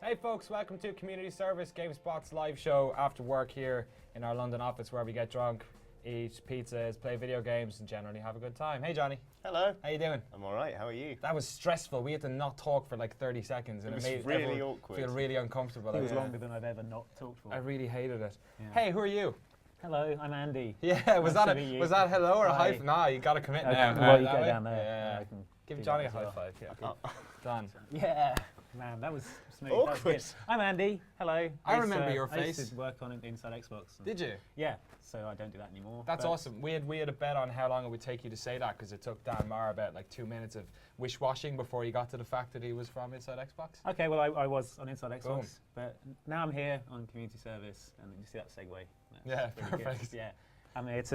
Hey folks, welcome to Community Service, GameSpot's live show after work here in our London office where we get drunk, eat pizzas, play video games and generally have a good time. Hey Johnny. Hello. How you doing? I'm alright, how are you? That was stressful. We had to not talk for like 30 seconds and It was made really everyone awkward. feel really uncomfortable. It was longer than I've ever not talked for. I really hated it. Yeah. Hey, who are you? Hello, I'm Andy. Yeah, was Nice that to meet you. was that hello or a Hi. high five? Nah, you gotta commit Okay, now. well, you That go way? down there. Yeah. I can Give do Johnny a that as high well. five. Yeah. Okay. Done. Yeah, man, that was smooth. Awkward. That was good. I'm Andy. Hello. I remember your I used face. to work on it Inside Xbox. Did you? Yeah, so I don't do that anymore. That's but awesome. We had a bet on how long it would take you to say that because it took Dan Marr about like 2 minutes of wish-washing before he got to the fact that he was from Inside Xbox. Okay, well, I was on Inside Xbox, Boom. but now I'm here on Community Service, and you see that segue? That's Yeah, really perfect. Good. Yeah. I mean, it's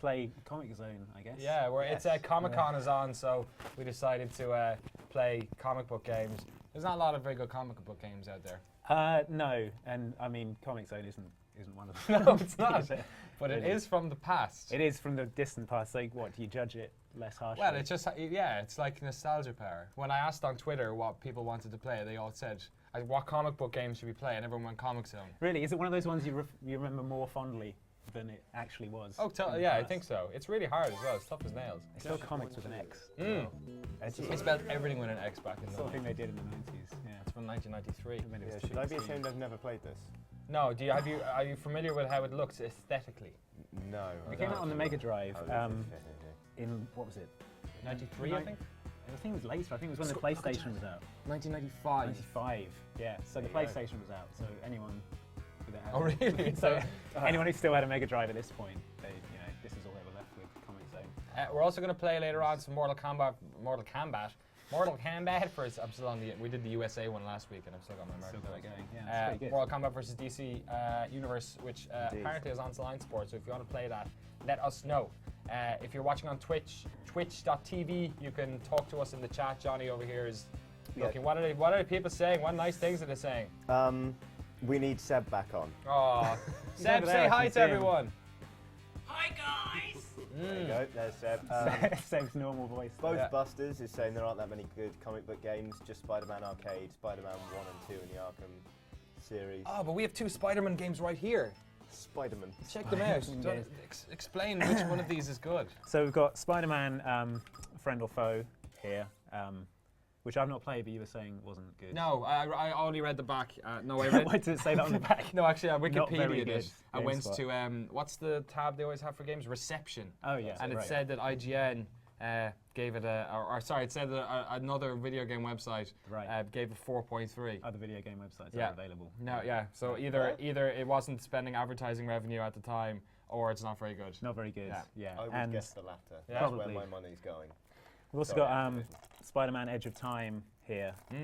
play Comic Zone, I guess. Yeah, Yes. it's Comic-Con is on, so we decided to play comic book games. There's not a lot of very good comic book games out there. No, and I mean, Comic Zone isn't one of them. No, it's not. Is it? But it Really? is from the past. It is from the distant past. Like, what, do you judge it less harshly? Well, it's just, yeah, it's like nostalgia power. When I asked on Twitter what people wanted to play, they all said, what comic book games should we play? And everyone went Comic Zone. Really? Is it one of those ones you remember more fondly than it actually was? Oh, in the yeah, I past? think so. It's really hard as well. It's tough as nails. It's still comics with an X. Mm. It's I spelled everything with an X back in the the sort of thing they did in the 90s. Yeah. It's from 1993. And then it was Yeah, should I be 16. ashamed I've never played this? No, are you familiar with how it looks aesthetically? No. It came out on the Mega Drive Oh, in, what was it? 93, I think? I think it was later. I think it was when the PlayStation was out. 1995. 95. Yeah. So the There you go. PlayStation was out. So anyone with it had Oh, really? so anyone who still had a Mega Drive at this point, this is all they were left with. Comic Zone. We're also going to play later on some Mortal Kombat for I'm still on we did the USA one last week and I've still got my Still American got it one. going. Yeah, it's pretty good. Mortal Kombat versus DC Universe, which apparently is on Line Sports. So if you want to play that, let us know. If you're watching on Twitch, twitch.tv, you can talk to us in the chat. Johnny over here is looking. What are the people saying? What nice things are they saying? We need Seb back on. Oh, Seb, over say there, I hi can to see him. everyone. There you go, there's Seb. Seb's normal voice. Both Yeah. Busters is saying there aren't that many good comic book games, just Spider-Man Arcade, Spider-Man 1 and 2 in the Arkham series. Oh, but we have 2 Spider-Man games right here. Spider-Man. Check them out. Spider-Man Don't- games. Explain which one of these is good. So we've got Spider-Man Friend or Foe here, which I've not played, but you were saying wasn't good. No, I only read the back. No, I read. Why did it say that on the back? No, actually, I Not very Wikipedia good. it. I went GameSpot. to what's the tab they always have for games? Reception. Oh yeah, And it right. said that IGN gave it it said that another video game website Right. gave it 4.3. Other video game websites Yeah. are available. No, yeah. So either it wasn't spending advertising revenue at the time, or it's not very good. Not very good. Yeah. Yeah. I would and guess the latter. Yeah. That's where Probably. my money's going. we've also Sorry, got Activision. Spider-Man Edge of Time here. The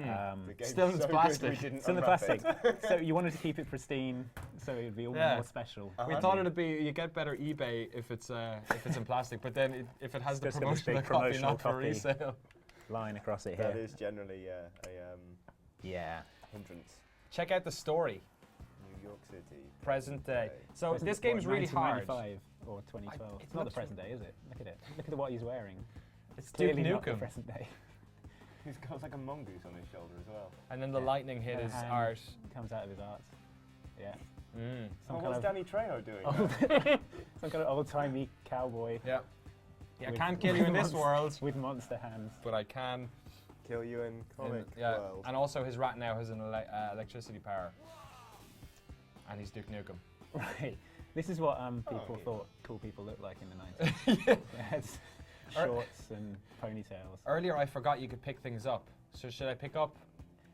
game's Still in so plastic. good we didn't Still in the unwrap plastic. it. So you wanted to keep it pristine, so it would be all Yeah. more special. We thought it'd be you get better eBay if it's in plastic, but then if it has It's the just got this promotional big copy, promotional not for copy. resale. Line across it That here. is generally a Yeah. hindrance. Check out the story, New York City. present day. So Present- this game's what, really hard. 1995 or 2012. it It's not the looks present day, is it? Look at it. Look at what he's wearing. It's Duke Clearly not the Nukem. present day. He's got like a mongoose on his shoulder as well. And then the Yeah. lightning hit The his hand art. comes out of his art. Yeah. Mm. Some Oh, kind what's of Danny Trejo doing? some kind of old-timey cowboy Yeah. Yeah, I With- can't kill you in this with world, with monster hands. but I can. Kill you in comic Yeah, world. and also his rat now has an electricity power, and he's Duke Nukem. Right. This is what people okay. thought cool people looked like in the 90s. They had Or- shorts and ponytails. Earlier, I forgot you could pick things up. So should I pick up?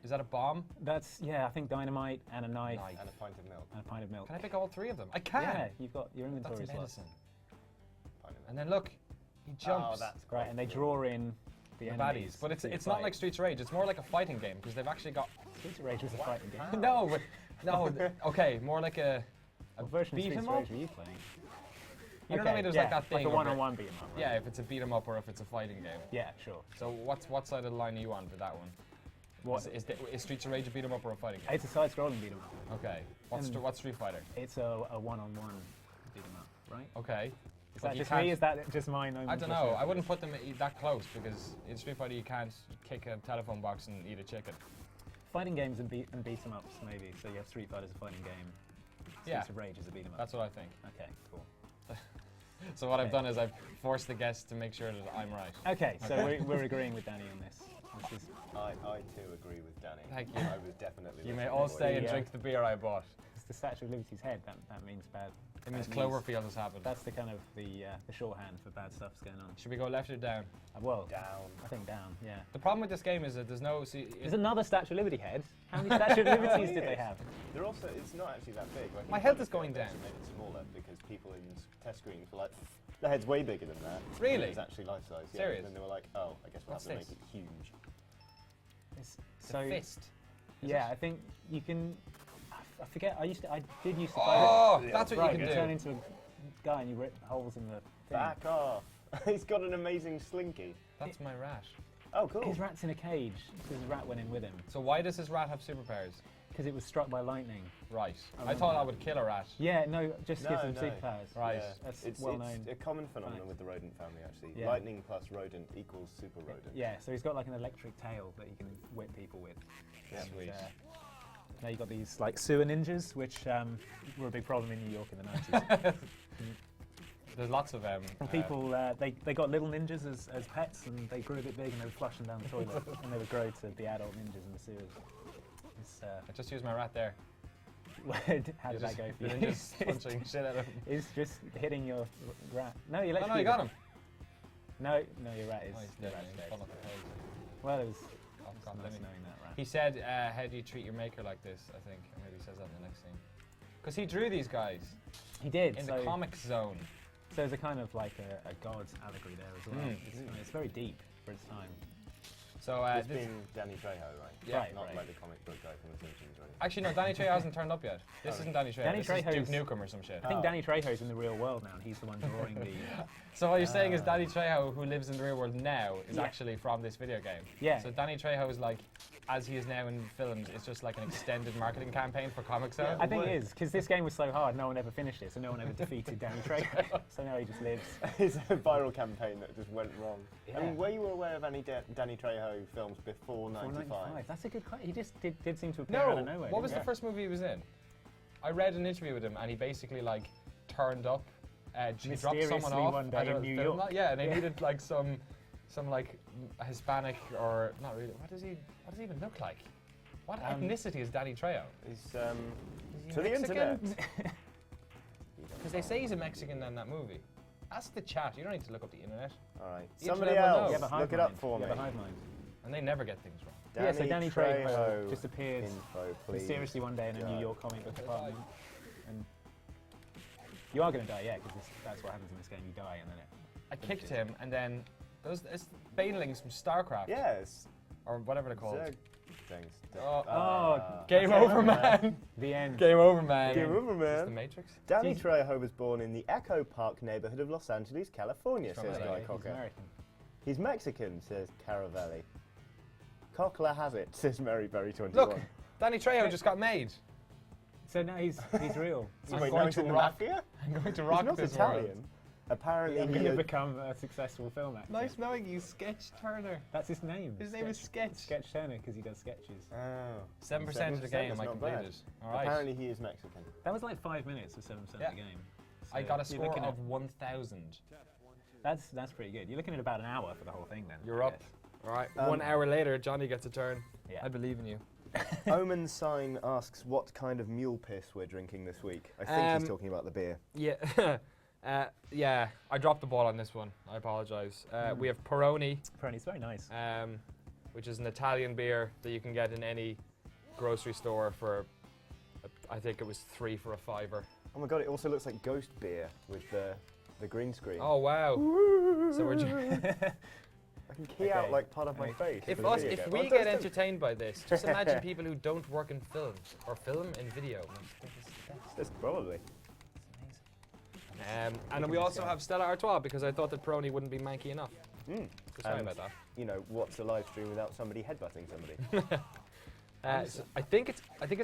Is that a bomb? That's, I think dynamite and a knife Knife. And a pint of milk. and a pint of milk. Can I pick all 3 of them? I can. Yeah, you've got your That's inventory slots. medicine. Pint of milk. And then look, he jumps. Oh, that's Right, and they draw in the the enemies. baddies. But to it's not fight. like Streets of Rage. It's more like a fighting game because they've actually got. Streets of Rage was a fighting game. No, but okay, more like a What version of beat Streets 'em of up? Rage were you playing? You know what I mean? There's like that thing. Like a over- one-on-one beat 'em up. Right? Yeah, if it's a beat 'em up or if it's a fighting game. Yeah, sure. So what side of the line are you on for that one? What? Is Streets of Rage a beat 'em up or a fighting game? It's a side-scrolling beat 'em up. Okay. What's And- what's Street Fighter? It's a one-on-one beat 'em up, right? Okay. Is But that you just can't- me? Is that just my I nomenclature? don't know. I wouldn't put them that close because in Street Fighter you can't kick a telephone box and eat a chicken. fighting games and beat 'em ups maybe. So you have Street Fighter as a fighting game. Streets of Rage is a beat 'em up. That's what I think. Okay, cool. So what I've done is I've forced the guests to make sure that I'm right. Okay, so we're agreeing with Danny on this. This is I too agree with Danny. Thank you. I was definitely. You may listening all to what stay he and said. drink the beer I bought. it's the Statue of Liberty's head. That means bad. It means That Cloverfield has happened. That's the kind of the shorthand for bad stuff's going on. Should we go left or down? Well, Down. I think down. Yeah. The problem with this game is that there's no. There's another Statue of Liberty head. How many Statue of Liberties did they have? They're also. It's not actually that big. Like, My in health Kombat, is going they down. actually made it smaller because people in test screenings were like, the head's way bigger than that. Really? It's actually life size. Yeah. Serious? And then they were like, oh, I guess we'll What's have to this? make it huge. It's a fist. Is Yeah, it? I think you can. I forget. I did used to play Oh, it. that's what Right, you can you turn do. into a guy and you rip holes in the thing. Back off. He's got an amazing slinky. That's my rat. Oh, cool. His rat's in a cage because his rat went in with him So why does this rat have superpowers? because it was struck by lightning. Right. I remember thought that. I would kill a rat. Yeah, no, just gives No, them no. superpowers. Right. Yeah. That's It's well known. a common phenomenon fact. with the rodent family, actually. Yeah. Lightning plus rodent equals super rodent. Yeah, so he's got like an electric tail that he can whip people with. Yeah. And, Sweet. now you've got these like sewer ninjas, which were a big problem in New York in the 90s. There's lots of And people, they got little ninjas as pets, and they grew a bit big, and they would flush them down the toilet, and they would grow to be adult ninjas in the sewers. It's, I just used my rat there. how did that go for you? You're just punching shit out of him. It's just hitting your rat. No, you Oh no, you got him. No, your rat is. Oh, he's your dead. rat's He's dead. fallen off the page. Well, it was Oh, it's God, nice let me- knowing that rat. He said, how do you treat your maker like this, I think. Or maybe he says that in the next scene. Because he drew these guys He did. in so, the comic zone. so there's a kind of like a god allegory there as well. Mm. It's very deep for its time. So It's this, been Danny Trejo, right? Yeah. Right, Not right. like the comic book guy from The Simpsons or anything. actually no, Danny Trejo hasn't turned up yet. This Oh. isn't Danny Trejo. Danny This is Duke Trejo's- Nukem or some shit. I think Oh. Danny Trejo's in the real world now, and he's the one drawing the. So what you're saying is Danny Trejo, who lives in the real world now, is Yeah. actually from this video game. Yeah. So Danny Trejo is like, as he is now in films, it's just like an extended marketing campaign for Comic Zone. Yeah. I think it is, because this game was so hard, no one ever finished it, so no one ever defeated Danny Trejo. So now he just lives. It's a viral campaign that just went wrong. I Yeah. mean, were you aware of any Danny Trejo films before 95? 495. That's a good question. He just did seem to appear out No, of nowhere. what was the didn't first movie he was in? I read an interview with him, and he basically like turned up. He dropped someone Mysteriously off one day at a in New film York. lot. Yeah, and they Yeah. needed like some like Hispanic or not really. What does he even look like? What ethnicity is Danny Trejo? He's, Is he to the Mexican? internet. Because they say he's a Mexican in that movie. Ask the chat. You don't need to look up the internet. All right. Each Somebody level knows. else, You have a hive look it mind. up for You me. have a hive mind. And they never get things wrong. Yeah, so Danny Trejo just appeared Info, please. mysteriously one day in a God. New York comic book department. And you are going to die, yeah, because that's what happens in this game. You die, and then it. I kicked him, and then it's Banelings from StarCraft. Yes. Or whatever they're called. Zerg things. Oh, Game Okay, over, man. The end. Game over, man. Game over, It's man. the Matrix. Danny Jeez. Trejo was born in the Echo Park neighborhood of Los Angeles, California, He's from says LA. Guy He's Cocker. American. He's Mexican, says Caravelli. Cockler has it, says Maryberry21. Look, Danny Trejo just got made. So now he's real. I'm Wait, going now he's to in the rock- mafia? I'm going to He's rock not this Italian. world. Apparently, I'm he going to had- become a successful film actor. Nice knowing you, Sketch Turner. That's his name. His name is Sketch. Sketch Turner, because he does sketches. Oh. 7% of the game that's I not bad. completed. All right. Apparently, he is Mexican. That was like 5 minutes of 7% Yeah. of the game. I So got a you're score looking of at- 1,000. That's pretty good. You're looking at about an hour for the whole thing then. You're up. All right. 1 Um, hour later, Johnny gets a turn. Yeah. I believe in you. Omen Sign asks what kind of mule piss we're drinking this week. I think he's talking about the beer. Yeah. Yeah. I dropped the ball on this one. I apologize. We have Peroni, It's very nice. which is an Italian beer that you can get in any grocery store for, I think it was 3 for a $5. Oh my god, it also looks like ghost beer with the green screen. Oh wow! So we're I can key out Okay. like part of my face. if for the us video if game. we Oh, get it does. entertained by this, just imagine people who don't work in film or film in video. That's probably. And then we also have Stella Artois because I thought that Peroni wouldn't be manky enough. So sorry And, about that. You know, what's a live stream without somebody headbutting somebody? So I think it's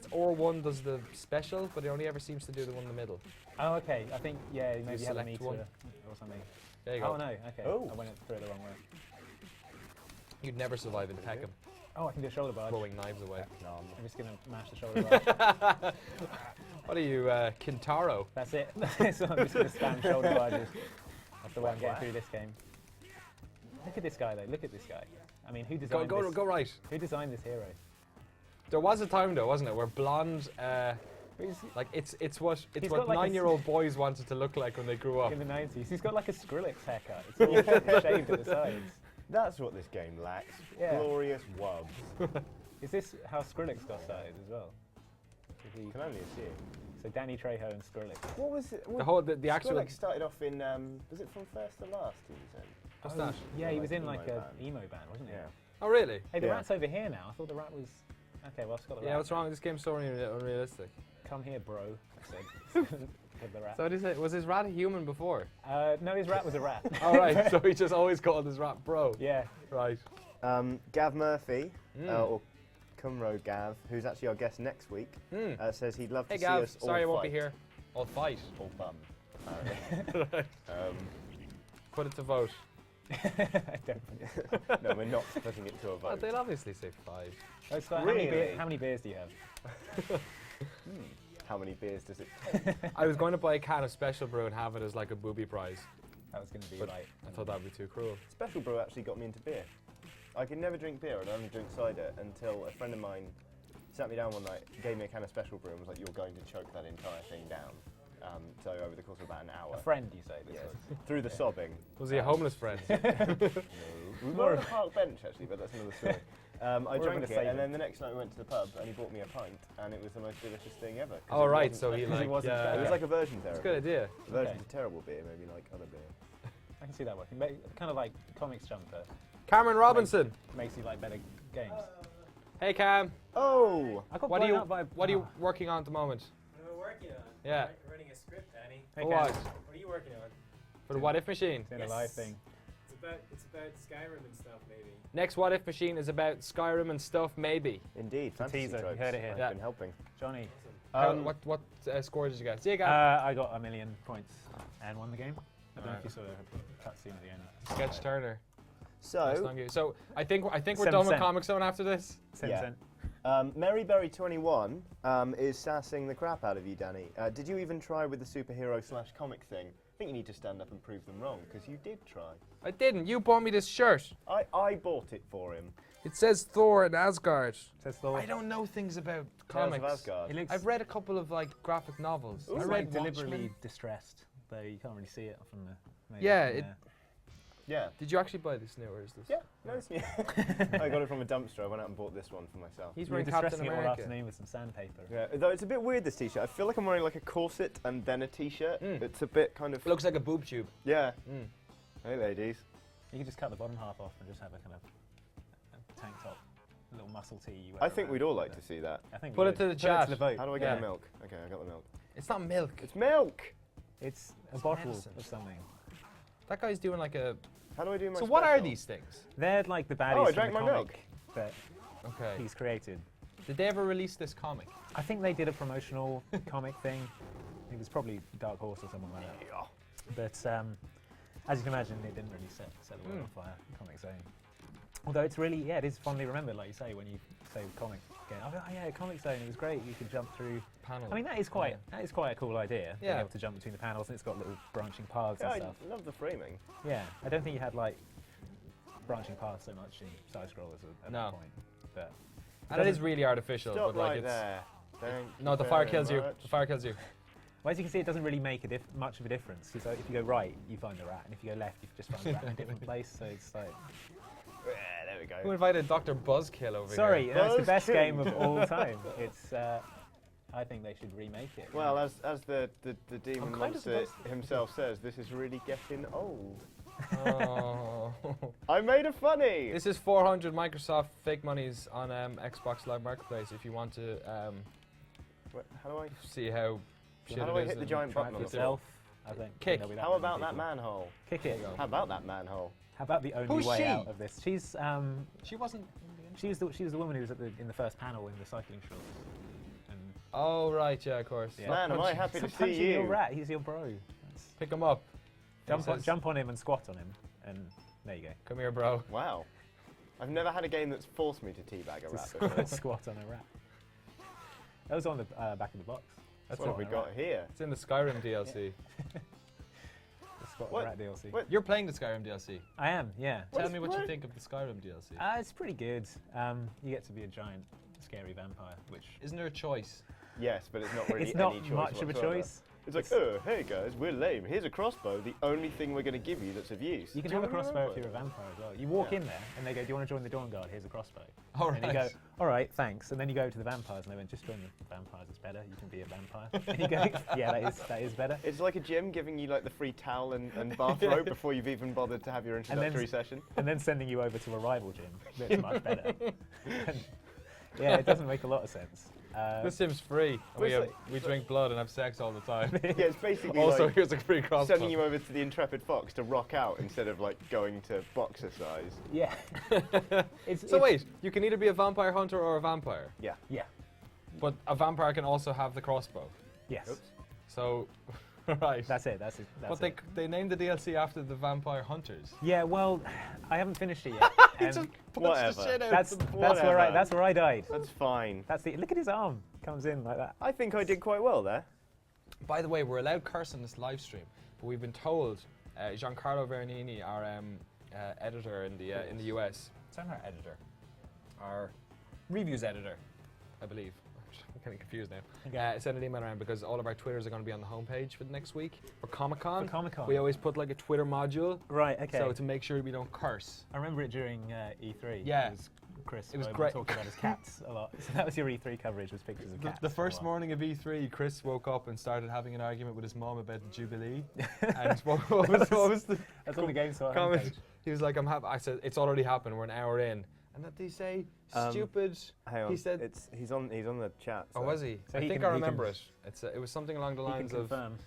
Or1 does the special, but it only ever seems to do the one in the middle. Oh, okay. I think, yeah, maybe you have a select meter one. or something. There you go. Oh, no, okay. Oh. I went through it the wrong way. You'd never survive in Tekken. Oh, I can do a shoulder barge. throwing knives away. I'm just going to mash the shoulder barge. What are you, Kintaro? That's it. So I'm just going to spam shoulder barges. That's the way I'm getting through this game. Look at this guy, though. Look at this guy. I mean, who designed this? Go right. Who designed this hero? There was a time though, wasn't it, where blonde, like it's what got like 9-year-old boys wanted to look like when they grew up. In the 90s. He's got like a Skrillex haircut. It's all shaved at the sides. That's what this game lacks. Yeah. Glorious wubs. Is this how Skrillex got started as well? You can only assume. So Danny Trejo and Skrillex. What was it? The actual. Skrillex started off in, was it From First to Last he was in? What's that? Yeah, he was in Emo like band. a emo band, wasn't he? Yeah. Oh really? Hey, the Yeah. rat's over here now. I thought the rat was... Okay, well, I've got the rat. Yeah, what's wrong with this game? So unrealistic. Come here, bro. I said. With the rat. So what is it? Was his rat a human before? No, his rat was a rat. All right. So he just always called his rat bro. Yeah. Right. Gav Murphy, or Cumro Gav, who's actually our guest next week, says he'd love to Hey see Gav, us all sorry I won't be fight. here. I'll fight. All bum, apparently. Put it to vote. I don't. No, we're not putting it to a Well, vote. they'll obviously say 5. Oh, it's like, Really? how many beers do you have? How many beers does it take? I was going to buy a can of Special Brew and have it as like a booby prize. That was going to be But like... I thought that would be too cruel. Special Brew actually got me into beer. I could never drink beer, I'd only drink cider until a friend of mine sat me down one night, gave me a can of Special Brew and was like, you're going to choke that entire thing down. So over the course of about an hour. A friend, you say? This Yes. was. Through the sobbing. Was he a homeless friend? We were on a park bench actually, but that's another story. I We're drank gonna it, save and it. then the next night we went to the pub, and he bought me a pint, and it was the most delicious thing ever. 'cause Oh it right, wasn't- so he Because he like. wasn't yeah. fat. It was like aversion therapy. It's a good idea. Aversion Okay. to terrible beer, maybe like other beer. I can see that working. Kind of like Comics Jumper. Cameron Robinson. Makes you like better games. Hey Cam. Oh! I got What are blown you up by... What are you working on at the moment? What am I working on? Yeah. Writing a script, Danny. Hey, For Cam. what? What are you working on? For the What If machine. Doing a live thing. It's about Skyrim and stuff, maybe. Next What If machine is about Skyrim and stuff, maybe. Indeed, fantasy teaser, you tropes. heard it here. I've Yeah. been helping. Johnny. What score did you get? See you guys. I got 1,000,000 points and won the game. I don't know if you saw the cutscene at the end. Sketch Turner. Nice So, on you. So I think we're 7 done with cent. Comic Zone after this. 10%. Maryberry21 is sassing the crap out of you, Danny. Did you even try with the superhero/comic thing? I think you need to stand up and prove them wrong, because you did try. I didn't. You bought me this shirt. I bought it for him. It says Thor and Asgard. Says Thor. I don't know things about Tales comics. of Asgard. It looks I've read a couple of like graphic novels. Ooh. I it's read like deliberately Watchmen. distressed, though you can't really see it from the... maybe Yeah, from it- there. Yeah. Did you actually buy this new or is this? Yeah, no, it's new. I got it from a dumpster. I went out and bought this one for myself. He's You were wearing Captain distressing it all America. afternoon with some sandpaper. Yeah, though it's a bit weird, this t-shirt. I feel like I'm wearing like a corset and then a t-shirt. Mm. It's a bit kind of... It looks like a boob tube. Yeah. Mm. Hey, ladies. You can just cut the bottom half off and just have a kind of a tank top, a little muscle tee. You wear I think around. we'd all like to see that. I think Put we it to would. the Put it chat. to the vote. How do I get Yeah. the milk? Okay, I got the milk. It's not milk. It's milk! It's a It's bottle medicine. of something. That guy's doing like a. How do I do my So what are special? these things? They're like the baddies Oh, I from drank the my comic milk. that Okay. he's created. Did they ever release this comic? I think they did a promotional comic thing. It was probably Dark Horse or someone like that. But as you can imagine, it didn't really set the world on fire. Comic Zone. Although it's really, yeah, it is fondly remembered, like you say, when you say comic game. Oh yeah, Comic Zone. It was great. You could jump through. Panel. I mean, that is quite a cool idea. Being Yeah. able to jump between the panels, and it's got little branching paths Yeah, and I stuff. love the framing. Yeah, I don't think you had like branching paths so much in side scrollers at No. that point. But And it is really artificial, Stop but like right it's. there. Thank No, you the fire very kills you. much. The fire kills you. well, as you can see, it doesn't really make much of a difference. Because if you go right, you find the rat, and if you go left, you just find the rat in a different place. So it's like, Yeah, there we Who go. invited Dr. Buzzkill over sorry, here? that's the best Buzzkill. game of all time. It's. I think they should remake it. Well, as the demon kind of monster surprised. himself says, this is really getting old. Oh. I made a funny! This is 400 Microsoft fake monies on Xbox Live Marketplace if you want to How do I... see how shit How it do I is hit the and giant Try button it on for the yourself. I think. Kick. there'll be How many about that people. manhole? Kick it. How about that manhole? How about the only Who's way she? out of this? She's She wasn't. she was the woman who was in the first panel in the cycling shorts. And Oh, right, yeah, of course. Yeah. Man, am I Punching- happy to Stop see punching your you. rat. He's your bro. That's- Pick him up. Jump He says, on him and squat on him, and there you go. Come here, bro. Wow. I've never had a game that's forced me to teabag a rat To before. squat on a rat. That was on the back of the box. That's Squat what we on a got rat. here. It's in the Skyrim DLC. The squat on What? a rat DLC. What? You're playing the Skyrim DLC. I am, yeah. Tell me what you think of the Skyrim DLC. It's pretty good. You get to be a giant, scary vampire, which Isn't there a choice? Yes, but it's not really it's not any choice much of a whatsoever. choice. It's like, oh, hey guys, we're lame. Here's a crossbow, the only thing we're going to give you that's of use. You can Do have a want crossbow if remember? you're a vampire as well. You walk Yeah. in there and they go, do you want to join the Dawn Guard? Here's a crossbow. All And you right. go, all right, thanks. And then you go to the vampires and they went, just join the vampires, it's better. You can be a vampire. And you go, yeah, that is better. It's like a gym giving you like the free towel and bathrobe before you've even bothered to have your introductory session. And then sending you over to a rival gym that's much better. And, yeah, it doesn't make a lot of sense. This seems free. Well, it's We drink blood and have sex all the time. Yeah, it's basically Also, like here's a free crossbow. sending you over to the Intrepid Fox to rock out instead of like going to boxer size. yeah. So wait, you can either be a vampire hunter or a vampire, Yeah. Yeah. but a vampire can also have the crossbow. Yes. Oops. So, right. That's it. That's it. That's But it. they named the DLC after the vampire hunters. Yeah, well, I haven't finished it yet. Just and punched Whatever. the shit out that's of them. that's where I died. That's fine. That's the look at his arm comes in like that. I think I did quite well there. By the way, we're allowed curse on this live stream, but we've been told Giancarlo Veronini, our editor in the US, it's not our editor, our reviews editor, I believe. I'm getting confused now. Okay. Sent an email around because all of our Twitters are going to be on the homepage for the next week for Comic-Con. For Comic-Con. We always put like a Twitter module, Right. Okay. so to make sure we don't curse. I remember it during E3. Yeah. It was Chris. It was Bowman great. talking about his cats a lot. So that was your E3 coverage, was pictures of cats. The first for a while. morning of E3, Chris woke up and started having an argument with his mom about the Jubilee. And what was the That's on the GameSpot comment? homepage. He was like, I'm happy. I said, it's already happened. We're an hour in. And that they say, stupid. Hang on. He said, he's on the chat. oh, so- was he? So I he think can- I he can- remember it. It was something along the You can lines of, confirm.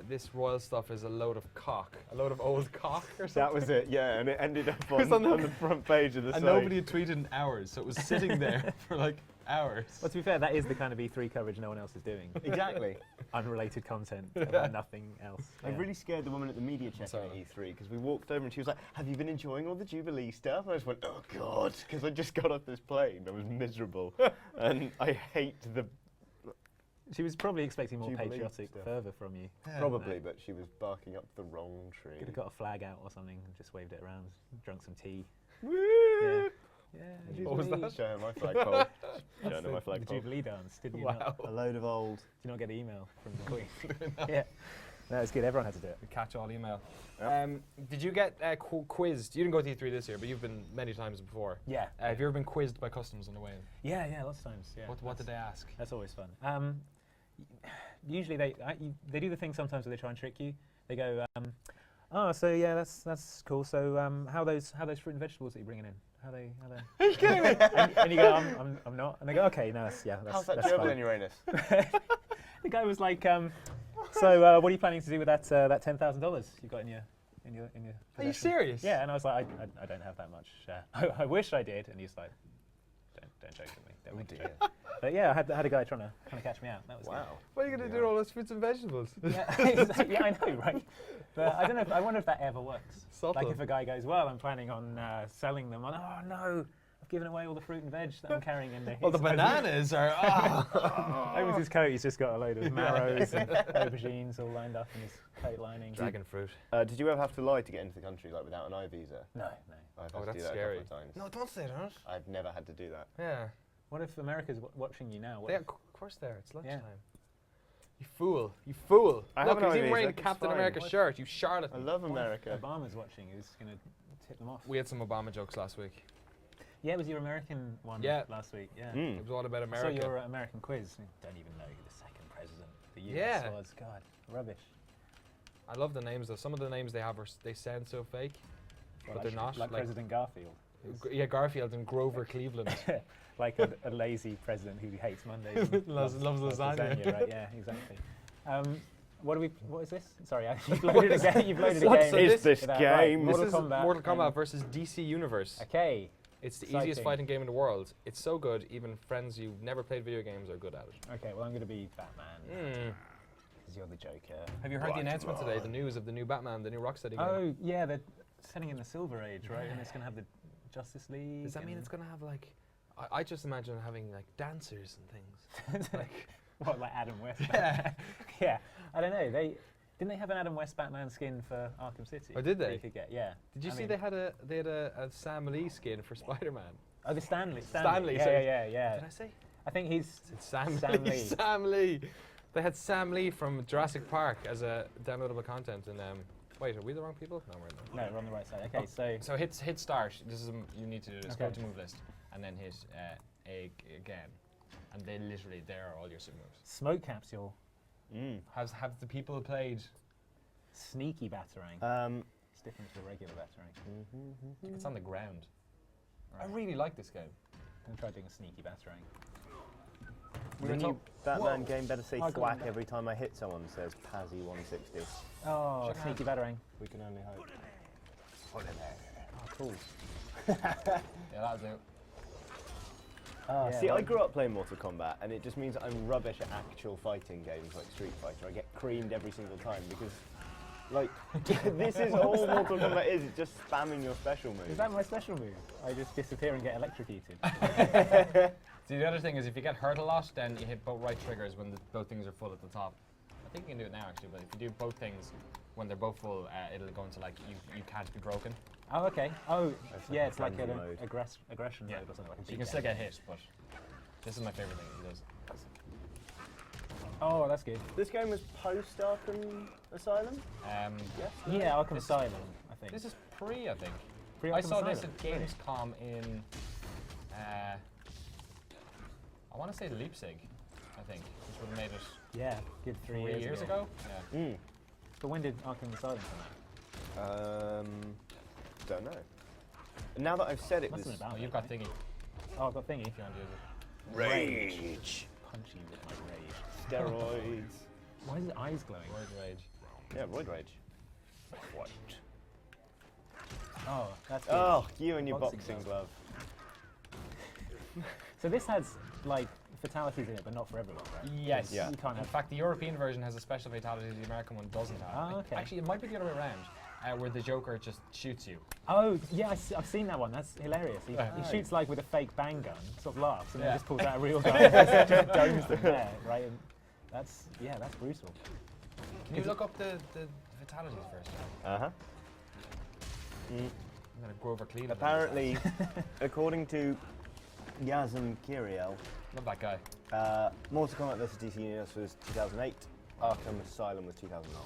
this royal stuff is a load of cock. A load of old cock or something. That was it, yeah, and it ended up was on, on the- the front page of the And site. nobody had tweeted in hours, so it was sitting there for like hours. Well, to be fair, that is the kind of E3 coverage no one else is doing. Exactly. Unrelated content about nothing else. I Yeah. really scared the woman at the media check-in Sorry. at E3 because we walked over and she was like, have you been enjoying all the Jubilee stuff? And I just went, oh God, because I just got off this plane. I was miserable. And I hate the... She was probably expecting more Jubilee patriotic stuff. fervour from you. Probably, but she was barking up the wrong tree. Could have got a flag out or something and just waved it around, drunk some tea. Woo! Yeah. Yeah, What was Jubilee. that? Show her my flagpole. Show That's her the, my the flagpole. Jubilee dance, didn't you Wow. not? A load of old... Did you not get the email from the Queen? Yeah. No, it's good. Everyone had to do it. Catch-all email. Yep. Did you get quizzed? You didn't go to E3 this year, but you've been many times before. Yeah. Have you ever been quizzed by customs on the way in? Yeah, lots of times. Yeah. What did they ask? That's always fun. Usually they do the thing sometimes where they try and trick you. They go, oh, so yeah, that's cool. So how are those fruit and vegetables that you're bringing in? How they? Are you kidding me? and you go, I'm not. And they go, okay, no, that's How's that that's gerbil fine. in Uranus? The guy was like, so what are you planning to do with that $10,000 you've got in your Are you possession?" serious? Yeah, and I was like, I don't have that much. I wish I did. And he's like, don't joke with me. Don't make a joke. But yeah, I had a guy trying to catch me out. That was Wow. What are you going to do with all those fruits and vegetables? good. Yeah, exactly. I know, right? But I don't know. I wonder if that ever works. Subtle. Like if a guy goes, well, I'm planning on selling them. Oh no, I've given away all the fruit and veg that I'm carrying in there. Well, the bananas are. Over his coat, he's just got a load of marrows and aubergines all lined up in his coat lining. Dragon fruit. Did you ever have to lie to get into the country, like without an I visa? No. I've Oh, had to that's do that scary. a couple of times. No, don't say that. I've never had to do that. Yeah. What if America's watching you now? What Yeah, if- of course there. It's lunchtime. Yeah. You fool. You fool. I Look, have an he's even ID, wearing so a it's Captain fine. America What? shirt. You charlatan. I love what if America. Obama's watching, who's going to tip them off? We had some Obama jokes last week. Yeah, it was your American one Yeah. last week. Yeah. Mm. It was all about I America. saw your American quiz. I don't even know who the second president of the US Yeah. was. God, rubbish. I love the names though. Some of the names they have they sound so fake, but they're not. Like President Garfield. Yeah, Garfield and Grover Cleveland. Like a lazy president who hates Mondays. and Loves lasagna. Right? Yeah, exactly. What is this? Sorry, you've loaded a game. You've loaded a What? game. So Is this Right, game? This Mortal is Kombat. Mortal Kombat and- versus DC Universe. Okay. It's the easiest Exciting. fighting game in the world. It's so good, even friends who've never played video games are good at it. Okay. Well, I'm going to be Batman because you're the Joker. Have you heard the announcement today, the news of the new Batman, the new Rocksteady game? Oh yeah, they're setting in the Silver Age, right? And it's going to have the Justice League. Does that mean it's going to have like? I just imagine having like dancers and things. Like what, like Adam West? Yeah. Yeah. I don't know. Didn't they have an Adam West Batman skin for Arkham City? Oh, did that they? you could get, yeah. Did you I see mean- they had a Sam Lee skin for Spider-Man? Oh, the Stanley. Stanley, Yeah, so- yeah. Did I say? I think he's Sam Sam Lee. Lee. Sam Lee. They had Sam Lee from Jurassic Park as a downloadable content. And wait, are we the wrong people? No, we're not. No, we're on the right side. Okay, So hit start. This is you need to do this. Go Okay. to move list, and then hit A again, and they literally there are all your super moves. Smoke Capsule, Have the people played? Sneaky Batarang. Um, It's different to the regular Batarang. It's on the ground. I really like this game. I'm going to try doing a Sneaky Batarang. the new Batman Whoa. game better say Oh, go thwack on. every time I hit someone, says Pazzy 160. Oh, Shake Sneaky Batarang. We can only hope. Oh, cool. Yeah, that'll do. Yeah, See, I like- grew up playing Mortal Kombat, and it just means I'm rubbish at actual fighting games like Street Fighter. I get creamed every single time because, like, this is all Mortal Kombat is. It's just spamming your special Is move. that my special move? I just disappear and get electrocuted. See, the other thing is if you get hurt a lot, then you hit both right triggers when both things are full at the top. I think you can do it now actually, but if you do both things when they're both full, it'll go into like you can't be broken. Oh, okay. Oh, That's yeah, like it's like frenzy an mode. aggression Yeah. mode or something. Like a So you can beatdown. still get hit, but this is my favorite thing he does. Oh, that's good. This game was post Arkham Asylum. Yes. Yeah, Arkham This- Asylum, I think. This is pre, I think. Pre I Arkham saw this Asylum. at Gamescom in, I want to say Leipzig, I think, which would have made it Yeah, good 3 3 years ago. Yeah. Mm. But when did Arkham Asylum come out? Don't know. Now that I've said it Must was have been about Oh, it, you've got right? thingy Oh, I've got thingy. if you want to use it. rage, Punch you with my rage. steroids. Why is his eyes glowing? Word rage. Yeah, roid rage. What? Oh, that's good. Oh, you and your Boxing boxing glove. glove. So this has, like, fatalities in it, but not for everyone, right? Yes. Yeah. You can't In have... fact, the European version has a special fatality the American one doesn't have. Ah, okay. Actually, it might be the other way around, where the Joker just shoots you. Oh, yeah, I've seen that one. That's hilarious. He Right. shoots, like, with a fake bang gun, sort of laughs, and Yeah. then just pulls out a real gun. Just domes them there, right? And that's brutal. Can you look up the fatalities first? Uh huh. I'm gonna Grover Cleveland. Apparently, according to Yazem Kiriel, Love that guy. Mortal Kombat vs. DC Universe was 2008. Arkham Asylum was 2009.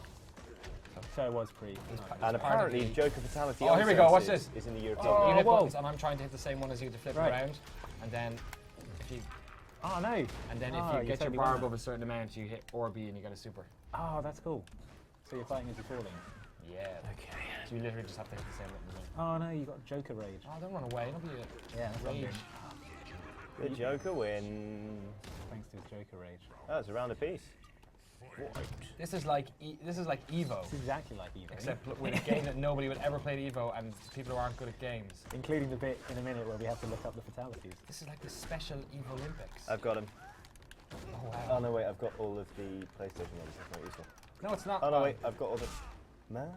So it was pre. And part of apparently, the- Joker Fatality Oh, here we go, watch Services this. is in the European Oh, You hit whoa. buttons, and I'm trying to hit the same one as you to flip Right. it around, and then if you Oh, no. if Oh, you get your totally bar won above a certain amount, you hit or B and you get a super. Oh, that's cool. So you're fighting as you're falling. Yeah. Okay. So you literally just have to hit the same button. Oh, no, you got Joker rage. Oh, don't run away. Don't be Yeah, that's a rage. The Joker wins. Thanks to his Joker rage. Oh, it's a round apiece. This is like Evo, It's exactly like Evo. except with a game that nobody would ever play Evo, and people who aren't good at games. Including the bit in a minute where we have to look up the fatalities. This is like the special Evo Olympics. I've got him. Oh wow. Oh no, wait, I've got all of the PlayStation ones. That's not useful. No, it's not. Oh no, wait, I've got all the. Man.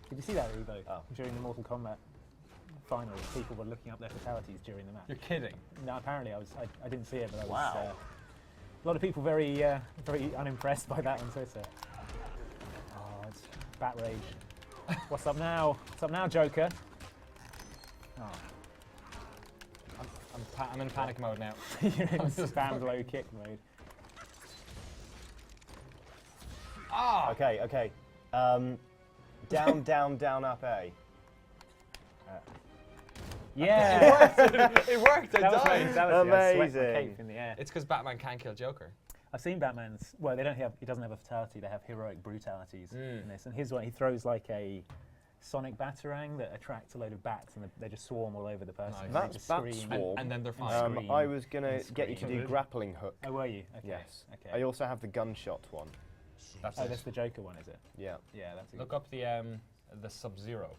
Did you see that, Evo? Oh. During the Mortal Kombat finals, people were looking up their fatalities during the match. You're kidding. No, apparently I didn't see it, but I was. Wow. A lot of people very unimpressed by that on Twitter. Oh, it's Bat Rage. What's up now? What's up now, Joker? Oh, I'm in panic mode now. you're in spam low kick mode. Ah! Okay, okay. Down, down, down, up, A. Yeah, It worked. I that was my died. mentality. I swept my Amazing. cape in the air. It's because Batman can't kill Joker. I've seen Batman's. Well, they don't have. He doesn't have a fatality. They have heroic brutalities Mm. in this. And his one, he throws like a sonic batarang that attracts a load of bats, and they just swarm all over the person. Nice. and they That's just Bat scream. Swarm. And then they're fine. Scream I was gonna and get you to scream. do grappling hook. Oh, were you? Okay. Yes. Okay. I also have the gunshot one. That's Oh, it. that's the Joker one, is it? Yeah. Yeah, that's a Look good. up the Sub-Zero.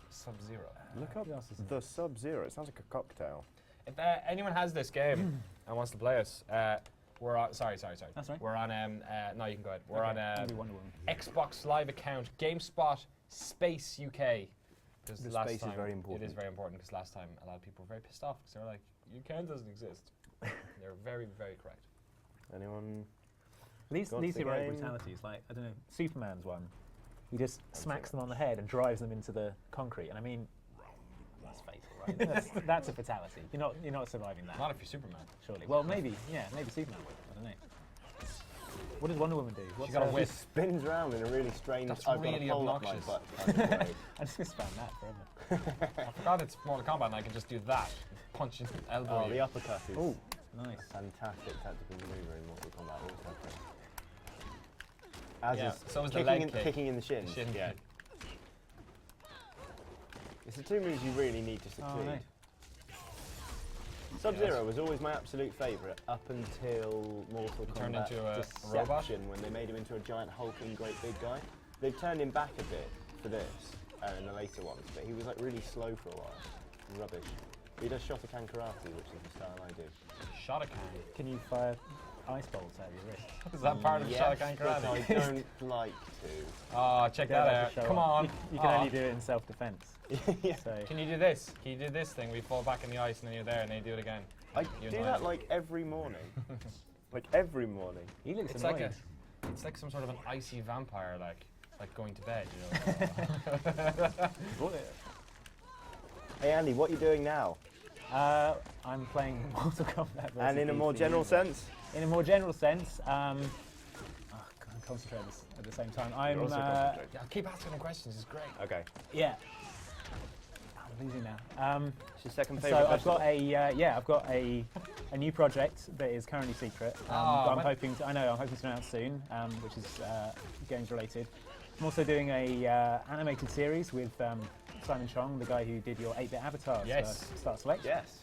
Sub-Zero. Look up Who else is in the Sub-Zero. It sounds like a cocktail. If anyone has this game and wants to play it, we're on. Sorry. That's right. We're on. No, you can go ahead. We're Okay, on maybe Wonder Woman. Xbox Live account, GameSpot Space UK. Because The last space is time very important. It is very important because last time a lot of people were very pissed off because they were like, "UCAN doesn't exist." They're very, very correct. Anyone? These Got the heroic game. brutalities, like, I don't know, Superman's one, he just smacks them on the head and drives them into the concrete. And I mean, that's fatal, right? that's a fatality. You're not surviving that. Not if you're Superman. Surely. Well, maybe Superman would. I don't know. What does Wonder Woman do? What's got a her- whip. Just spins around in a really strange. That's I've really got a pole up my obnoxious. butt kind of way. I'm just going to spam that forever. I forgot it's Mortal Kombat and I can just do that. Punch and elbow Oh, you. the uppercut is Oh, nice. a fantastic tactical maneuver in Mortal Kombat. Always have been. As Yeah, is so is the kicking leg in, kick. kicking in the shins. Shin Yeah. kick. It's the two moves you really need to succeed. Oh, no. Sub-Zero Yes. was always my absolute favourite up until Mortal He Kombat turned into a Deception, robot? when they made him into a giant hulking great big guy. They've turned him back a bit for this in the later ones, but he was like really slow for a while. Rubbish. He does Shotokan Karate, which is the style I do. Shotokan. Can you fire ice bolts out of your wrist? Is that part of Yes, Shotokan but Karate? I don't like to. Oh, check Yeah, that that's a out. show Come off. on. You can Aw. only do it in self-defense. Yeah. So Can you do this? Can you do this thing? We fall back in the ice and then you're there and then you do it again. I You do annoy that me. like every morning. Like every morning. he looks It's annoyed. it's like some sort of an icy vampire, like going to bed, you know. Hey Andy, what are you doing now? I'm playing Mortal Kombat. And in a versus more DC. general sense? In a more general sense, can't concentrate at the same time. I'm also concentrating. Yeah, keep asking the questions. It's great. Okay. yeah. I'm losing now. It's your second So favourite I've got vegetable? I've got a new project that is currently secret. Oh, but I'm when- hoping to announce soon, which is games related. I'm also doing a animated series with Simon Chong, the guy who did your 8-bit avatars. Yes. Star Select. Yes.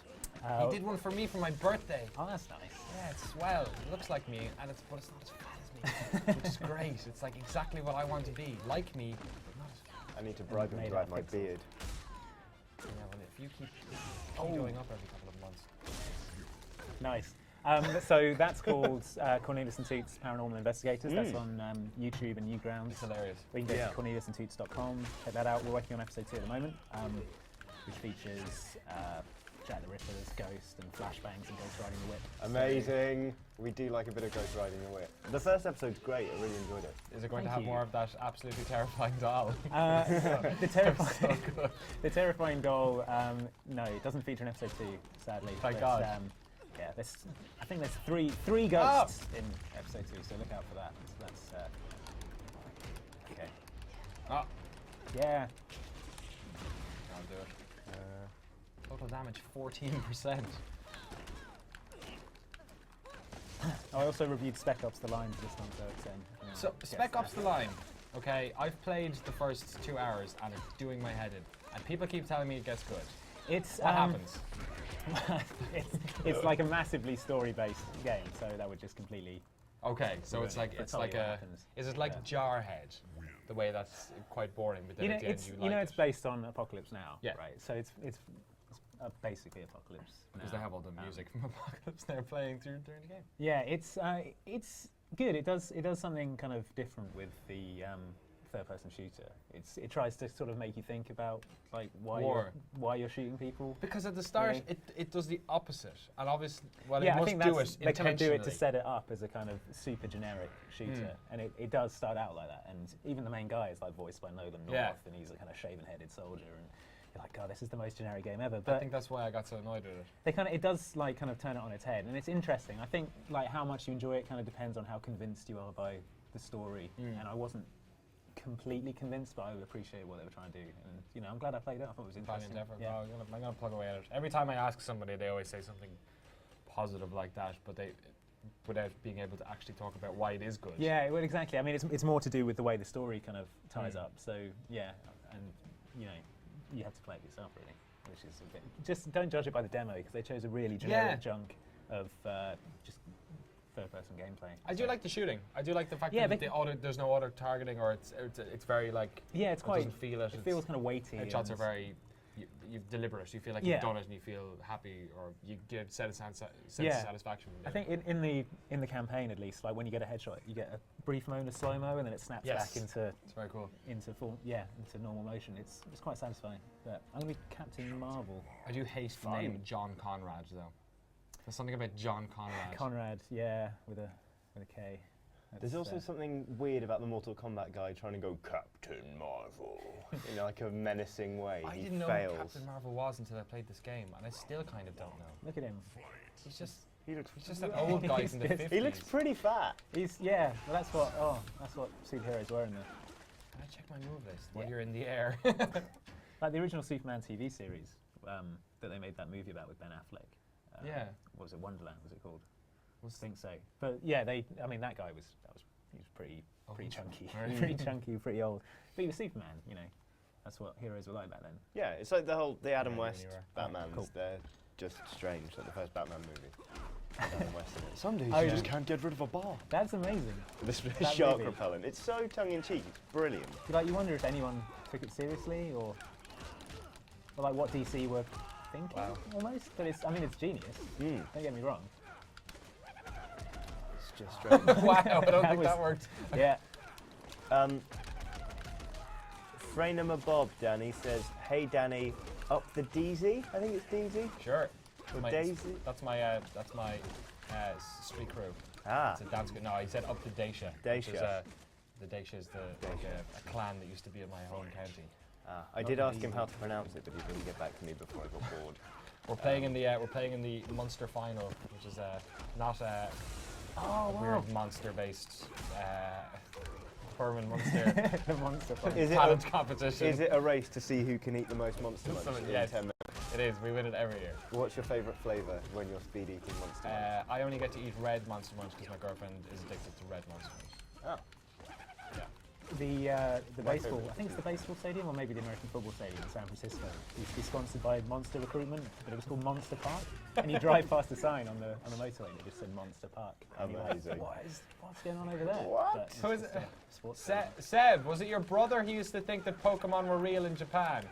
He did one for me for my birthday. Oh, that's nice. Yeah, it's swell. It looks like me, but it's not as fat as me, which is great. It's like exactly what I want to be. Like me, but not as fat. I need to bribe him made to dye out my pixels. beard. Yeah, well, if you keep going up every couple of months. Nice. So that's called Cornelius and Toots Paranormal Investigators. That's on YouTube and Newgrounds. It's hilarious. We can go Yeah. to corneliusandtoots.com, check that out. We're working on episode 2 at the moment, which features Jack the Ripper's ghost and flashbangs and Ghost riding the whip. Amazing. We do like a bit of Ghost Riding the Whip. The first episode's great. I really enjoyed it. Is it going to Thank have you. more of that absolutely terrifying doll? The terrifying, the terrifying doll. No, it doesn't feature in episode 2, sadly. Thank But, God. Yeah, I think there's three ghosts in episode 2, so look out for that. So that's okay. Oh, Yeah. I'll do it. Total damage 14%. I also reviewed Spec Ops: The Line this month, so it's So, Spec Ops The Line. Okay, I've played the first 2 hours and it's doing my head in. And people keep telling me it gets good. It's What happens? it's like a massively story-based game, so that would just completely. Okay, so it's like I'll tell you what a. happens. Is it like Yeah. Jarhead? The way that's quite boring, but then You know, at the end it's you you like know it. it's based on Apocalypse Now, Yeah. right? So it's basically Apocalypse Because Now. they have all the music from Apocalypse they're playing during the game. Yeah, it's good. It does something kind of different with the third-person shooter. It tries to sort of make you think about like War. why you're shooting people. Because at the start, Really? it does the opposite. And obviously, well, Yeah, it I must think do that's, it they kind of do it to intentionally. set it up as a kind of super generic shooter, and it does start out like that. And even the main guy is like voiced by Nolan North, Yeah. and he's a kind of shaven-headed soldier, and you're like, God, this is the most generic game ever. I But think that's why I got so annoyed with it. it does like kind of turn it on its head, and it's interesting. I think like how much you enjoy it kind of depends on how convinced you are by the story. And I wasn't completely convinced, but I appreciate what they were trying to do. And I'm glad I played it. I thought it was interesting. Valiant effort. Yeah. Oh, I'm gonna plug away at it. Every time I ask somebody, they always say something positive like that, but they, without being able to actually talk about why it is good. Yeah, well, exactly. I mean, it's more to do with the way the story kind of ties up. So yeah, and you have to play it yourself really, which is a bit. Just don't judge it by the demo because they chose a really generic chunk of just third-person gameplay. I do like the shooting. I do like the fact Yeah, that they- there's no auto targeting, or it's very like Yeah, it's it quite. doesn't feel it. It feels kind of weighty. Headshots and- are very you've deliberate. You feel like Yeah. you've done it and you feel happy, or you get a sense of Yeah. satisfaction. From I doing think in the campaign at least, like when you get a headshot, you get a brief moment of slow mo and then it snaps Yes. back into it's very cool. into normal motion. It's quite satisfying. But I'm gonna be Captain Marvel. I do hate the name John Conrad though. There's something about John Conrad. Conrad, yeah, with a K. There's That's, also something weird about the Mortal Kombat guy trying to go Captain Marvel in like a menacing way. I he didn't know fails. who Captain Marvel was until I played this game, and I still kind of don't know. Look at him. He's just He looks. an old guy in the 50s. He looks pretty fat. Well, that's what superheroes were in the Can I check my move list while Yeah. you're in the air? like the original Superman TV series that they made that movie about with Ben Affleck. Yeah. What was it? Wonderland was it called? Was- I think so. But yeah, that guy was he was pretty Old. chunky, Right. pretty chunky, pretty old. But he was Superman, you know. That's what heroes were like back then. Yeah, it's like the Adam Yeah, West you were. Batmans. Cool. They're just strange. Like the first Batman movie. Adam West in it. Some days Oh, you yeah. just can't get rid of a bar. That's amazing. This That shark movie. repellent. It's so tongue in cheek. It's brilliant. You wonder if anyone took it seriously or like what DC were thinking Wow. almost. But it's genius. Mm. Don't get me wrong. It's just strange. Wow, I don't That think was- that worked. Yeah. Fraynama Bob, Danny says, "Hey Danny, up the DZ? I think it's DZ Sure. or My- Daisy. That's my street crew. Ah, It's a dance group. No, he said up to Daisha. which is, Daisha. the Daisha is like a clan that used to be in my home county. I did ask him how to pronounce it, but he didn't get back to me before I got bored. We're playing in the Munster final, which is not a weird monster-based Furman Munster The monster. Is it talent competition. Is it a race to see who can eat the most Monster Munch Something- in yes. 10 minutes? It is. We win it every year. What's your favourite flavour when you're speed eating Monster Munch? I only get to eat red Monster Munch because my girlfriend is addicted to red Monster Munch. Oh. The My baseball. favourite I think it's the baseball stadium or maybe the American football stadium in San Francisco. It used to be sponsored by Monster Recruitment, but it was called Monster Park. And you drive past the sign on the motorway and it just said Monster Park. And you're like, Amazing. what's going on over there? What? But it's Who is just it? a sports stadium. Seb, was it your brother who used to think that Pokemon were real in Japan?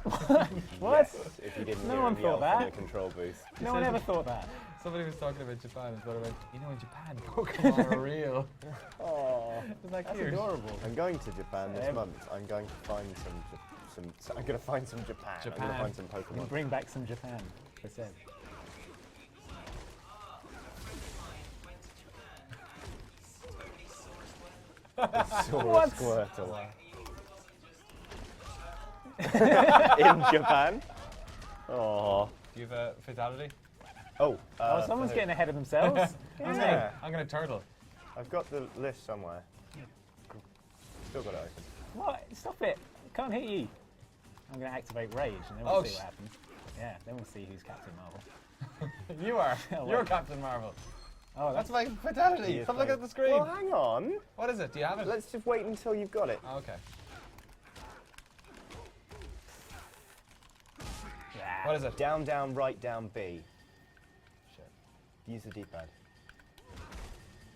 What? Yes, if you didn't No hear one him yell thought from that. the control booth. No one ever thought that. Somebody was talking about Japan, and brother went, "You know, in Japan, Pokemon are real." Oh, Isn't that That's cute? adorable. I'm going to Japan this Um, month. I'm going to find some. I'm going to find some Japan. I'm going Japan. to find some You Pokemon. bring back some Japan for Seb. Saurus Squirtle. In Japan. Oh. Do you have a fatality? Oh. Oh, someone's getting ahead of themselves. Yeah. I'm gonna turtle. I've got the list somewhere. Still got it open. What? Stop it. I can't hit you. I'm going to activate Rage and then we'll Oh, see what happens. Yeah, then we'll see who's Captain Marvel. You are. Oh, You're wow. Captain Marvel. Oh, That's my fatality. Yes, Come look mate. at the screen. Well, hang on. What is it? Do you have it? Let's just wait until you've got it. Oh, okay. yeah. What is it? Down, down, right, down, B. Shit. Use the D-pad.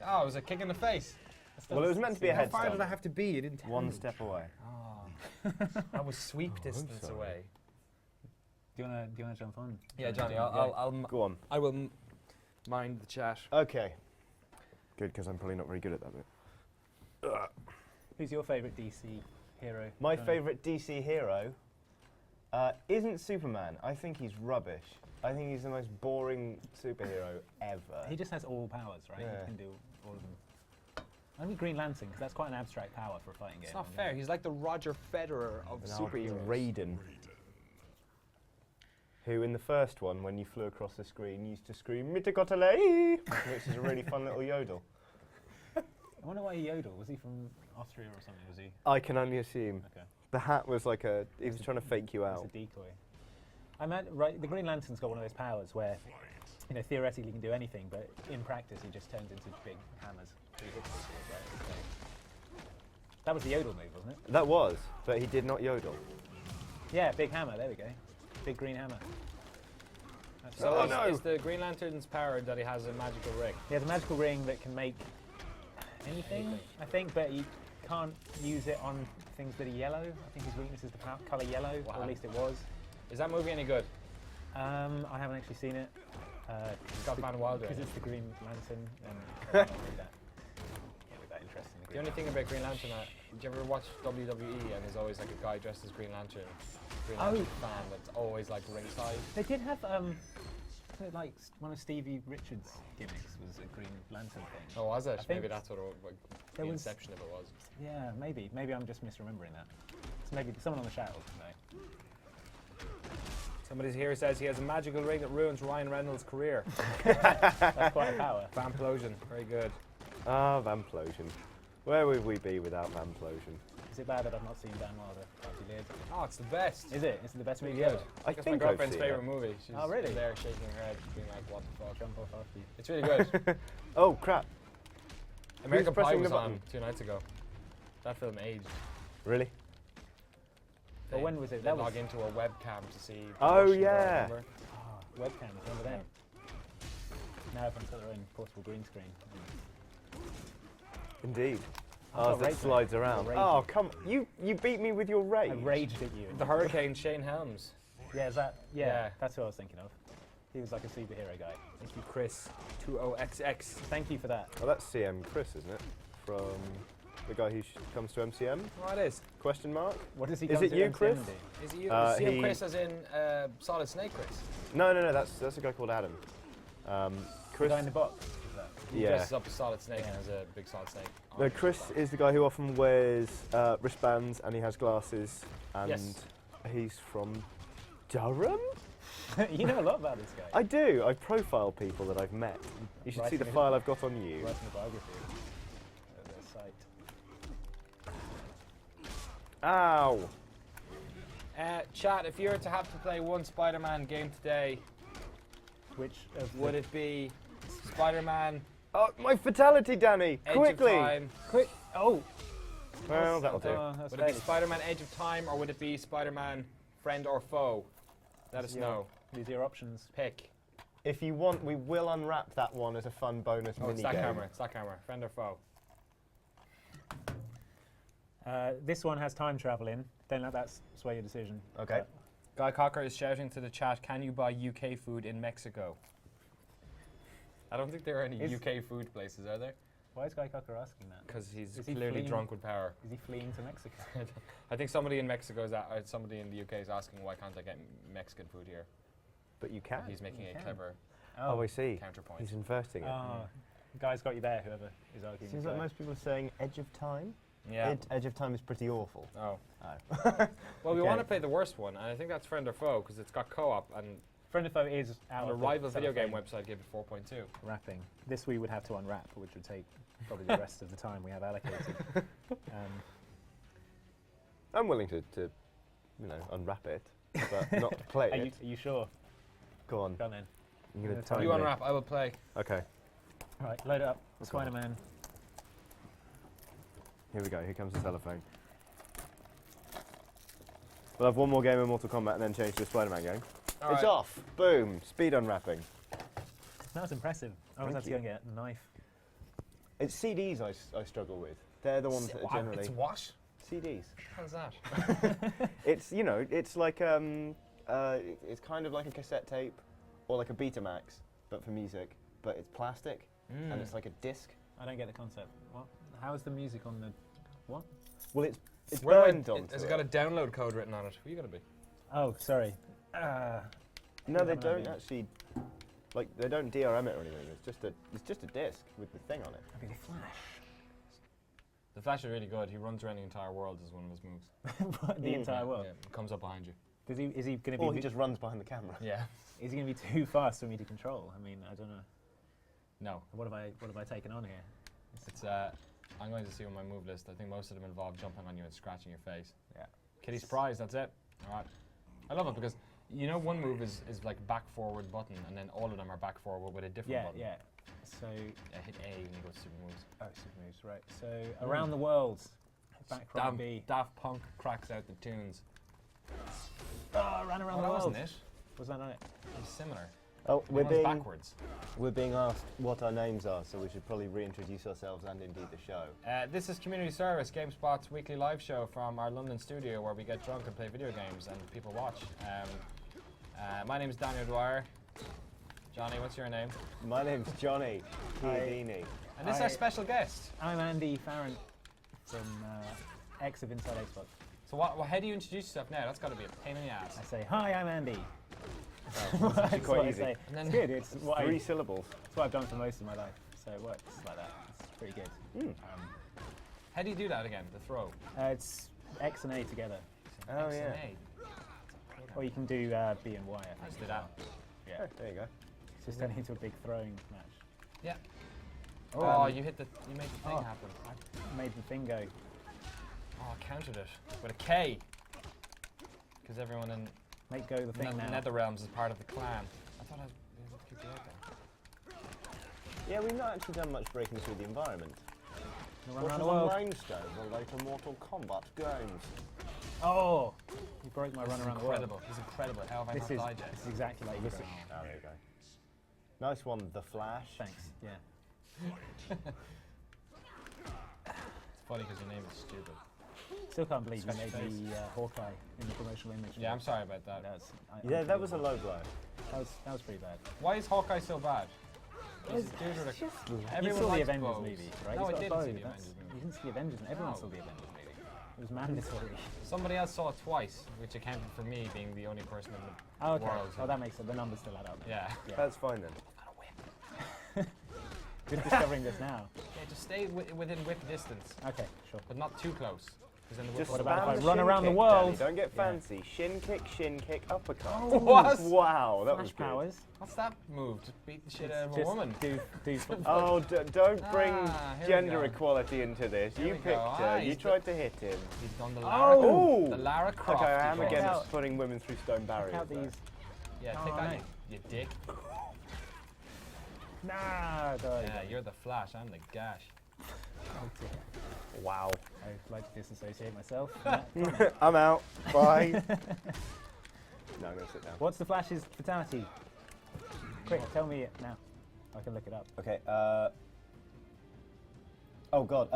Oh, it was a kick in the face. Well, it was meant to be a How head far start. did I have to be? You didn't tell One me. step away. Oh. I was sweep distance sorry. away. Do you wanna jump on? Yeah, Johnny, Yeah. Go on. I will mind the chat. Okay. Good, because I'm probably not very good at that bit. Who's your favourite DC hero? My Johnny? favourite DC hero isn't Superman. I think he's rubbish. I think he's the most boring superhero ever. He just has all powers, right? Yeah. He can do all of them. Maybe Green Lantern, because that's quite an abstract power for a fighting game. It's not fair. He's like the Roger Federer of And I'll be superheroes. Raiden, who in the first one, when you flew across the screen, used to scream "Mitigotale," which is a really fun little yodel. I wonder why he yodeled. Was he from Austria or something? Was he? I can only assume. Okay. The hat was like he was trying to fake you out. It's a decoy. I meant, right, the Green Lantern's got one of those powers where, you know, theoretically he can do anything, but in practice he just turns into big hammers. So he hits people, right? So that was the yodel move, wasn't it? That was, but he did not yodel. Yeah, big hammer, there we go. Big green hammer. That's So right. is the Green Lantern's power that he has a magical ring? He has a magical ring that can make anything, I think, but you can't use it on things that are yellow. I think his weakness is the colour yellow, or Wow. at least it was. Is that movie any good? I haven't actually seen it. It's got Van Wilder. Because in it. it's the Green Lantern, and I don't really that. Can't be that interesting. The only thing about Green Lantern, did you ever watch WWE and there's always like a guy dressed as Green Lantern fan that's always like ringside? They did have like one of Stevie Richards' gimmicks was a Green Lantern thing. Oh, was it? I think Maybe that's what the was- inception of it was. Yeah, maybe. Maybe I'm just misremembering that. So maybe someone on the chat will know. Somebody here says he has a magical ring that ruins Ryan Reynolds' career. That's quite a power. Vamplosion, very good. Ah, Vamplosion. Where would we be without Vamplosion? Is it bad that I've not seen Dan Wilder? Actually did. Oh, it's the best. Is it? Is it the best movie Really ever? good. I That's my think I've girlfriend's seen favourite it. movie. She's Oh, really? there shaking her head, being like, what the fuck? Jump off after you. It's really good. Oh, crap. American Pie pressing was the on button? 2 nights ago. That film aged. Really? But when was it? They That log was into a webcam to see. Oh, Russian yeah. Remember? webcams. Remember them? Now everyone's got their own portable green screen. Indeed. I've Oh, got that rage slides now. around. Rage. Oh, come you beat me with your rage. I raged at you. The Hurricane, Shane Helms. Yeah, is that? Yeah, Yeah. that's what I was thinking of. He was like a superhero guy. Thank you, Chris. 20XX. Thank you for that. Oh, that's CM Chris, isn't it? From the guy who comes to MCM? Oh, it is. Question mark? What does he? Is come it to you, MCM Chris? do? Is he you? He- CM Chris as in Solid Snake Chris? No, that's a guy called Adam. The Chris. guy in the box. Is that? He Yeah. dresses up as Solid Snake Yeah. and has a big Solid Snake. No, Chris is the guy who often wears wristbands and he has glasses and Yes. he's from Durham? You know a lot about this guy. I do. I profile people that I've met. You should see the Writing file I've got on you. Writing a biography of the site. Ow! Chat, if you were to have to play one Spider-Man game today, Which of would it be Spider-Man Oh, my fatality, Danny! Edge Quickly! of Time? Quick! Oh! Well, that'll do. That's Would it be Spider-Man Edge of Time or would it be Spider-Man Friend or Foe? Let us know. These are your options. Pick. If you want, we will unwrap that one as a fun bonus Oh, mini it's that game. camera. It's that camera. Friend or foe? This one has time travel in. Don't let that sway your decision. Okay. Guy Cocker is shouting to the chat, can you buy UK food in Mexico? I don't think there are any Is- UK food places, are there? Why is Guy Cocker asking that? Because he's Is he clearly fleeing? drunk with power. Is he fleeing to Mexico? I think somebody in Mexico somebody in the UK is asking why can't I get Mexican food here? But you can. He's making You a can. clever Oh, I see. counterpoint. He's inverting it. Oh, Guy's got you there, whoever is arguing. Seems with like Guy. most people are saying Edge of Time. Yeah. Edge of Time is pretty awful. Oh. Oh. Well, we Okay. want to play the worst one, and I think that's Friend or Foe because it's got co-op, and Friend of Foe is out a of the rival video game cellophane website gave it 4.2. wrapping. This we would have to unwrap, which would take probably the rest of the time we have allocated. I'm willing to unwrap it, but not play Are it. you sure? Go on. Go on then. I'm gonna You time You me. unwrap, I will play. Okay. Right, load it up. Okay. Spider-Man. Here we go. Here comes the cellophane. We'll have one more game of Mortal Kombat and then change to a Spider-Man game. All It's right. off. Boom. Speed unwrapping. That was impressive. I always Thank had to you. go and get a knife. It's CDs I struggle with. They're the ones that are generally It's what? CDs. How's that? It's it's like it's kind of like a cassette tape or like a Betamax, but for music. But it's plastic and it's like a disc. I don't get the concept. What? How is the music on the... What? Well, it's Where do burned onto Has it. it got a download code written on it? Where you gonna be? Oh, sorry. No, I they have an don't idea. actually. Like they don't DRM it or anything. It's just a disc with the thing on it. Maybe the Flash. The Flash is really good. He runs around the entire world as one of his moves. What, the entire world. Yeah, comes up behind you. Is he going to Or be? he just runs behind the camera. Yeah. Is he going to be too fast for me to control? I mean, I don't know. No. What have I taken on here? It's I'm going to see on my move list. I think most of them involve jumping on you and scratching your face. Yeah. Kitty surprise, that's it. All right. I love it because you know one move is like back forward button and then all of them are back forward with a different Yeah, button. yeah. So, Yeah, hit A when you go to super moves. oh, super moves, right. So, around the world, back from B. Daft Punk cracks out the tunes. Oh, ran around Oh, the that world. wasn't it. Was that not it? It was similar. Oh, Everyone's backwards. we're being asked what our names are, so we should probably reintroduce ourselves and indeed the show. This is Community Service, GameSpot's weekly live show from our London studio where we get drunk and play video games and people watch. My name is Daniel Dwyer. Johnny, what's your name? My name's Johnny Chiodini. And this is our special guest. I'm Andy Farrant from X of Inside Xbox. So how do you introduce yourself now? That's got to be a pain in the ass. I say, hi, I'm Andy. That's actually That's quite what I easy. say. And then It's good. It's what, Three syllables. it's what I've done for most of my life, so it works like that. It's pretty good. how do you do that again, the throw? It's X and A together. Oh, X yeah. and A. Or you can do B and Y, I think. Let's do as that. well. Yeah. Oh, there you go. It's just turning into a big throwing match. Yeah. Oh, Oh, you made the thing happen. I made the thing go. Oh, I countered it with a K. Because everyone in Make go the thing now. Netherrealms is part of the clan. I thought I'd be able to keep you out there. Yeah, we've not actually done much breaking through the environment. Run What around is the world. on Rhinestone, the later Mortal Kombat games? Oh! You broke my run around the world. Incredible. He's incredible. How have I This not is, died yet? this is exactly like this. Oh, there you go. Nice one, The Flash. Thanks. Yeah. It's funny because your name is stupid. Still can't believe you Special made face. the Hawkeye in the promotional image. Yeah, I'm sorry about that. That's Yeah, that was a low blow. that was pretty bad. Why is Hawkeye so bad? He's a dude with a... You Everyone saw the likes Avengers bows. movie, right? No, He's I got a didn't bow, see the that's- Avengers movie. You didn't see the Avengers, everyone No. saw the Avengers movie. It was mandatory. Somebody else saw it twice, which accounted for me being the only person in the Oh, okay. world. Oh, that makes sense. The numbers still add up. Yeah. Yeah. That's fine then. Good discovering this now. Yeah, just stay within whip distance, Okay, sure. but not too close. Because then the whip Just will What about spam if I the run shin around the kick, world? Danny. Don't get Yeah. fancy. Shin kick, uppercut. What? Wow, that was Flash good. powers. What's that move? Just beat the shit out of a Just woman. Do Oh, don't bring Ah, here we gender go. equality into this. Here You we picked go. her. Ah, You he's tried to hit him. He's done the Lara, Oh! the Lara Croft. Okay, I am device. against out. putting women through stone barriers. Check out though. these. Yeah, Oh, take that, mate. you dick. Nah, Yeah, you're the Flash, I'm the Gash. Wow. I'd like to disassociate myself. from that comment. I'm out. Bye. No, I'm going to sit down. What's the Flash's fatality? Quick, tell me it now. I can look it up. Okay, oh god,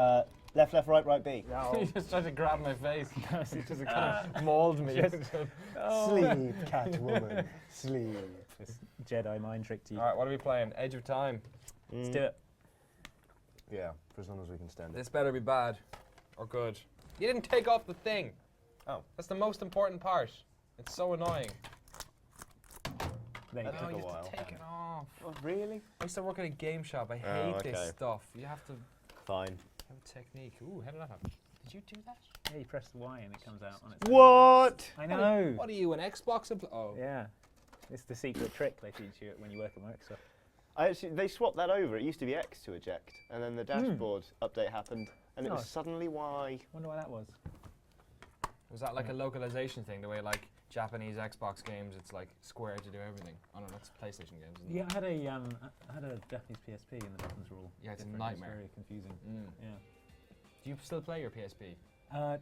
left, right, B. You just tried to grab my face. It's just a Kind of mauled me. Sleep, Catwoman. Sleep. This Jedi mind trick to you. Alright, what are we playing? Edge of Time. Let's do it. Yeah, for as long as we can stand it. This better be bad. Or good. You didn't take off the thing. Oh. That's the most important part. It's so annoying. There you That go. took a you have while. to take it off. Oh, really? I used to work at a game shop. I Oh, hate this okay. stuff. You have to Fine. have a technique. Ooh, how did that happen? Did you do that? Yeah, you press the Y and it comes out on its own. What? I know. What are you, an Xbox employee? Oh. Yeah. It's the secret trick they teach you when you work at Microsoft. They swapped that over. It used to be X to eject, and then the dashboard update happened, and it was Nice. suddenly Y. Wonder why that was. Was that like a localization thing? The way like Japanese Xbox games, it's like Square to do everything. Oh no, that's PlayStation games. Isn't Yeah, it? I had a Japanese PSP and the buttons were all Yeah, it's a different. nightmare. It was very confusing. Mm. Yeah. Do you still play your PSP? No.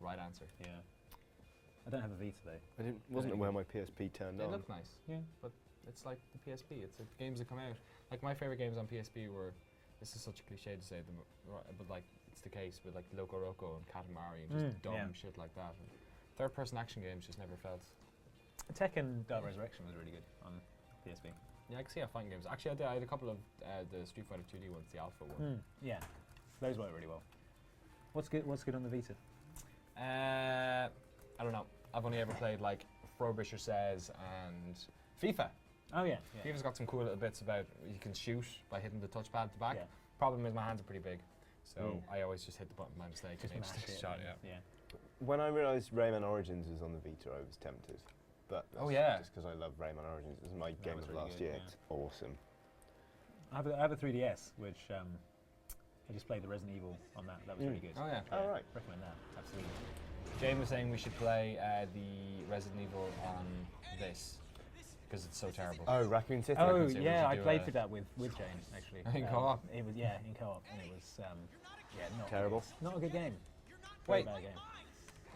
Right answer. Yeah. I don't have a Vita though. I wasn't aware my PSP turned They on. look nice. Yeah. But it's like the PSP. It's the games that come out. Like my favorite games on PSP were. This is such a cliche to say them, but like it's the case with like Loco Roco and Katamari and just dumb yeah. shit like that. And third-person action games just never felt. Tekken Dark Resurrection was really good on PSP. Yeah, I can see how fighting games. Actually, I had a couple of the Street Fighter 2D ones, the Alpha one. Yeah. Those work really well. What's good on the Vita? I don't know. I've only ever played like Frobisher Says and FIFA. Oh yeah. FIFA's got some cool little bits about you can shoot by hitting the touchpad at the back. Yeah. Problem is my hands are pretty big, so I always just hit the button by mistake. Just and mash just it. shot, and- yeah. When I realised Rayman Origins was on the Vita, I was tempted. But that's Oh, yeah. just because I love Rayman Origins. It was my game was of really last good, year. yeah. It's awesome. I have a 3DS, which I just played the Resident Evil on that. That was really good. Oh yeah. Oh, right. Recommend that. Absolutely. Jane was saying we should play the Resident Evil on this because it's so terrible. Oh, Raccoon City. Oh we should yeah, I do played a- through that with Jane actually. In co-op? It was in co-op, and it was not Terrible. good. Not a good game. Very Wait. bad game.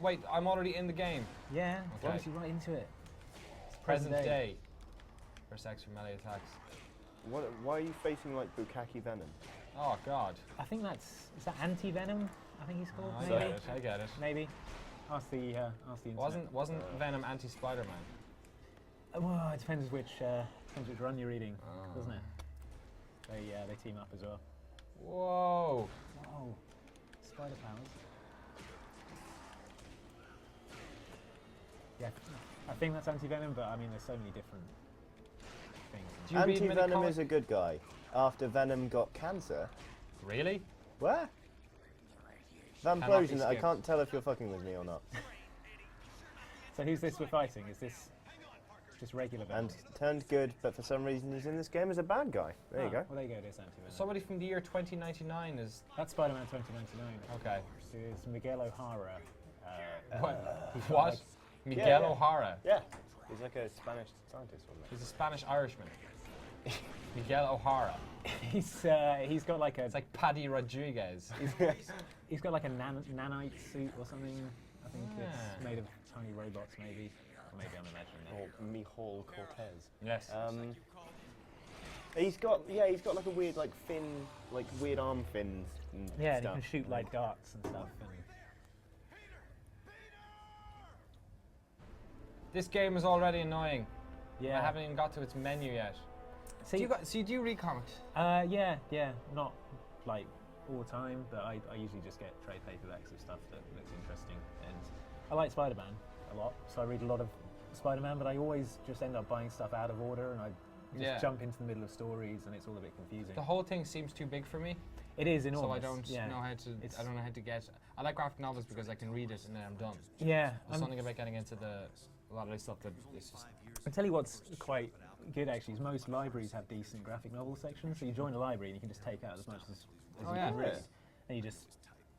Wait, I'm already in the game. Yeah, Okay. obviously right into it. It's Present day. First extra melee attacks. Why are you facing like Bukkake Venom? Oh God. I think is that Anti-Venom? I think he's called. I maybe. get it. I get it. Maybe. Ask the internet. Wasn't Venom anti-Spider-Man? Well, it depends which run you're reading, doesn't it? They team up as well. Whoa. Whoa. Spider powers. Yeah, I think that's Anti-Venom, but I mean, there's so many different things. Do you read many Anti-Venom comic- is a good guy. After Venom got cancer. Really? Where? Cannot Vamplosion, be I skipped. can't tell if you're fucking with me or not. So who's this we're fighting? Is this just regular Venom? And turned good, but for some reason he's in this game as a bad guy. There you go. Well, there you go, there's Anti-Venom. Somebody from the year 2099 is. That's Spider-Man 2099. Okay. It's Miguel O'Hara. What? Miguel yeah. O'Hara. Yeah. He's like a Spanish scientist or something. He's a Spanish Irishman. Miguel O'Hara. He's got like a It's like Paddy Rodriguez. he's got like a nanite suit or something. I think Yeah. it's made of tiny robots, maybe. Or maybe I'm imagining that. Or Mijol Cortez. Yes. He's got like a weird like fin, like weird arm fins and Yeah, and stuff. he can shoot like darts and stuff. And This game is already annoying. yeah. I haven't even got to its menu yet. See, Do you read comics? yeah, not like all the time, but I usually just get trade paperbacks of stuff that looks interesting. And I like Spider-Man a lot, so I read a lot of Spider-Man, but I always just end up buying stuff out of order, and I just jump into the middle of stories, and it's all a bit confusing. The whole thing seems too big for me, It is enormous. so I don't yeah. know how to. I don't know how to get. I like graphic novels because I can read it and then I'm done. Yeah, There's something about getting into a lot of this stuff that is just. I'll tell you what's quite good actually is most libraries have decent graphic novel sections, so you join a library and you can just take out as much as you can read, and you just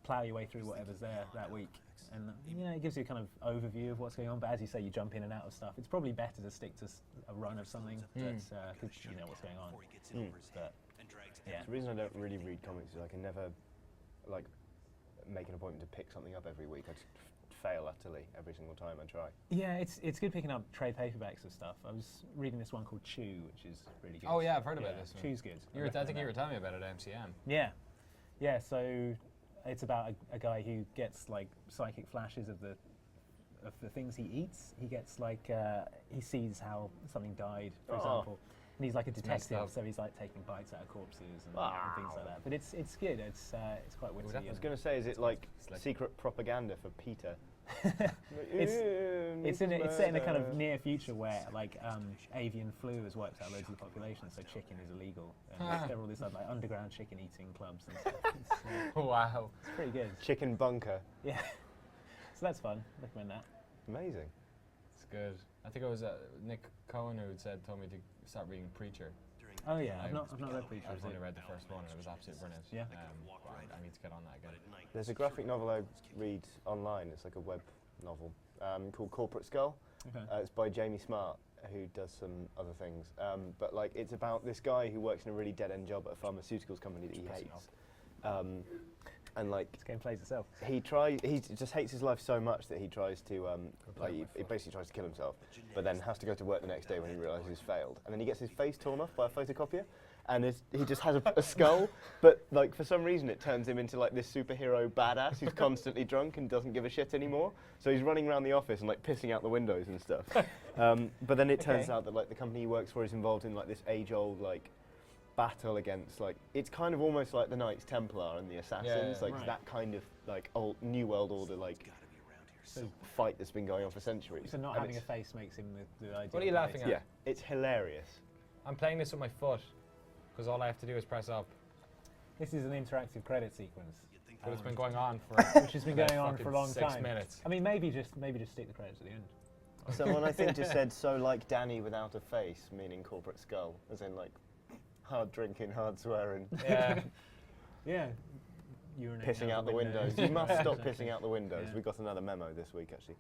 plough your way through whatever's there that week. And it gives you a kind of overview of what's going on, but as you say, you jump in and out of stuff. It's probably better to stick to a run of something that's, because you know what's going on. But, yeah. The reason I don't really read comics is I can never, like, make an appointment to pick something up every week. I just fail utterly every single time I try. Yeah, it's good picking up trade paperbacks of stuff. I was reading this one called Chew, which is really good. Oh yeah, I've heard about this one. Chew's good. I think you were telling me about it at MCM. Yeah. So it's about a guy who gets like psychic flashes of the things he eats. He gets like he sees how something died, for example. And he's like a detective, so he's like taking bites out of corpses and things like that. But it's good. It's quite witty. I was going to say, is it like secret propaganda for Peter? It's set in a kind of near future where like avian flu has wiped out loads of the population, so chicken is illegal. And there are all these like underground chicken eating clubs and stuff. Wow. It's pretty good. Chicken bunker. Yeah. So that's fun. Recommend that. Amazing. It's good. I think it was Nick Cohen who told me to start reading Preacher. Oh yeah, I've not read Preacher. I've only read the first one and it was absolutely brilliant. Yeah. I need to get on that again. There's a graphic novel I read online. It's like a web novel called Corporate Skull. Okay. It's by Jamie Smart, who does some other things. But like, it's about this guy who works in a really dead-end job at a pharmaceuticals company that he hates. And like, This game plays itself. he just hates his life so much that he tries to he basically tries to kill himself, but then has to go to work the next day when he realises he's failed, and then he gets his face torn off by a photocopier, and he just has a skull, but like for some reason it turns him into like this superhero badass who's constantly drunk and doesn't give a shit anymore. So he's running around the office and like pissing out the windows and stuff. But then it turns out that like the company he works for is involved in like this age-old like battle against like, it's kind of almost like the Knights Templar and the Assassins, that kind of like old New World Order like fight that's been going on for centuries. So not having a face makes him the ideal. What are you laughing at? Yeah, it's hilarious. I'm playing this with my foot because all I have to do is press up. This is an interactive credit sequence. But it's been going on for which has been going on for a long 6 time. minutes. I mean, maybe just stick the credits at the end. Someone I think just said, so like Danny without a face, meaning Corporate Skull, as in like hard drinking, hard swearing. Yeah. Yeah. Pissing out the windows. You must stop pissing out the windows. Yeah. We got another memo this week, actually.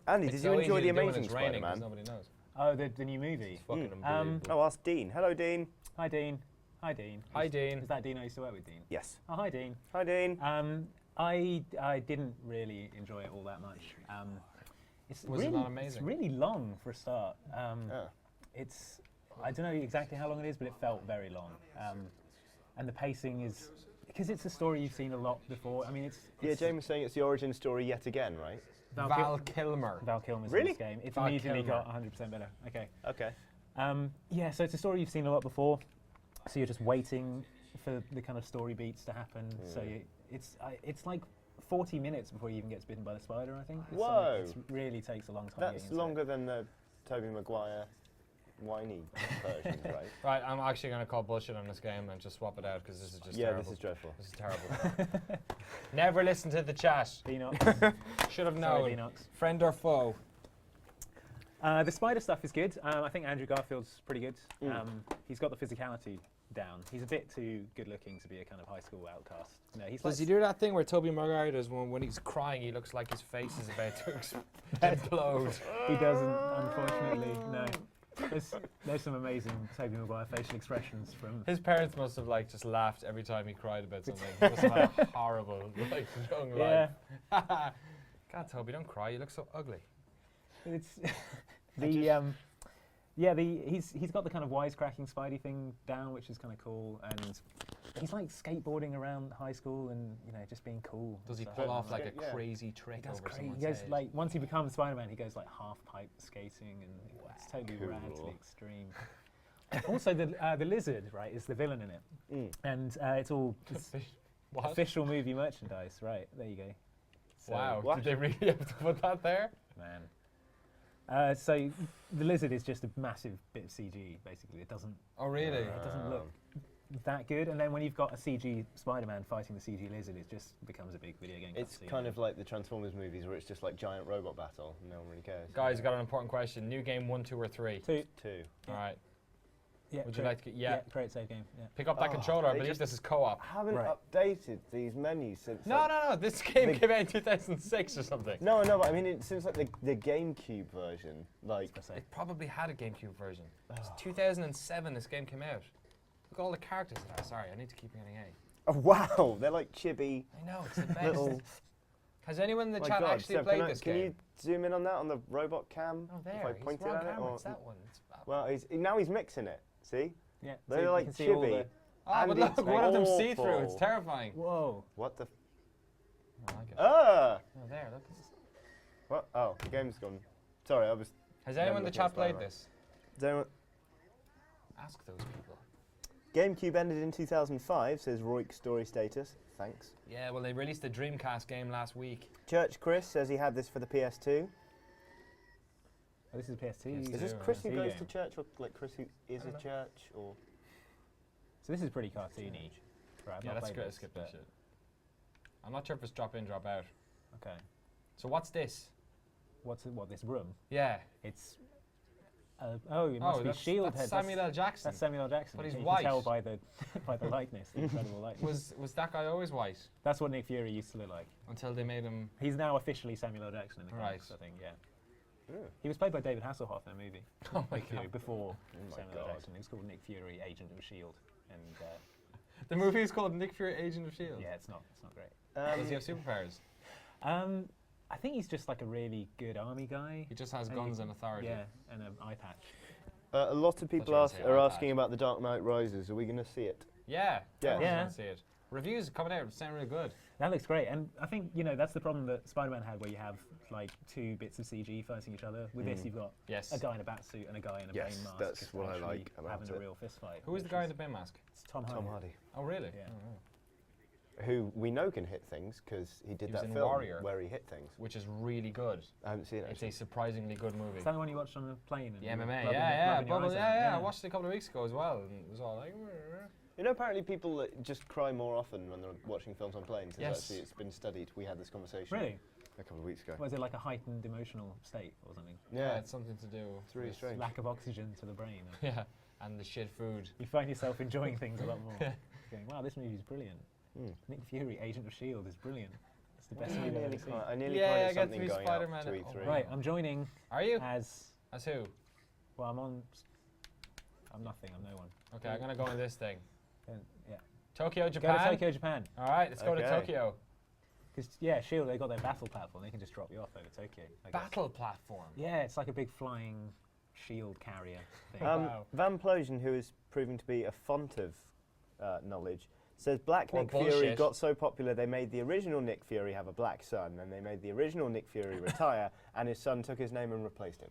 Andy, It's did so you easy enjoy to The do when Amazing it's raining 'cause Spider-Man? nobody knows. Oh, the new movie. It's fucking unbelievable. Oh, ask Dean. Hello, Dean. Hi, Dean. Hi, Dean. Hi, Dean. Is that Dean I used to work with, Dean? Yes. Oh, hi, Dean. Hi, Dean. I didn't really enjoy it all that much. Was it not amazing? It's really long for a start. Yeah. It's I don't know exactly how long it is, but it felt very long. And the pacing is, because it's a story you've seen a lot before. I mean, it's James was saying it's the origin story yet again, right? Val Kilmer. Val Kilmer's Really? in this game. It's Val immediately Kilmer. got 100% better. Okay. Okay. Yeah, so it's a story you've seen a lot before. So you're just waiting for the kind of story beats to happen. So it's like 40 minutes before you even gets bitten by the spider, I think. Whoa. It really takes a long time. That's getting into longer than the Tobey Maguire whiny versions, right? Right, I'm actually going to call bullshit on this game and just swap it out because this is just terrible. This is dreadful. This is terrible. Never listen to the chat. Beanox. Should have Sorry, known. Beanox. Friend or foe? The spider stuff is good. I think Andrew Garfield's pretty good. Mm. He's got the physicality down. He's a bit too good looking to be a kind of high school outcast. No, he's Does he do that thing where Tobey Maguire does when he's crying, he looks like his face is about to explode? He doesn't, unfortunately. No. There's some amazing Tobey Maguire facial expressions from. His parents must have like just laughed every time he cried about something. He must have had a horrible like young Yeah. life. God, Toby, don't cry. You look so ugly. It's he's got the kind of wisecracking Spidey thing down, which is kind of cool, and he's like skateboarding around high school and just being cool. Does he and pull stuff. off like a Yeah. crazy trick That's over crazy. someone's He goes head? like once he becomes Spider-Man, he goes like half pipe skating, and it's totally rad to the Cool. extreme. Also, the lizard, right, is the villain in it, and it's all it's What? official movie merchandise. Right, there you go. So, Wow, What? did they really have to put that there? man. So the lizard is just a massive bit of CG. Basically, it doesn't Oh, really? it doesn't look that good. And then when you've got a CG Spider-Man fighting the CG lizard, it just becomes a big video game. It's cutscene. kind of like the Transformers movies where it's just like giant robot battle. No one really cares. Guys, I got an important question. New game 1, 2, or 3? 2. Two. All right. Yeah, Would you like to get? Yeah. create save game. Yeah. Pick up that Oh, controller. I they believe just- this is co-op. I haven't Right. updated these menus since. No, like, no. This game The- came out in 2006 or something. No, but I mean, since like the GameCube version, like. Per se. It probably had a GameCube version. It was 2007 this game came out. Look at all the characters that are. Sorry, I need to keep getting A. Oh wow, they're like chibi I know, it's the best. little. Has anyone in the My chat God, actually Seb, played can this can game? you zoom in on that on the robot cam? Oh, If there. I He's pointed wrong at it, camera. or- It's that one. Well, now he's mixing it. See? Yeah. They're you like can see all chibi. the- Oh, And but look, it's one of them see through. awful. It's terrifying. Whoa. What the? I like it. Ah! Oh, there. Look. It's- What? Oh, the game's gone. Sorry, I was. Has Yeah, anyone in the looking at chat played Spider-Man. this? Does anyone- Ask those people. GameCube ended in 2005, says Roik Story Status. Thanks. Yeah, well, they released the Dreamcast game last week. Church Chris says he had this for the PS2. Oh, this is PS2. PS2. Is this Yeah, Chris who PS2 goes game. to church, or like Chris who is I a don't church, or? So this is pretty cartoony. Right, I've Yeah, not let's played this, skip that but- shit. I'm not sure if it's drop in, drop out. Okay. So what's this? What this room? Yeah. It's. It must be that's, Shield that's head. Samuel L. Jackson. That's Samuel L. Jackson. But he's you white. can tell by the by the likeness, the incredible likeness. Was that guy always white That's what Nick Fury used to look like. until they made him? He's now officially Samuel L. Jackson in the comics, Right. I think. Yeah. Yeah. He was played by David Hasselhoff in that movie. Oh my Nick Fury, God. before my Samuel L. God. Jackson. He was called Nick Fury, Agent of Shield, and The movie is called Nick Fury, Agent of Shield. yeah, it's not great. Does he have superpowers? I think he's just like a really good army guy. He just has And guns he- and authority. Yeah, and an eye patch. a lot of people you were gonna say are iPad. asking about the Dark Knight Rises. Are we going to see it? Yeah. Yeah. everyone's Yeah. gonna see it. Reviews coming out sound really good. That looks great, and I think that's the problem that Spider-Man had, where you have like two bits of CG fighting each other. With this, you've got Yes. a guy in a bat suit and a guy in a Yes, Bane mask. that's just what I actually like about having it. a real fist fight. Who is the which guy in the bin mask? It's Tom Hardy. Tom Hardy, Oh, really? Yeah. Oh, who we know can hit things because he did He was that in film Warrior. where he hit things. which is really good. I haven't seen it. It's Actually. a surprisingly good movie. Is that the one you watched on the plane? And The you were MMA, rubbing yeah. your Bubble, eyes out? yeah. I watched it a couple of weeks ago as well, and it was all like. You know, apparently people that just cry more often when they're watching films on planes. Yes. Actually, it's been studied. We had this conversation Really? a couple of weeks ago. Was it like a heightened emotional state or something? Yeah, It's something to do. it's really with- strange. Lack of oxygen to the brain. Yeah, and the shit food. You find yourself enjoying things a lot more. Going, wow, this movie's brilliant. Mm. Nick Fury, Agent of Shield, is brilliant. It's the best I movie I've nearly ever seen. cried. I nearly Yeah, cried I at get to something be going Spider-Man out to at- E3. Right, I'm joining Are you? as As who? well. I'm nothing. I'm no one. Okay, I'm gonna go on this thing. Yeah. Tokyo, Go Japan. to Tokyo, Japan. All right, let's go to Okay. Tokyo. Because Shield, they got their battle platform. They can just drop you off over Tokyo. I guess. Battle platform. Yeah, it's like a big flying shield carrier thing. Wow. Vamplosion, who is proving to be a font of knowledge, says Black Or Nick Fury bullshit. got so popular they made the original Nick Fury have a black son, and they made the original Nick Fury retire, and his son took his name and replaced him.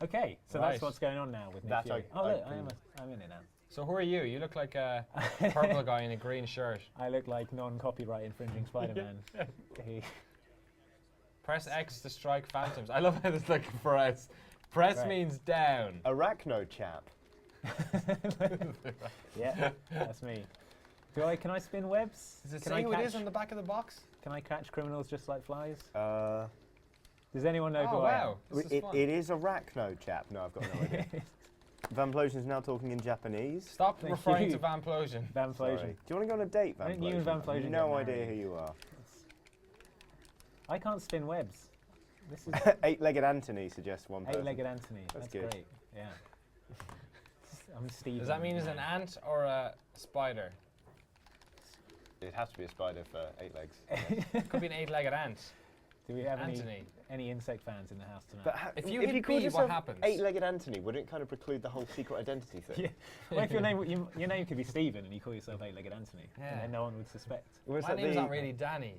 Okay, so Right. that's what's going on now with Nick That Fury. I- Oh, look, I I'm in it now. So who are you? You look like a purple guy in a green shirt. I look like non-copyright infringing Spider-Man. Press X to strike phantoms. I love how it's like press. Press Right. means down. Arachno chap. Yeah, that's me. Can I spin webs? Does it Can say I who it catch, is on the back of the box? Can I catch criminals just like flies? Uh, Does anyone know who Oh I am? wow, this is it, fun. it is Arachno chap. No, I've got no idea. Vamplosion is now talking in Japanese. Stop Thank referring you. to Vamplosion. Sorry. Vamplosion. Do you want to go on a date, Vamplosion? I think you and Vamplosion get No married. idea who you are. I can't spin webs. This is Eight-legged Anthony suggests one person. eight-legged Anthony. That's That's good. great. Yeah. I'm Steve. Does that mean it's an ant or a spider? It has to be a spider for 8 legs. Could be an 8-legged ant. Do we have Anthony. any insect fans in the house tonight? But If you hit called B, what yourself happens? 8-legged Anthony, would it kind of preclude the whole secret identity thing? Yeah. Well, if your name could be Stephen and you call yourself eight-legged Anthony, Yeah. and then no one would suspect. Well, it's My like name's the, not really Danny.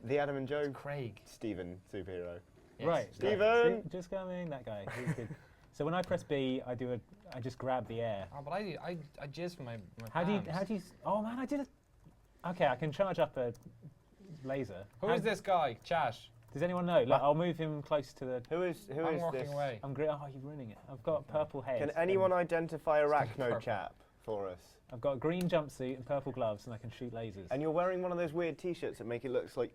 the Adam and Joe Craig. Stephen superhero. Yes. Right. Stephen! Just coming. That guy. He's good. So when I press B, I just grab the air. Oh, but I jizz from my How do you? palms. Oh man, I did it. Okay, I can charge up a laser. Who is this guy? Chat. Does anyone know? Look, I'll move him close to the. Who is I'm walking this? away. Oh, you're ruining it. I've got purple head. Can anyone identify Arachno purple. chap for us? I've got a green jumpsuit and purple gloves, and I can shoot lasers. And you're wearing one of those weird T-shirts that makes it look like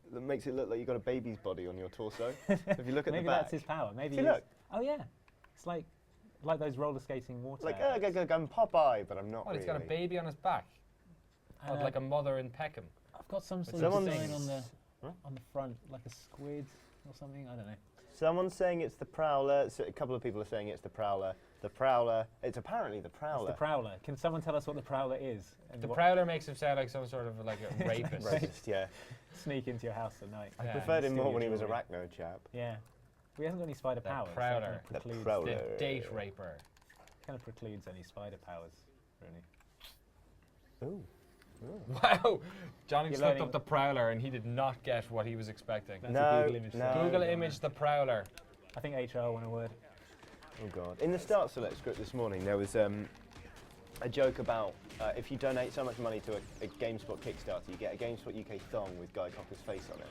you've got a baby's body on your torso. If you look at Maybe the back, that's his power. Maybe. See, he's- look. Oh yeah, it's like those roller skating water. like ads. I'm Popeye, but I'm not What? really. He's got a baby on his back. Oh, Uh, like a mother in Peckham. I've got some sort of Someone's- design on the Huh? front, like a squid or something. I don't know. Someone's saying it's the Prowler. So a couple of people are saying it's the Prowler. The Prowler. It's apparently the Prowler. It's the Prowler. Can someone tell us what the Prowler is? And The what- Prowler makes him sound like some sort of like a rapist. Racist, yeah. sneak into your house at night. I Yeah, preferred him steal more your when he was a jewellery. Arachno chap. Yeah. We haven't got any spider The powers. so Prowler. That The kind of precludes, Prowler. The date raper. kind of precludes any spider powers, really. Ooh. Wow! Johnny You're looked learning- up the Prowler and he did not get what he was expecting. That's No, a Google image. no. Google image the Prowler. I think HR want a word. Oh god. In the Start Select script this morning, there was a joke about if you donate so much money to a GameSpot Kickstarter, you get a GameSpot UK thong with Guy Cocker's face on it.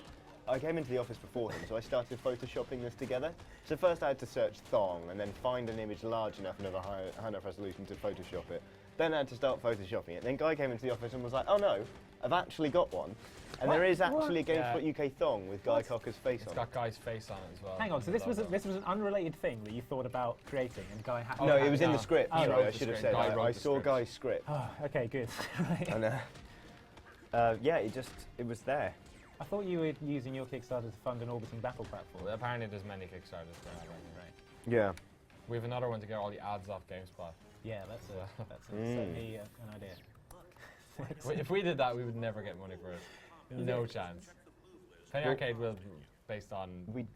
I came into the office before him, so I started photoshopping this together. So first I had to search thong and then find an image large enough and of a high enough resolution to Photoshop it. Then I had to start photoshopping it. Then Guy came into the office and was like, oh no, I've actually got one. And there is actually a GameSpot UK thong with Guy Cocker's face It's on got it. Guy's face on it as well. Hang on, so and this the was logo. this was an unrelated thing that you thought about creating, and Guy had. No, Oh, it was in the no. script. Oh, Sorry, wrote I the should have script. said. Guy wrote I the saw script. Guy's script. Oh, okay, good. Right. And yeah, it was there. I thought you were using your Kickstarter to fund an orbiting battle platform. Well, apparently there's many Kickstarters for that right now. Yeah. We have another one to get all the ads off GameSpot. Yeah, that's Mm. certainly an idea. If we did that, we would never get money for it. No chance. Penny Well- Arcade will, based on We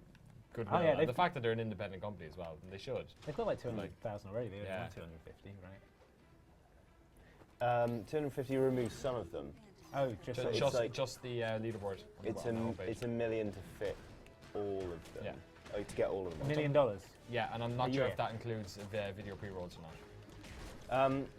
goodwill. Oh, yeah, and they've- the fact that they're an independent company as well, and they should. They've got like 200,000 already. They Yeah. want 250, right? 250 removes some of them. Oh, just Ju- it's just, like- just the leaderboard. on the It's bottom of the a homepage. it's $1 million to fit all of them. Yeah. Oh, to get all of $1 them. million. Yeah, and I'm not A sure year. if that includes the video pre-rolls or not.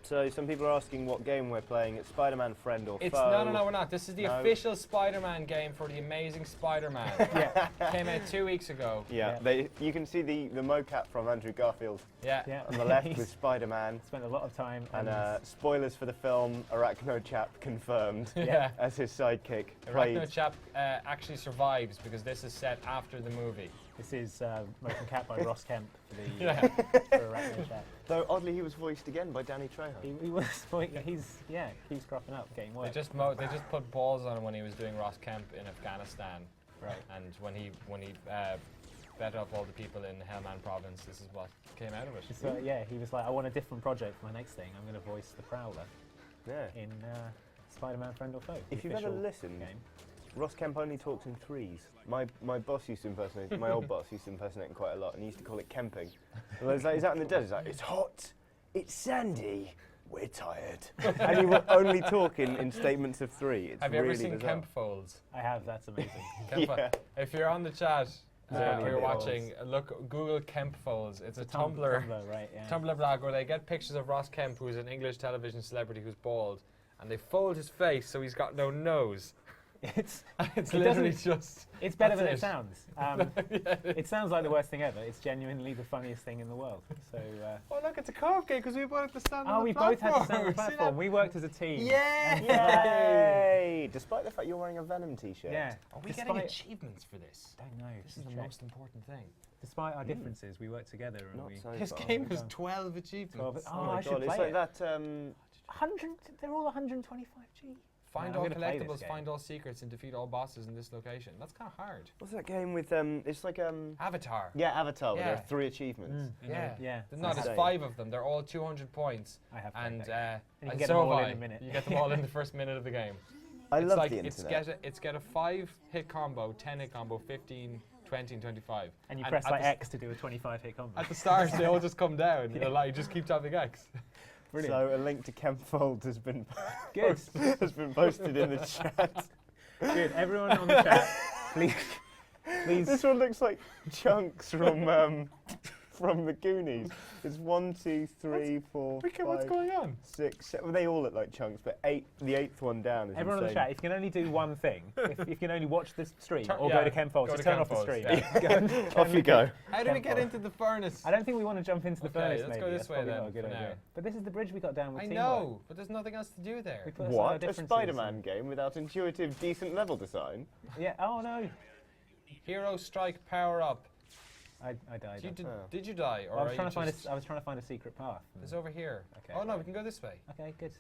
So some people are asking what game we're playing. It's Spider-Man Friend or It's Foe. no, we're not. This is the No. official Spider-Man game for the Amazing Spider-Man. Yeah. Came out 2 weeks ago. Yeah, Yeah. you can see the mocap from Andrew Garfield Yeah. Yeah. on the left He's with Spider-Man. spent a lot of time And on spoilers for the film, Arachno Chap confirmed Yeah. as his sidekick. Arachno Played. Chap actually survives because this is set after the movie. This is Motion Cap by Ross Kemp for the Yeah. for Arachno Chat. Though oddly he was voiced again by Danny Trejo. He was keeps cropping up, getting They work. just put balls on him when he was doing Ross Kemp in Afghanistan, Right. and when he bet up all the people in Helmand province, this is what came out of it. So yeah, he was like, I want a different project for my next thing. I'm going to voice the Prowler Yeah. in Spider-Man Friend or Foe. the If you've ever official listened game. Ross Kemp only talks in threes. My boss used to impersonate, my old boss used to impersonate him quite a lot, and he used to call it camping. And I was like, he's out in the desert, he's like, it's hot, it's sandy, we're tired. And he will only talk in statements of three. It's Have you really ever seen bizarre. Kemp Folds? I have. That's amazing. Yeah. If you're on the chat, Yeah. if you're watching, Google Kemp Folds. It's a Tumblr right? Yeah. Tumblr blog where they get pictures of Ross Kemp, who's an English television celebrity who's bald, and they fold his face so he's got no nose. It's It's It literally doesn't- just. it's better That's than it. it sounds. It sounds like the worst thing ever. It's genuinely the funniest thing in the world. So. Oh look, it's a co-op game because we both had to stand on Oh, the we platform. both had to stand on the See platform. that? We worked as a team. Yeah! Yay! Despite the fact you're wearing a Venom t-shirt. Yeah. Are we getting Despite- achievements for this? Don't know. This is the check. most important thing. Despite our differences, we worked together and Not we. so This far. game has done. 12 achievements. 12 Oh, my I should god, it's play like it. that. 100. They're all 125G. Find I'm all gonna play this collectibles, game. find all secrets, and defeat all bosses in this location. That's kind of hard. What's that game with it's like Avatar. yeah, Avatar. Where there Yeah. are 3 achievements. Yeah. Yeah. No, there's insane. 5 of them. They're all 200 points. I have played And, that game. And you can and get so them all have in I. a minute. You get them all in the first minute of the game. I it's love like the it's internet. get a 5-hit combo, 10-hit combo, 15, 20, and 25. And you press at like the s- X to do a 25-hit combo. At the start, they all just come down. You just keep tapping X. Brilliant. So a link to Kemp Fold has been Good. has been posted in the chat. Good. Everyone on the chat, please. This one looks like chunks from the Goonies. It's 1, 2, 3, 4, Okay, what's 5, going on? 6, 7. Well, they all look like chunks, but the 8th one down is Everyone on the insane. chat, if you can only do one thing, if you can only watch the stream Turn- or yeah, go to Chemfolds, go just to turn off the Chemfolds, stream. yeah. Go and turn Off the you go. How do we get Chemfolds. into the furnace? I don't think we want to jump into the Okay, furnace. let's maybe. go this That's way probably then, not a good for idea. now. But this is the bridge we got down with I teamwork. know, but there's nothing else to do there. We put aside our What? A differences Spider-Man and- game without intuitive, decent level design? Yeah. Oh no. Hero strike, power up. I died. Did you die? Or I was are trying you to find just- I was trying to find a secret path. It's over here. Okay. Oh no, we can go this way. Okay. Good.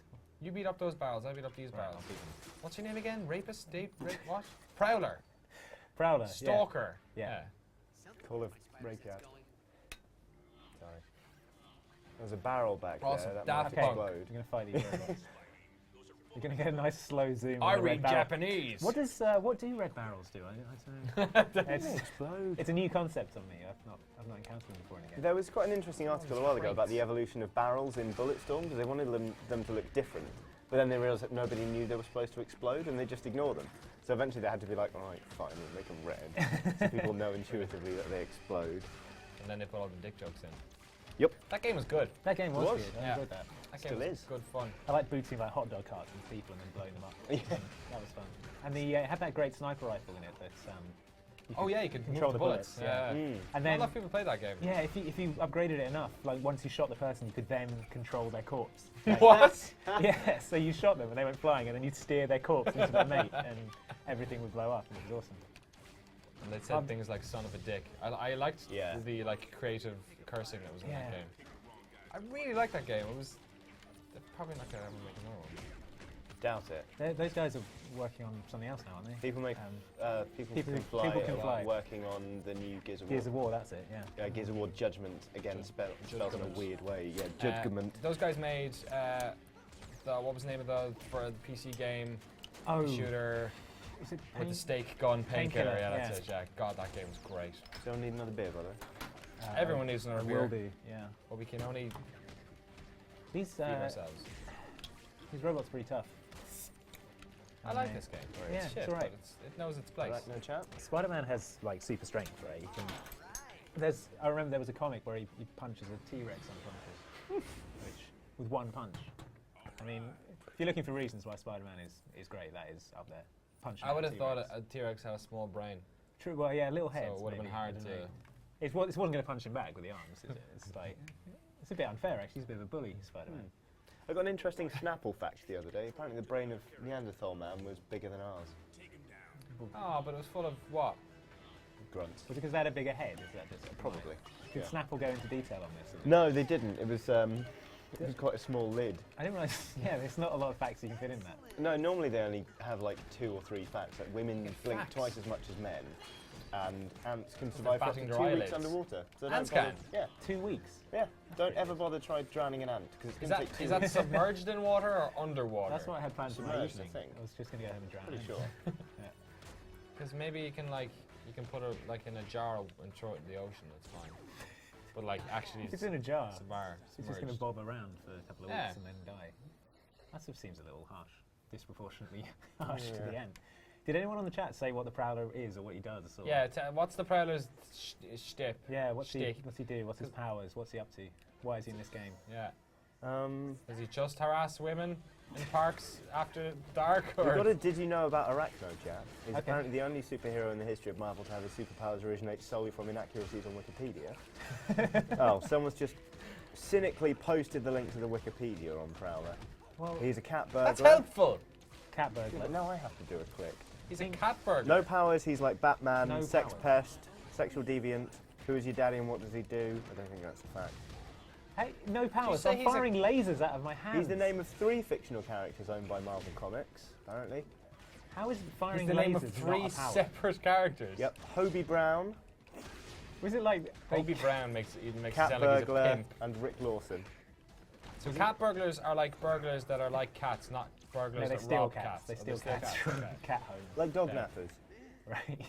You beat up those barrels, I beat up these Right, barrels. I'll beat them. What's your name again? Rapist? What? Prowler. Prowler. Stalker. Yeah. Call of Raycat. Sorry. There's a barrel back Awesome. there. That Daft might Punk. explode. You're gonna fight these robots. You're gonna get a nice slow zoom. I on the red read barrel. Japanese. What do red barrels do? I don't know. It's a new concept on me. I've not encountered them before in a game. There was quite an interesting article a while ago about the evolution of barrels in Bulletstorm because they wanted them to look different, but then they realised that nobody knew they were supposed to explode and they just ignored them. So eventually they had to be like, all right, fine, we'll make them red, so people know intuitively that they explode. And then they put all the dick jokes in. Yep. That game was good. That game was Was? good. I Yeah. enjoyed that. That Still game was is. good fun. I like booting like hot dog carts with people and then blowing them up. Yeah. That was fun. And it had that great sniper rifle in it that Oh yeah, you could control move the bullets, yeah. Mm. and Not then a lot of people play that game. yeah, if you upgraded it enough, like once you shot the person, you could then control their corpse. Like, What? Yeah, so you shot them and they went flying, and then you'd steer their corpse into their mate, and everything would blow up, and it was awesome. And they said things like "son of a dick." I liked Yeah. the creative cursing that was in that Yeah. game. I really liked that game. It was. They're probably not gonna ever make another one. Doubt it. Those guys are working on something else now, aren't they? People make people People can fly. people can are fly. Working on the new Gears of War. Gears of War, that's it. Yeah. Gears of War Judgment again spelled in a Judgment. weird way. Yeah, Judgment. Those guys made what was the name of the PC game? Oh, Shooter is it with the stake gun painkiller. Painkiller, Yeah, that's yeah. it. Yeah, God, that game was great. Don't need another beer, brother. Everyone needs another I beer. will do. Yeah. But we can only These feed ourselves. these robots are pretty tough. I like this game. Where Yeah, it's it's shit, alright. but it knows its place. Alright, no chat. Spider-Man has like super strength, right? You can. I remember there was a comic where he punches a T-Rex unconscious, which with one punch. I mean, if you're looking for reasons why Spider-Man is great, that is up there. Punching. I would have a thought T-Rex. a T-Rex had a small brain, True. Well, yeah, little heads. so it would have been maybe, hard I don't to. know. It wasn't going to punch him back with the arms, is it? It's like it's a bit unfair actually. He's a bit of a bully, Spider-Man. I got an interesting Snapple fact the other day. Apparently the brain of Neanderthal man was bigger than ours. Oh, but it was full of what? Grunts. Was it because they had a bigger head? Is that just Probably. Did Yeah. Snapple go into detail on this? No, they didn't. It was quite a small lid. I didn't realise. Yeah, there's not a lot of facts you can fit in that. No, normally they only have like 2 or 3 facts. Like women blink facts. twice as much as men, and ants can survive for up to batting 2 their weeks eyelids. underwater. So Ants don't bother, can? Yeah, 2 weeks. yeah. Don't ever bother try drowning an ant because it's Is going to that take 2 is that weeks. submerged in water or underwater? That's what I had planned for my Submerged, evening. I think. was just going to go home and drown. Pretty sure. Because maybe you can put it like in a jar and throw it in the ocean. That's fine. But like actually, It's in a jar. It's a bar. It's just going to bob around for a couple of Yeah. weeks and then die. That stuff seems a little harsh, disproportionately harsh to the end. Did anyone on the chat say what the Prowler is or what he does? Or Yeah, what's the Prowler's shtick? Yeah, what's he Shtick. do? What's his powers? What's he up to? Why is he in this game? Yeah. We've Does he just harass women in parks after dark? Or got a Did You Know About Arachno chat? He's Okay. apparently the only superhero in the history of Marvel to have his superpowers originate solely from inaccuracies on Wikipedia. Oh, someone's just cynically posted the link to the Wikipedia on Prowler. Well, He's a cat burglar. That's helpful. cat Yeah, burglar. but now I have to do a click. He's a cat burglar. No powers, he's like Batman, No sex powers. pest, sexual deviant. Who is your daddy and what does he do? I don't think that's a fact. Hey, no powers. say I'm he's a- firing lasers out of my hands. He's the name of 3 fictional characters owned by Marvel Comics, apparently. How is firing He's the lasers name of not 3 a power? separate characters. Yep, Hobie Brown, Was it like Hobie Brown makes it Cat sound like he's a Burglar, pimp. and Rick Lawson. So cat burglars are like burglars that are like cats, not burglars No, they that steal rob cats. They Oh, steal cats from Okay. cat homes. Like dog Yeah. nappers. Right.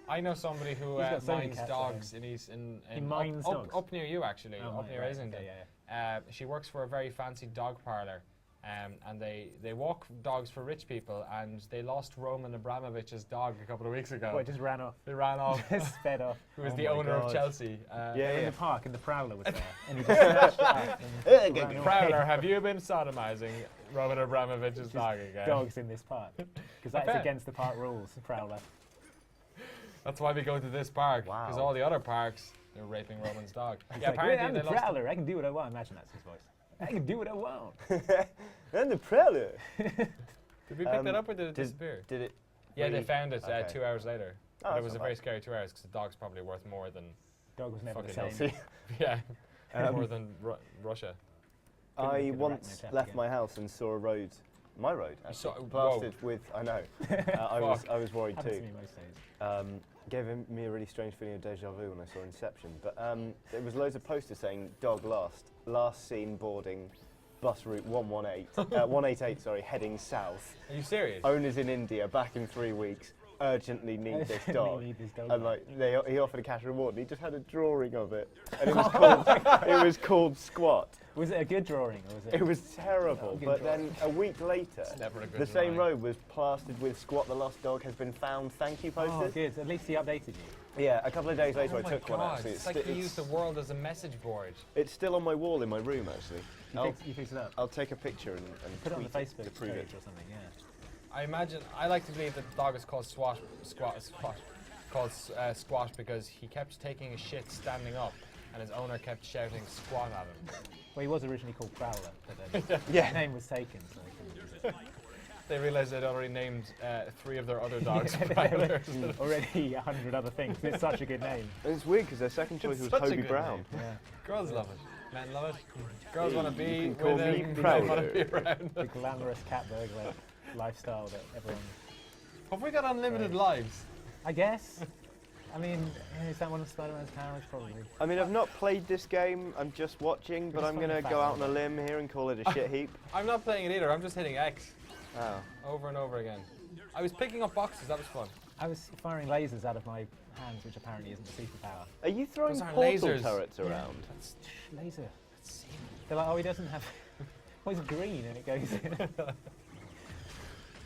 I know somebody who He's got so many mines cats at dogs home. in He mines up, dogs? up near you actually, Oh, up near right, Islington. okay, yeah, She works for a very fancy dog parlour, and they walk dogs for rich people, and they lost Roman Abramovich's dog a couple of weeks ago. Oh, it just ran off. They ran off. Just sped off. Who was Oh the my owner of God. Chelsea? They were in Yeah. the park and the Prowler was there. And he just smashed it up and ran away. Prowler, have you been sodomizing Roman Abramovich's dog again? Dogs in this park. Because that's bet. against the park rules, Prowler. That's why we go to this park, Wow. because all the other parks, they're raping Roman's dog. It's Yeah, like, apparently I'm they the lost. Prowler, I can do what I want. Imagine that's his voice. I can do what I want. And the Prowler. Did we pick that up or did it Did- disappear? Did it? Yeah, they really- found it okay. 2 hours later. Oh, But it that's was a not very bad. scary 2 hours because the dog's probably worth more than Dog was never the Fucking same. See, yeah, Um, more than Russia. Couldn't I look at the once Arachno chat left again. my house and saw a road, my road, saw- actually, whoa. blasted with. I know. I was worried Happens to too. me most days. Gave me a really strange feeling of deja vu when I saw Inception. But there was loads of posters saying "Dog last seen boarding, bus route 188, sorry, heading south. Are you serious? Owners in India, back in 3 weeks. Urgently need this They dog." need this dog. And like he offered a cash reward, and he just had a drawing of it, and it was called it was called Squat. Was it a good drawing or was it? It was terrible. Good But drawing. then a week later, It's never a good the same drawing. road was plastered with "Squat the lost dog has been found." Thank you Oh, posters. good. At least he updated you. Yeah, a couple of days later Oh I my took one. God, Actually, it's like you use the world as a message board. it's still on my wall in my room. Actually, You fixed it up. I'll take a picture and Put it on the tweet Facebook to prove page it. or something, yeah. I like to believe that the dog is called Squash because he kept taking a shit standing up, and his owner kept shouting "squat" at him. Well, he was originally called Prowler, but then Yeah. his name was taken, so they couldn't use it. They realised they'd already named 3 of their other dogs Yeah, Prowlers. already 100 other things. It's such a good name. And it's weird because their second choice was such a Hobie good Brown. name. Yeah. Girls love it. Men love it. Girls want to be You can call with me him. They Prowler. want to be around. The glamorous cat burglar lifestyle that everyone. Have we got unlimited lives? I guess. I mean, is that one of Spider-Man's powers? Probably. I mean, I've not played this game. I'm just watching, but It's I'm fucking gonna fat, go out man. on a limb here and call it a shit heap. I'm not playing it either. I'm just hitting X Oh. over and over again. I was picking up boxes. That was fun. I was firing lasers out of my hands, which apparently isn't a superpower. Are you throwing Those aren't portal lasers. turrets around? That's laser. They're like, oh, he doesn't have. Well, he's green and it goes in.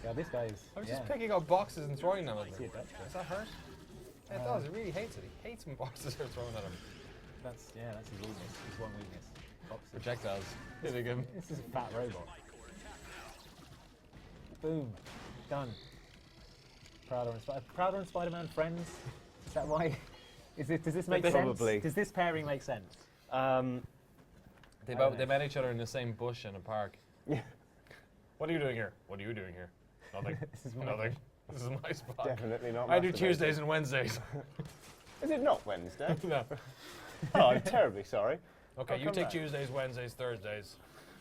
Yeah, this guy's. I was yeah. just picking up boxes and throwing them at See him. it, that's Does that hurt? Yeah, it does. It really hates it. He hates when boxes are thrown at him. That's his weakness. His one weakness. Boxes. Projectiles. Hitting him. This is a fat robot. Boom. Done. Prowler and Spider-Man friends? Is that why? Does this make sense? Probably. Does this pairing make sense? They I don't they know. met each other in the same bush in a park. Yeah. What are you doing here? What are you doing here? Nothing. This is my- Nothing. This is my spot. Definitely not. I do masturbating. Tuesdays and Wednesdays. Is it not Wednesday? No. Oh, I'm terribly sorry. Okay, I'll you come take back. Tuesdays, Wednesdays, Thursdays.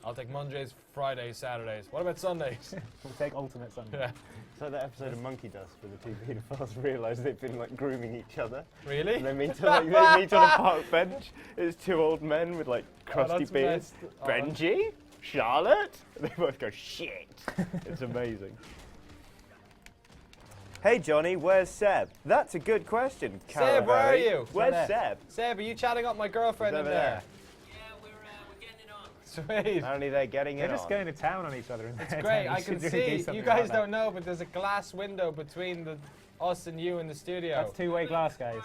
I'll take Mondays, Fridays, Saturdays. What about Sundays? We'll take alternate Sunday. Yeah. It's like that episode of Monkey Dust where the two pedophiles realise they've been like grooming each other. Really? And they meet, they meet on a park bench. It's 2 old men with like crusty that's beards. messed- oh, Benji? Charlotte? And they both go, shit. It's amazing. Hey Johnny, where's Seb? That's a good question, Cara Seb, where are Harry. you? Where's Seb? Seb, are you chatting up my girlfriend He's in over there? Yeah, we're getting it on. Sweet. Apparently they're getting They're it just on. going to town on each other. It's great. I can see. You guys don't know, but there's a glass window between us and you in the studio. That's two-way glass, guys.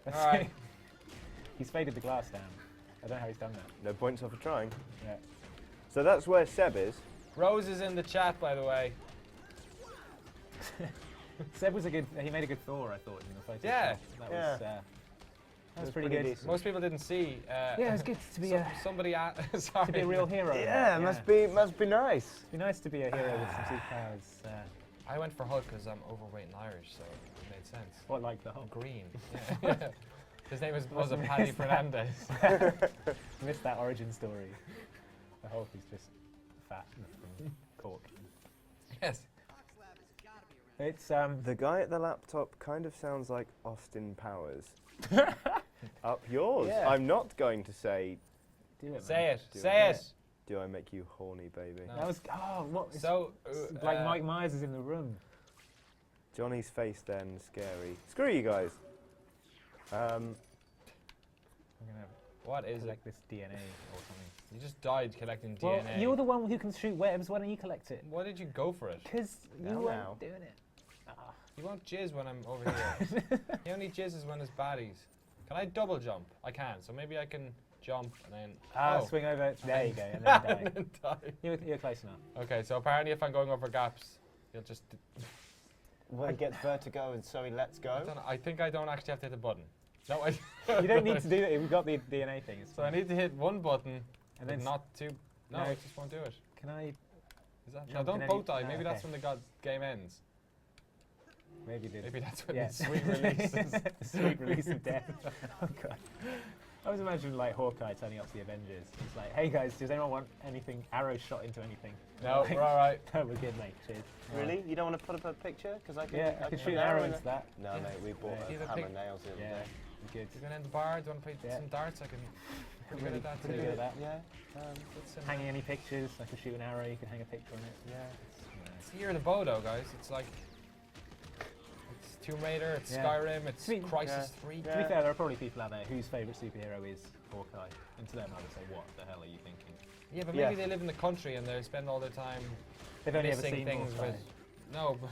That's All right. He's faded the glass down. I don't know how he's done that. No points off for trying. Yeah. So that's where Seb is. Rose is in the chat, by the way. Seb was he made a good Thor, I thought, in the photo. Yeah. That was pretty good. decent. Most people didn't see. Yeah, it's good to be somebody. Sorry. to be a real hero. Yeah, must be nice. It'd be nice to be a hero with some superpowers. I went for Hulk because I'm overweight and Irish, so it made sense. What, like the Hulk? Green. Yeah. His name wasn't Paddy Fernandez. Missed that origin story. The Hulk is just fat from Cork. Yes. It's The guy at the laptop kind of sounds like Austin Powers. Up yours. Yeah. I'm not going to say, do it. Say man. it. Do Say it. it. do I make you horny, baby? No. That was what? So, It's like Mike Myers is in the room. Johnny's face then, scary. Screw you guys. I'm gonna what is it? collect this DNA or something. You just died collecting Well, DNA. you're the one who can shoot webs. Why don't you collect it? Why did you go for it? Because you Now, weren't now. doing it. You won't jizz when I'm over here. He only jizzes when there's baddies. Can I double jump? I can. So maybe I can jump and then. Swing over. There you go, and then die. and then die. You're close enough. Okay, so apparently if I'm going over gaps, you'll just. When it gets vertigo and so he lets go. I think I don't actually have to hit the button. No, I. You don't need to do it. We've got the DNA thing. It's So I fine. need to hit one button, And and then then not two. No, no. it just won't do it. Can I? Is that? No, Jump don't in both any- die. Maybe okay. that's when the game ends. Maybe did. Maybe that's when Yeah. the sweet release is. Sweet release of death. Oh god. I was imagining like Hawkeye turning up to the Avengers. It's like, hey guys, does anyone want anything? Arrows shot into anything? No, we're all right. No, we're good, mate. Cheers. Really? You don't want to put up a picture? Because I can. Yeah, I could shoot an arrow into that. No, mate, we bought Yeah. a Either hammer pic- nails the other Yeah, day. we're good. You're gonna end the bar. Do you want to play Yeah. some darts? I can. Pretty good at that Pretty too. good at that. Yeah. Put some, Hanging any pictures? I could shoot an arrow. You can hang a picture on it. Yeah. It's the year of the bow, though, guys. It's like. It's Tomb Raider. It's Yeah. Skyrim. It's Sweet. Crisis 3. To be fair, there are probably people out there whose favourite superhero is Hawkeye, and to them I would say, what the hell are you thinking? Yeah, but Yeah. maybe they live in the country and they spend all their time They've only ever missing seen things Hawkeye. with. No, but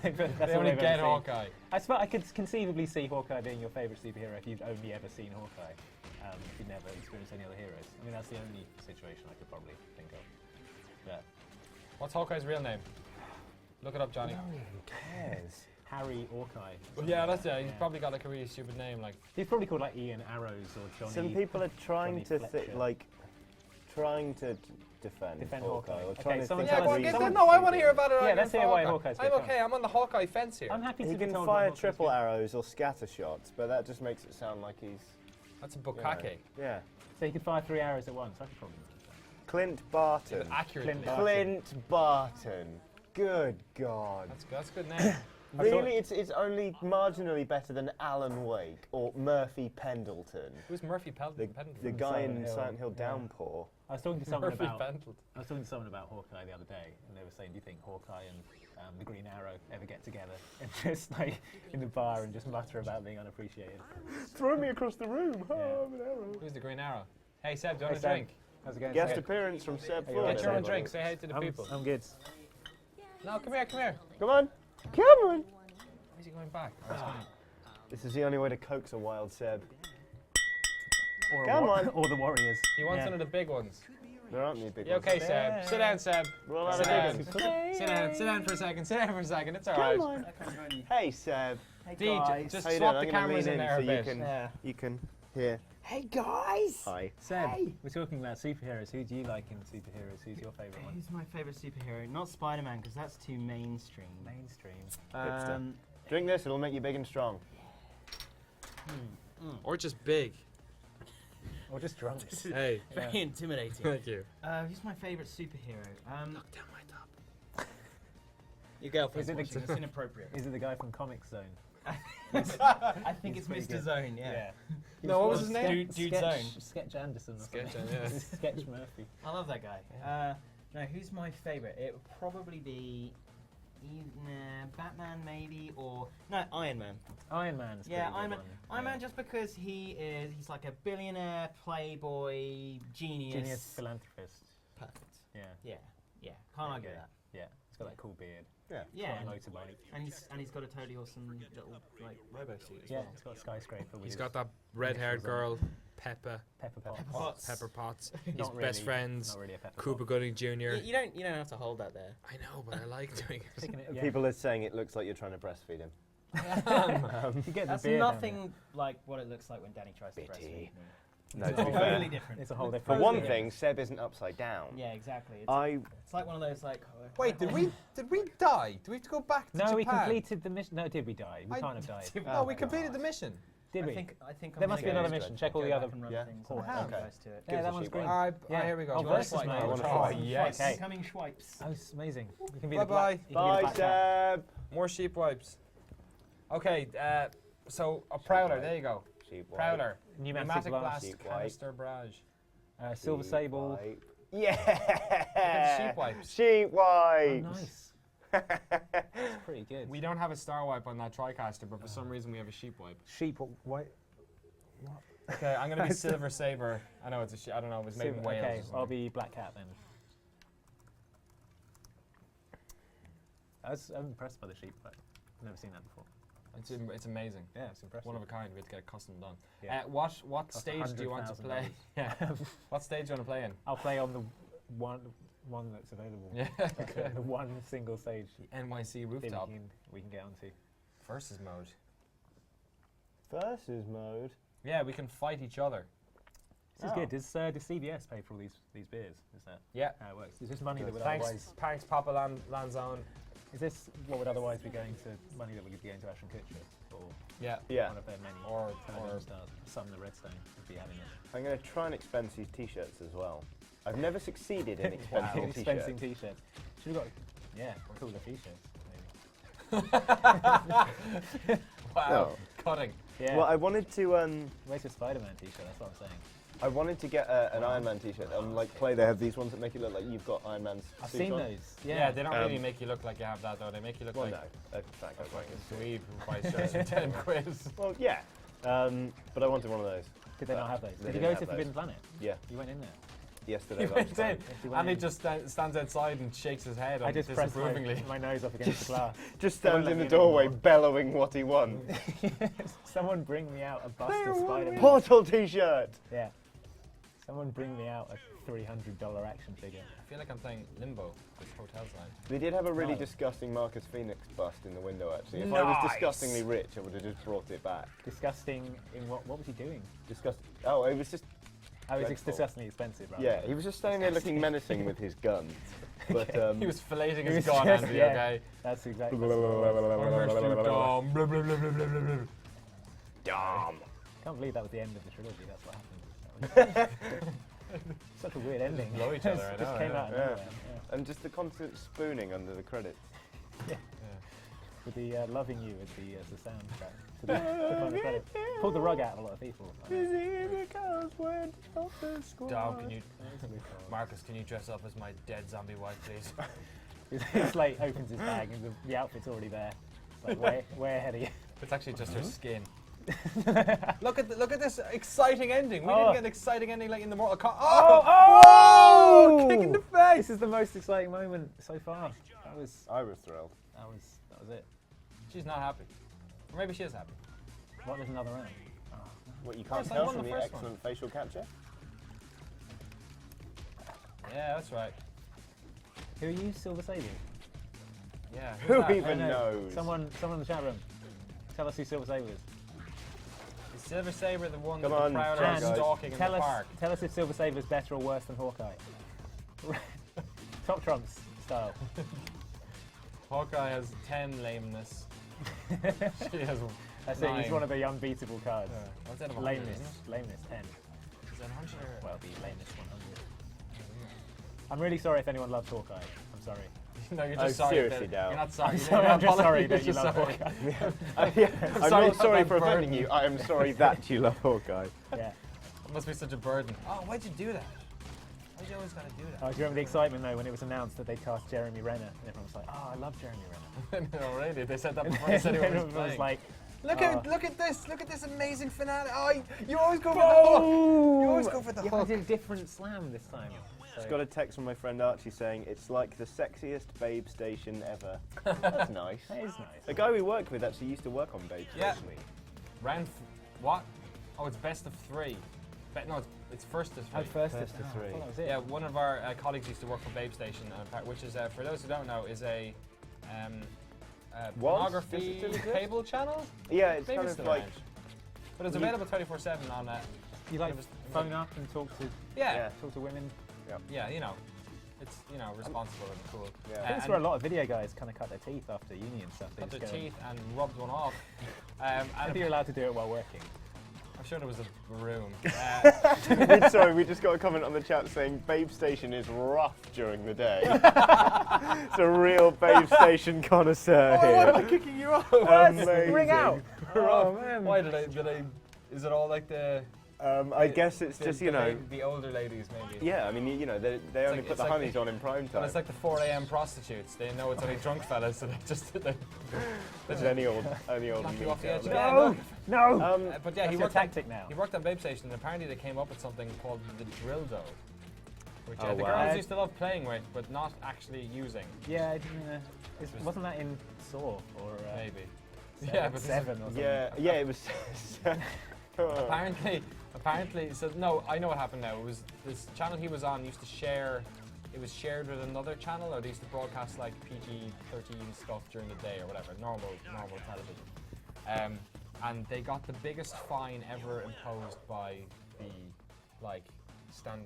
That's they all only they've get ever seen. Hawkeye. I suppose I could conceivably see Hawkeye being your favourite superhero if you've only ever seen Hawkeye. If you've never experienced any other heroes. I mean, that's the only situation I could probably think of. But What's Hawkeye's real name? Look it up, Johnny. Who cares? Harry Hawkeye. Yeah, that's it. He's Yeah. probably got like a really stupid name, like. He's probably called like Ian Arrows or Johnny. Some people are trying Johnny to Fletcher. trying to defend Hawkey. Or Okay, trying to someone think tell Yeah, us go on, who- get someone- no, I want to hear about it. Yeah, argument let's for hear why Hawkeye. Hawkeye's I'm good. okay. I'm on the Hawkeye fence here. I'm happy to He be can told fire why Hawkeye's triple good. arrows or scatter shots, but that just makes it sound like he's. That's a you know, bukkake. Yeah. So he could fire 3 arrows at once. I could probably manage that. Clint Barton. Accurately. Clint Barton. Clint Barton. Good God. That's a good name. I thought- Really, it's only marginally better than Alan Wake or Murphy Pendleton, Who's Murphy Pendleton? the guy in Silent Hill. Silent Hill Yeah. Downpour. I was talking to someone Murphy about Pendleton. Hawkeye the other day, and they were saying, "Do you think Hawkeye and the Green Arrow ever get together and just like in the bar and just mutter about being unappreciated?" Throw me across the room. Yeah. I'm an arrow. Who's the Green Arrow? Hey Seb, do you Hey, want a Seb. drink? How's it going? Guest Seb? appearance from Seb Hey, Ford. right. Get your own everybody. drink. Say hey to the people. I'm good. No, come here, come here. Come on. Come on. Why is he going back? Oh, he's going- This is the only way to coax a wild Seb. Or, Come on. or the Warriors. He wants Yeah. one of the big ones. There aren't any big You ones. okay, Seb? Sit down, Seb. We're all out Sit of down. big ones. Sit down for a second. Sit down for a second. It's all right. Come on. Hey, Seb. DJ, just How you swap doing? the I'm gonna cameras lean in in there a so bit. you can hear. Hey guys! Hi. Seb, Hey. we're talking about superheroes. Who do you like in superheroes? Who's your favourite one? Who's my favourite superhero? Not Spider-Man, because that's too mainstream. Mainstream. Um, Drink this, it'll make you big and strong. Or just big. Or just drunk. Hey. very intimidating. Thank you. Who's my favourite superhero? Knock down my top. Your girlfriend's Is it the- watching. It's inappropriate. Is it the guy from Comic Zone? I think He's it's pretty Mr. good. Zone, yeah. No, what was his name? Dude Sketch, Zone. Sketch Anderson. Or Sketch, something. yeah. Sketch Murphy. I love that guy. No, who's my favourite? It would probably be Batman maybe, or no, Iron Man. Iron Man's Yeah, pretty good Iron Man. one. Iron Man, just because he's like a billionaire, playboy, Genius philanthropist. Perfect. Yeah. Yeah. Can't argue Okay. that. Yeah. He's got that cool beard. Yeah. Yeah, Got a and, motorbike. and he's got a totally awesome little like robo suit as Yeah, well. he's got a skyscraper. With He's his got that red-haired initials on it. girl, Pepper Pepper Potts. Potts. Pepper Potts. His Not best really- friends, Not really a Pepper Cuba Potts. Gooding Jr. You don't have to hold that there. I know, but I like doing it. Picking it, yeah. People are saying it looks like you're trying to breastfeed him. You get the That's beard down nothing like what it looks like when Danny tries to Bitty. breastfeed. No, It's to be fair. Totally different. It's a whole For different. one Totally thing, Seb isn't upside down. Yeah, exactly. It's like one of those like. Wait, did we die? Do we have to go back to No, Japan? we completed the mission. No, did we die? We I can't have died. No, we completed the mission. Did we? I think There must be another Okay. mission. Check all Go the back other. and run Yeah. things Oh, and okay. goes to it. Yeah, that us a one's sheep green. one. Alright, Yeah. here we go. Oh, Do you wanna versus fight? mode. I wanna Oh, fight. yes. Okay. Incoming swipes. Oh, it's amazing. You can be Bye the black. bye. You can be the Bye, black cat. Seb. More sheep wipes. Okay, so a Prowler, wipe. there you go. Sheep wipe. Prowler. Pneumatic blast. Sheep wipe. canister barrage. Silver Sheep sable. wipe. the Yeah. sheep wipes. Sheep Oh, wipes. nice. That's pretty good. We don't have a star wipe on that TriCaster, but for some reason we have a sheep wipe. Sheep. White. Okay, I'm gonna be Silver Saber. I know it's a sheep. I don't know. It was made in Wales. Okay, or I'll something. be black cat then. I'm impressed by the sheep. But I've never seen that before. It's amazing. Yeah, it's impressive. One of a kind. We had to get it custom done. Yeah. What Cost stage do you want to $100,000. play? Yeah. What stage do you want to play in? I'll play on the one that's available. Yeah. That's the one single stage NYC that rooftop we can get onto. versus mode. Versus mode. Yeah, we can fight each other. This is good. Does CBS pay for all these beers? Is that Yeah. how it works? Is this money that would Thanks, otherwise? thanks, Papa Lanzone. Is this what would otherwise be going to money that would be going to Ashton Kutcher or Yeah. Yeah. one of their many Or television stars? Some the Redstone would be having it. I'm going to try and expense these t-shirts as well. I've never succeeded in Wow. expensing t-shirts. Expensing t-shirts. Should have got cooler t-shirts. Maybe. wow. No. Cutting. Yeah. Well, I wanted to Where's your Spider-Man t-shirt? That's what I'm saying. I wanted to get an Iron Man t-shirt. Like Play, they have these ones that make it look like you've got Iron Man's I've suit seen on. those. Yeah, they don't really Um, make you look like you have that though. They make you look Well, like no. In fact, a I fucking dweeb who buys shirts for 10 quid. Well, yeah. But I wanted one of those. Did they not have those? They Did you didn't go have to those. Forbidden Planet? Yeah. You went in there. Yesterday. He went lunchtime. in, You went and he in. just stands outside and shakes his head I just pressed disapprovingly. my nose up against the glass. Just They won't stands let in me the in doorway anymore. bellowing what he wants. Someone bring me out a bust of Spider-Man. Portal t-shirt. Yeah. Someone bring me out a $300 action figure. I feel like I'm playing Limbo with Hotel Sign. They did have a really No. disgusting Marcus Phoenix bust in the window, actually. If I was Nice. disgustingly rich, I would have just brought it back. Disgusting in what was he doing? Oh, it was just... Oh, it was Dreadful. disgustingly expensive, right? Yeah, he was just standing there looking menacing with his gun. But, He was filleting He his was gun, just- Andy, yeah. okay? That's exactly Blah, blah, blah, blah, blah, blah, I'm blah, gonna blah, shoot blah, blah. Dom. Blah, blah, blah, blah, blah, blah, blah. Dom. Can't believe that was the end of the trilogy. That's what happened. Such a weird ending. blow each other, I Just know, came yeah. out of Yeah. nowhere. And just the constant spooning under the credits. With the loving you as the soundtrack. To the final credits. Pulled the rug out of a lot of people. I know. Dom, can you, Marcus, can you dress up as my dead zombie wife, please? He's like opens his bag and the outfit's already there. It's like way ahead of you. It's actually just her skin. Look at this exciting ending. We Oh. didn't get an exciting ending like in the Mortal Kombat. Oh! Kick in the face! This is the most exciting moment so far. I was thrilled. That was it. She's not happy. Or maybe she is happy. What, there's another round? What, you can't it's like tell one from of the the first excellent facial capture? Yeah, that's right. Who are you, Silver Saber? Yeah. Who who's that? even knows? Someone in the chat room. Tell us who Silver Saber is. Is Silver Saber the one Come that on, the Prowler Jack, is guys. stalking in the park? Tell us if Silver Saber is better or worse than Hawkeye. Top Trumps style. Hawkeye has 10 lameness. She has That's 9. it. He's one of the unbeatable cards. Yeah. What's that about 100, Lameness. isn't Lameness 10. it? Is that 100 or? Well, the lameness 100. I'm really sorry if anyone loves Hawkeye. I'm sorry. No, you're I just sorry. seriously that doubt. You're not sorry. I'm you're sorry. not I'm just sorry apologizing, that you you're love sorry. Hawkeye. I'm sorry not about sorry that for offending burden. you. I am sorry that you love Hawkeye. Yeah. It must be such a burden. Oh, why'd you do that? Why do you always gotta do that? Oh, do you remember the excitement though when it was announced that they cast Jeremy Renner? And everyone was like, oh, I love Jeremy Renner. No, really? They said that before they said it was everyone was playing. like, Look at this amazing finale. Oh, you always go for the oh! hook. You always go for the yeah, hook. I did a different slam this time. Just got a text from my friend Archie saying it's like the sexiest Babe Station ever. That's nice. That is nice. The guy we worked with actually used to work on Babe Yeah. Station. What? Oh, it's best of 3. No, it's first of 3. Oh, first First to to three. That was it. Yeah, one of our colleagues used to work for Babe Station, which is, for those who don't know, is a pornography Does it still exist? cable channel. Yeah, it's Maybe kind it's of still like around. But it's available 24/7 on that. You like It was- phone up and talk to Yeah, talk to women. yeah, you know, it's responsible and cool. Yeah. I think that's where a lot of video guys kind of cut their teeth after uni and stuff. They cut their just go, teeth and rubbed one off. I think you're allowed to do it while working. I'm sure there was a room. Sorry, we just got a comment on the chat saying Babe Station is rough during the day. It's a real Babe Station connoisseur Why am I here. kicking you off? Amazing. Ring out! Oh man! Why did I? Is it all like the? I guess it's just, you know, the older ladies maybe. yeah, I mean, you know, they only like- put it's the like honeys the- on in prime But time. it's like the 4 a.m. prostitutes. They know it's only drunk fellas, so they just That's any old knock you meat off the edge. outlet. Yeah, No! but yeah, That's he your worked tactic on, now. He worked on Babe Station, and apparently they came up with something called the dildo, which Oh, the wow. girls used to love playing with, but not actually using. Yeah, I didn't, wasn't that in Saw or Maybe. Seven, Yeah, but Seven or something? Yeah, it was. Apparently, so no, I know what happened now. It was this channel he was on used to share. It was shared with another channel, or they used to broadcast like PG-13 stuff during the day or whatever, normal television. And they got the biggest fine ever imposed by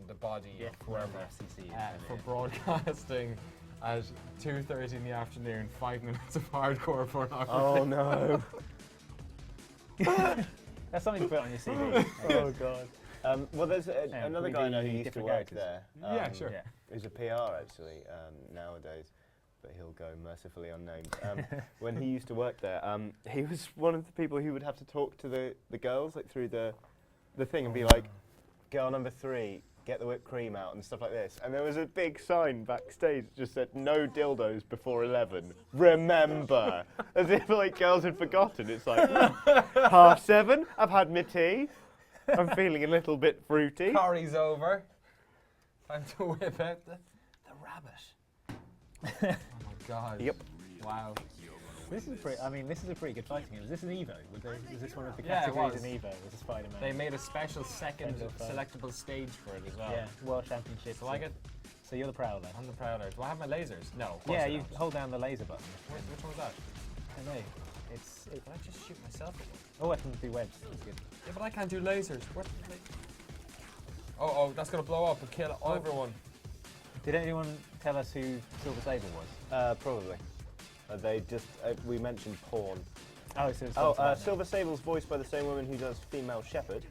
the body Yeah, of whoever FCC. for broadcasting at 2:30 in the afternoon, 5 minutes of hardcore pornography. Oh no. That's something to put on your CV. Oh god. Well, there's another we guy I do know who used to different work characters. there. Yeah, sure. Yeah. Who's a PR actually nowadays, but he'll go mercifully unnamed. When he used to work there, he was one of the people who would have to talk to the girls like through the thing and be like, "Girl number 3, get the whipped cream out," and stuff like this. And there was a big sign backstage that just said, "No dildos before 11. Remember," as if like girls had forgotten. It's like 7:30. I've had my tea. I'm feeling a little bit fruity. Curry's over. Time to whip out the rabbit. Oh my god. Yep. Wow. This is a pretty good fighting game. Is this an Evo? Was this one of the Yeah, it categories was. in Evo? Was a Spider-Man? They made a special second End of, selectable stage for it as well. yeah, World Championship. So I get So you're the Prowler. I'm the Prowler. Do I have my lasers? No. Of course Yeah, I you don't. hold down the laser button. Which one was that? I know. It's. Did I just shoot myself at one? Oh, I can do webs. That's good. Yeah, but I can't do lasers. What? Oh, that's gonna blow up and kill everyone. Did anyone tell us who Silver Sable was? Probably. They just we mentioned porn. Oh, so it's Silver Sable's voiced by the same woman who does Female Shepherd.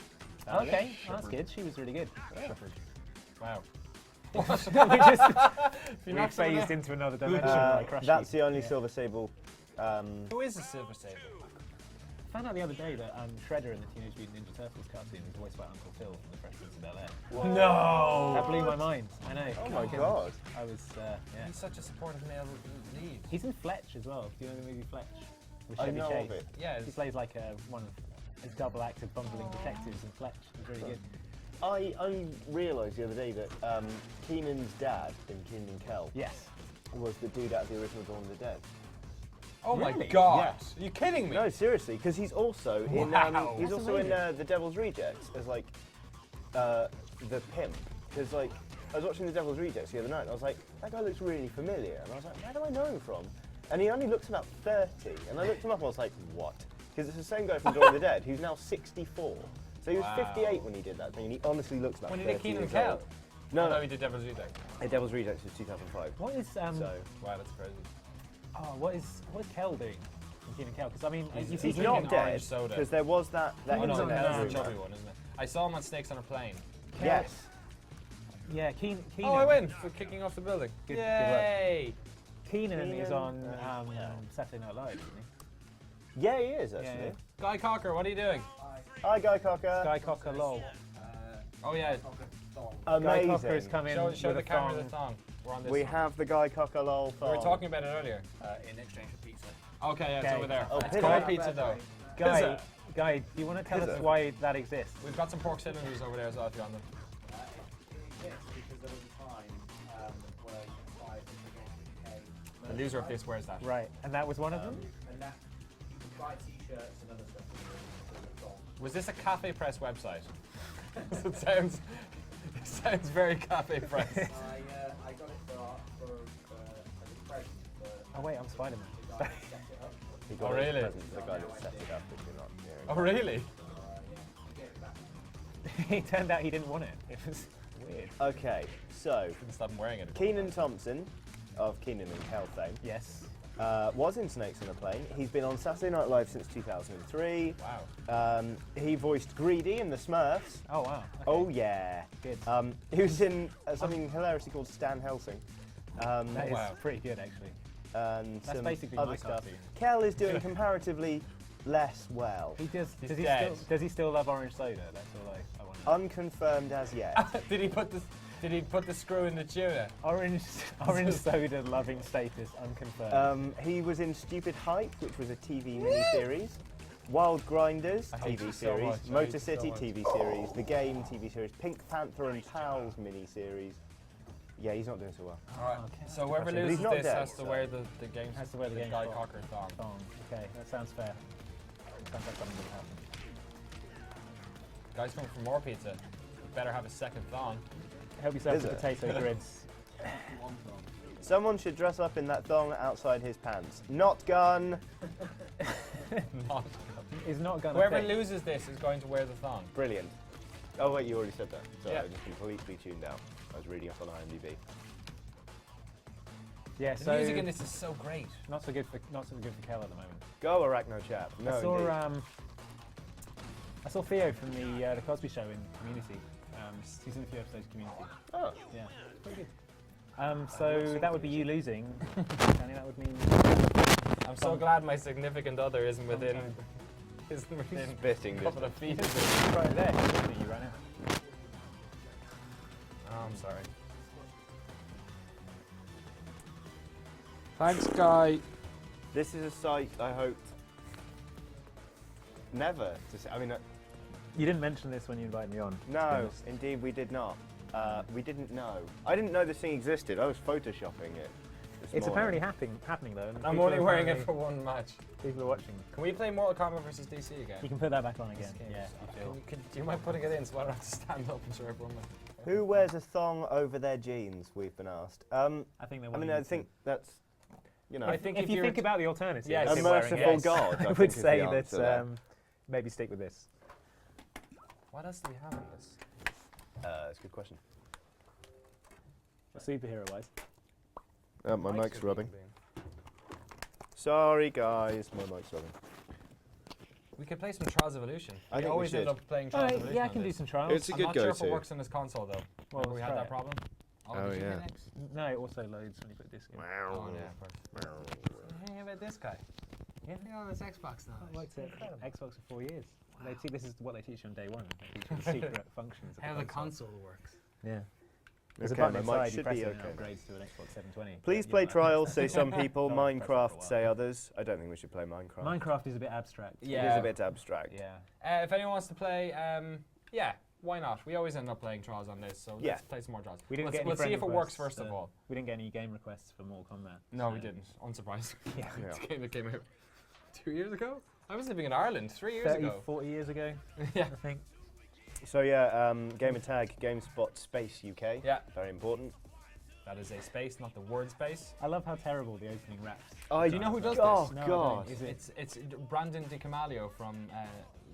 Okay, well, that's good. She was really good. Wow. we just You we knocked someone phased out. into another dimension. like Crush That's You. the only Yeah. Silver Sable. Who is a Silver Sable? I found out the other day that Shredder in the Teenage Mutant Ninja Turtles cartoon is voiced by Uncle Phil from the Fresh Prince of Bel-Air. No. That blew my mind. I know. Oh my god. I was, yeah. He's such a supportive male lead. He's in Fletch as well. Do you know the movie Fletch? With I Chevy know Chase. of it. Yeah. He plays like one of a double act of bumbling detectives in Fletch. He's really good. I only realised the other day that Keenan's dad in Keenan and Kel Yes. was the dude out of the original Dawn of the Dead. Oh my Really? god. Yes. Are you kidding me? No, seriously, because he's also in Wow. he's That's also in amazing. The Devil's Rejects as like the pimp. Because like I was watching The Devil's Rejects the other night and I was like, that guy looks really familiar, and I was like, where do I know him from? And he only looks about 30, and I looked him up and I was like, what? Because it's the same guy from Dawn of the Dead who's now 64. So he was Wow. 58 when he did that thing, and he honestly looks about When he 30 did Keenan years Kel? old. No, no, no, he did Devil's Reject. The Devil's Rejects was 2005. What is So Wow, that's crazy. what is Kel doing in Keenan Kel? Because I mean, you see he's drinking not orange dead soda. because there was that Oh no, Keenan's on that's the the- chubby one, isn't it? I saw him on Snakes on a Plane. Yes. Yeah, Keenan. Oh, I win for kicking off the building. Good- good Yay! Keenan is Keenan, on Saturday Night Live, isn't he? Yeah, he is actually. Yeah. Guy Cocker, what are you doing? Hi, Guy Cocker. Guy Cocker, lol. Oh yeah, Guy Cocker has Amazing. come in Show with the a camera thong. the thong. We're on this. We have the Guy Cocker lol We thong. were talking about it earlier. In exchange for pizza. Okay, yeah, it's Okay. over there. Oh, It's pizza. called pizza though. Guy, do you want to tell Pizza. us why that exists? We've got some pork cylinders over there as well if you want them. Yes, because there was a time where you could buy it The loser of this wears that. Right, and that was one of them? and that you could buy t-shirts and other stuff in the thong. Was this a Cafe Press website? it sounds very Cafe Press. I got it for as a present for Oh wait, I'm Spider-Man. the guy who set it up. He got Oh, it as a really? present to the guy that set it up, if you're not hearing. Oh really? He gave it back. It turned out he didn't want it. It was weird. Okay, so Couldn't stop wearing it. Keenan Thompson of Keenan and Kel fame Yes. was in Snakes on a Plane. He's been on Saturday Night Live since 2003. Wow. He voiced Greedy in The Smurfs. Oh wow. Okay. Oh yeah. Good. He was in something hilariously called Stan Helsing. That is wow. pretty good actually. And That's some basically other my stuff. cartoon. Kel is doing comparatively less well. He does. He's Does he, dead. does he still love orange soda? That's all I want to know. Unconfirmed as yet. Did he put the screw in the tuna? Orange soda loving status unconfirmed. He was in Stupid Hype, which was a TV miniseries. Wild Grinders I hate TV you so series. much, I hate Motor you so City much. TV series. The Game TV series. Pink Panther and Pals miniseries. Yeah, he's not doing so well. Alright. Okay. So whoever But he's loses not this dead, has to so- wear the game. Has to wear the Guy GameSpot Cocker thong. Thong. Okay, that sounds fair. Sounds like something would happen. Guys coming for more pizza. Better have a second thong. Help yourself Is to it? potato grids. Someone should dress up in that thong outside his pants. Not gun. Not. Is not gonna. Whoever fit. loses this is going to wear the thong. Brilliant. Oh wait, you already said that. Sorry, Yeah. I just completely tuned out. I was reading up on IMDb. Yeah, The so music in this is so great. not so good for Kel at the moment. Go Arachno chap. No, indeed. I saw Theo from the Cosby Show in Community. He's in a few episodes of Community. Oh, Yeah, pretty good. So that would be you losing. Danny, that would mean I'm so glad my significant other isn't within spitting a couple of feet. right there. He's looking at you right now. Oh, I'm sorry. Thanks, Guy. This is a sight I hoped never to see. I mean, You didn't mention this when you invited me on. no, indeed we did not. We didn't know. I didn't know this thing existed. I was photoshopping it. It's morning. apparently happening though. and I'm people only are wearing it apparently- for one match. People are watching. Can we play Mortal Kombat versus DC again? You can put that back on again. This game Yeah, is- if you feel. do you mind putting it in so I don't have to stand up and show everyone? Who wears a thong over their jeans? We've been asked. I think I mean, I think that's, you know, I think if if you you're think about the alternative, Yes. of a him wearing it, merciful yes. God. I think would is the say answer that there. maybe stick with this. What else do we have in this? That's a good question. Superhero wise. My mic's rubbing. Sorry, guys, my mic's rubbing. We could play some Trials Evolution. I We think we always end should. up playing Trials Evolution. Yeah, I on can do this. some trials. It's a I'm good not sure if go-to. it works on this console though. Well, Remember we had let's that try it. problem? Oh, did you yeah. get next? No, it also loads when you put disc in. Oh yeah, of course. Hey, how about this guy? Yeah. Look at all this Xbox now. I worked at Xbox for 4 years. This is what they teach you on day one. They teach you the secret functions of How the the console. console works. Yeah. There's Okay, a button my mic inside, you should press be it and it okay. upgrades to an Xbox 720. Please But play you know, Trials, say some people. Not press it for a Minecraft, while. say others. I don't think we should play Minecraft. Minecraft is a bit abstract. It Yeah. is a bit abstract. Yeah. If anyone wants to play, yeah, why not? We always end up playing Trials on this, so Yeah. let's play some more Trials. We didn't let's get any let's see friend if it works requests, first of all. We didn't get any game requests for Mortal Kombat. No, we so- didn't. Unsurprised. Yeah. Yeah. It's a game that came out 2 years ago. I was living in Ireland 3 years 30, ago. 40 years ago, Yeah. I think. So yeah, Gamer Tag, GameSpot, Space UK. Yeah. Very important. That is a space, not the word space. I love how terrible the opening raps. Oh, Do you know who does oh, this? No, I God. don't. Is it? It's Brandon DiCamalio from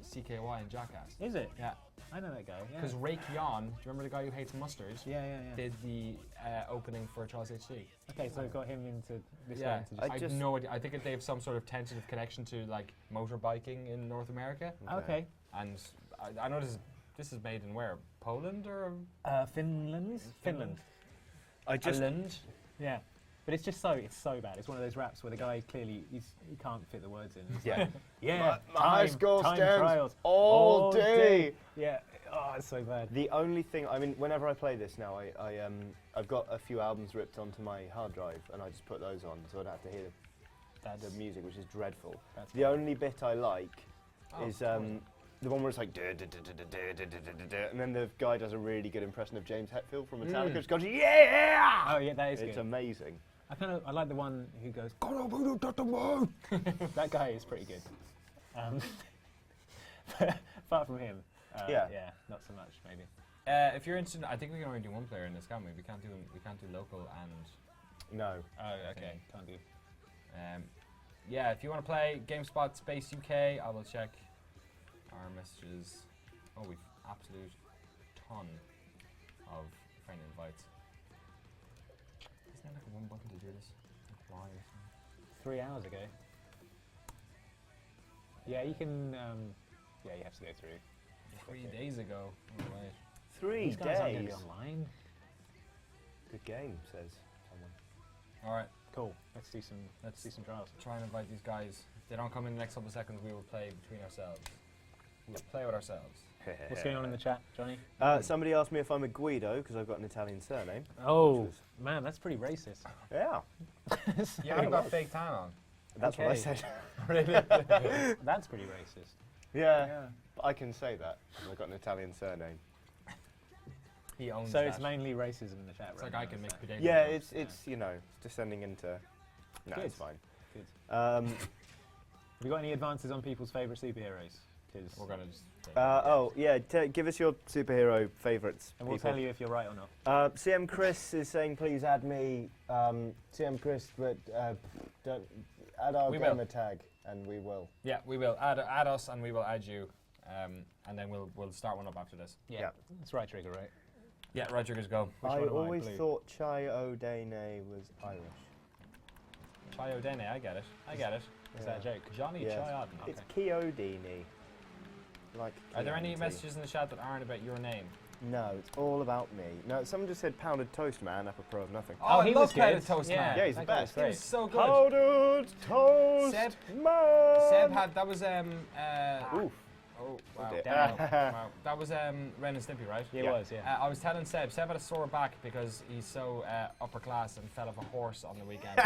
CKY and Jackass. Is it? Yeah. I know that guy. Yeah. Because Ray Keon, do you remember the guy who hates mustard? Yeah. Did the opening for Charles HD. Okay, so it got him into this Yeah, guy into I just. have no idea. I think they have some sort of tentative connection to like motorbiking in North America. Okay. And I know this is made in where? Poland or Finland. I just Ireland? Yeah. But it's just it's so bad. It's one of those raps where the guy clearly he can't fit the words in. He's Yeah. like, yeah. My high score time stands trials all day. Yeah. Oh, it's so bad. The only thing, I mean, whenever I play this now, I've got a few albums ripped onto my hard drive, and I just put those on, so I don't have to hear the music, which is dreadful. The only bit I like is the one where it's like, and then the guy does a really good impression of James Hetfield from Metallica. Just goes, yeah! Oh yeah, that is good. It's amazing. I like the one who goes, that guy is pretty good. Apart from him, yeah, not so much maybe. If you're interested, I think we can only do one player in this, can't we? We can't do local and. No. Oh, okay, can't do. Yeah, if you want to play GameSpot Space UK, I will check our messages. Oh, we've absolute ton of friend invites. Isn't there like one button to do this? Like why or something? 3 hours ago. Yeah, you can. Yeah, you have to go through. 3 days ago. Oh, wait. 3 These guys aren't going days. to be online. Good game, says someone. All right, Cool. Let's do some trials. try and invite these guys. If they don't come in the next couple of seconds, we will play between ourselves. We'll play with ourselves. What's going on in the chat, Johnny? Somebody asked me if I'm a Guido, because I've got an Italian surname. Oh, man, that's pretty racist. Yeah, Yeah, I've got fake tan on. that's what I Okay. said. That's pretty racist. Yeah, but I can say that. I've got an Italian surname. He owns So that. it's mainly racism in the chat. It's right like I now, can make so. potato Yeah, jokes. it's you know, it's descending into. No, Good. it's fine. Good. Um, Have you got any advances on people's favourite superheroes? We're gonna just. oh yeah, give us your superhero favourites. And we'll people. tell you if you're right or not. CM Chris is saying, please add me. CM Chris, but don't add our We will. gamer tag, and we will. Yeah, we will add us, and we will add you, and then we'll start one up after this. Yeah. That's right trigger, right? Yeah, right, triggers go. Which I one am I, always blue? thought Chai O'Dane was Irish. Chai O'Dane, I get it. Is that a joke? Johnny Yes. Chai O'Dane. It's Chiodini. Like. Are there any Chianti. messages in the chat that aren't about your name? No, it's all about me. No, someone just said pounded toast man, apropos of nothing. Oh, I he love was good. Pounded Toast Yeah, Man. Yeah, he's that the guy was best. He great. was so good. Powdered toast Seb- man. Seb had that was Oof. oh wow. dear. Wow. That was Ren and Stimpy, right? Yeah, it Yeah. was, yeah. I was telling Seb had a sore back because he's so upper class and fell off a horse on the weekend.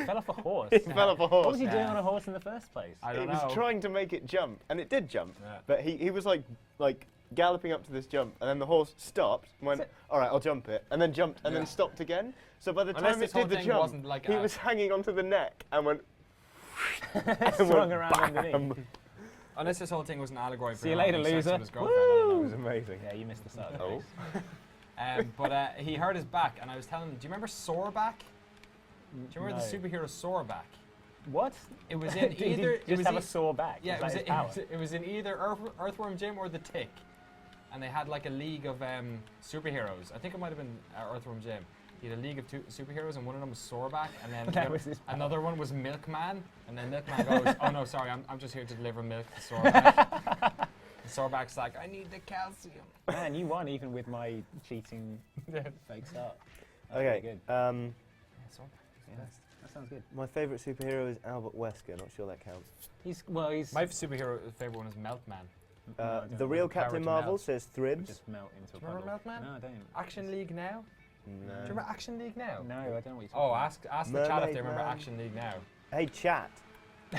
Fell off a horse. He fell off a horse. What was he doing Yeah. on a horse in the first place? I He don't was know. trying to make it jump, and it did jump. Yeah. But he was like galloping up to this jump, and then the horse stopped and went, all right, I'll jump it, and then jumped, and Yeah. then stopped again. So by the Unless time this it whole did the thing jump, wasn't like he a- was hanging onto the neck and went, Swung around underneath. Unless this whole thing was an allegory for See you him later, having sex loser. with his girlfriend, I don't it know. was amazing. Yeah, you missed the start. Oh. But he hurt his back, and I was telling him, do you remember Soreback? Do you remember the superhero Soreback? What? It was in Did he either. just have a sore back? Yeah, Was it that was, his power? it was in either Earthworm Jim or The Tick. And they had like a league of superheroes. I think it might have been Earthworm Jim. He had a league of superheroes, and one of them was Soreback, and then That was his power. another one was Milkman. And then Milkman goes, "Oh no, sorry, I'm just here to deliver milk to Soreback." And Soreback's like, "I need the calcium." Man, you won even with my cheating fake start. That's Okay. pretty good. Soreback. That sounds good. My favourite superhero is Albert Wesker. Not sure that counts. He's My superhero favorite one is Meltman. No, I don't. The real Power Captain to Marvel melt. says Thribs. Just melt into a Do you remember puddle. Meltman? No, I don't. Action League Now. Do you No. remember Action League Now? No, I don't know what you're talking Oh, about. ask the chat if they Mermaid remember Man. Action League Now. Hey, chat.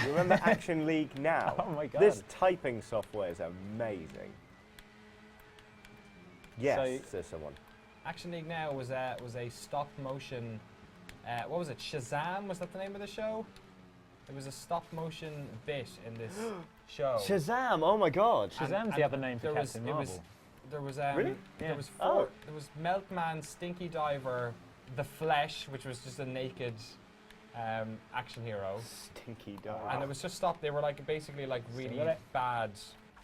You remember Action League now? Oh my god. This typing software is amazing. Yes, So- says someone. Action League Now was a stop motion. What was it? Shazam? Was that the name of the show? It was a stop motion bit in this show. Shazam! Oh my god. Shazam's the other name for there was, Captain it Marvel. was, there was Really? Yeah. there was Oh. there was Meltman, Stinky Diver, The Flesh, which was just a naked action hero, Stinky dog. and it was just stop. They were like basically like really Sing it. bad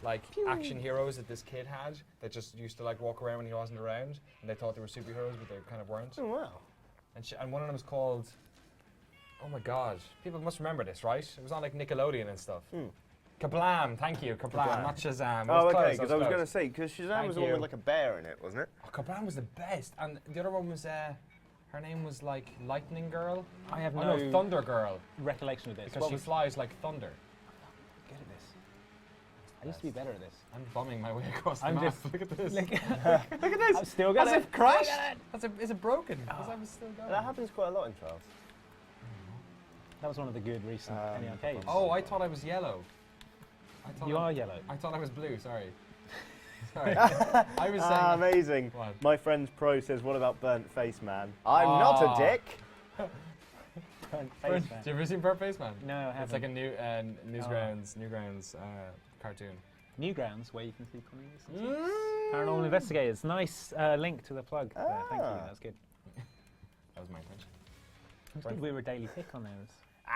like action heroes that this kid had that just used to like walk around when he wasn't around, and they thought they were superheroes, but they kind of weren't. Oh wow. And one of them was called. Oh my God! People must remember this, right? It was on like Nickelodeon and stuff. Kablam! Thank you, Kablam, Kablam. not Shazam. It Oh, was okay, close, because I was close. going to say, because Shazam Thank was the one you. with like a bear in it, wasn't it? Oh, Kablam was the best, and the other one was her name was like Lightning Girl. I have Oh no no, Thunder Girl, recollection of this. because What she was flies like thunder. good at this? I used to be better at this. I'm bombing my way across the I'm map. just- Look at this. Look, Look at this. I've still got As it. if crashed. Is it broken? Because I was still going. That happens quite a lot in Trials. That was one of the good recent any arcades. Oh, I thought I was yellow. I thought You are yellow. I thought I was blue. Sorry. Sorry. I was saying. Amazing. What? My friend's pro says, what about Burnt Face Man? I'm not a dick. Face, Have man. you ever seen Burnt Face Man? No, I haven't. It's like a Newgrounds cartoon. Newgrounds, where you can see comedy. Paranormal Investigators. Nice link to the plug there. Thank you. That's good. That was my intention. It's good we were a daily pick on those.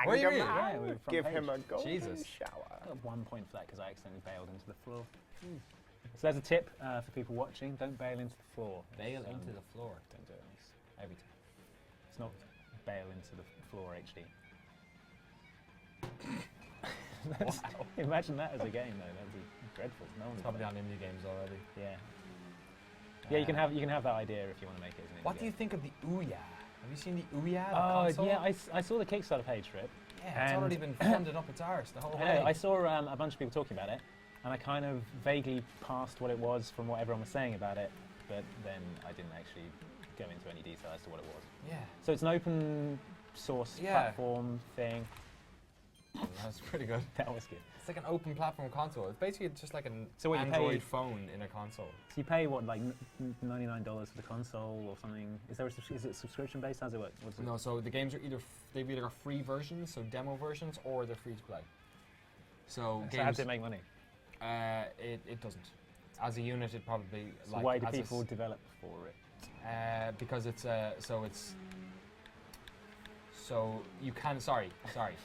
Were you really? Yeah, we were front Give page. him a golden Jesus. shower. I got 1 point for that because I accidentally bailed into the floor. So there's a tip for people watching: don't bail into the floor. Bail It's, into the floor. Don't do it. Every time. It's not bail into the floor HD. Imagine that as a game, though. That'd be dreadful. No one's It's probably on indie games already. Yeah. Yeah, you can have that idea if you want to make it as an indie What do you game. think of the Ouya? Have you seen the Ouya? The Oh console? yeah, I saw the Kickstarter page for it. Yeah, it's and- already been funded up its arse the whole I way. know, I saw a bunch of people talking about it, and I kind of vaguely passed what it was from what everyone was saying about it, but then I didn't actually go into any detail as to what it was. Yeah. So it's an open source Yeah. platform thing. That's pretty good. That was good. It's like an open platform console. It's basically just like an So what, you Android pay- phone in a console. So you pay what, like $99 for the console or something? Is there is it subscription based? How's it work? What's it? No, so the games are they've either got free versions, so demo versions, or they're free to play. So So how games, does it make money? it doesn't. As a unit, it probably So like why do as a people develop for it? because it's so you can sorry Right.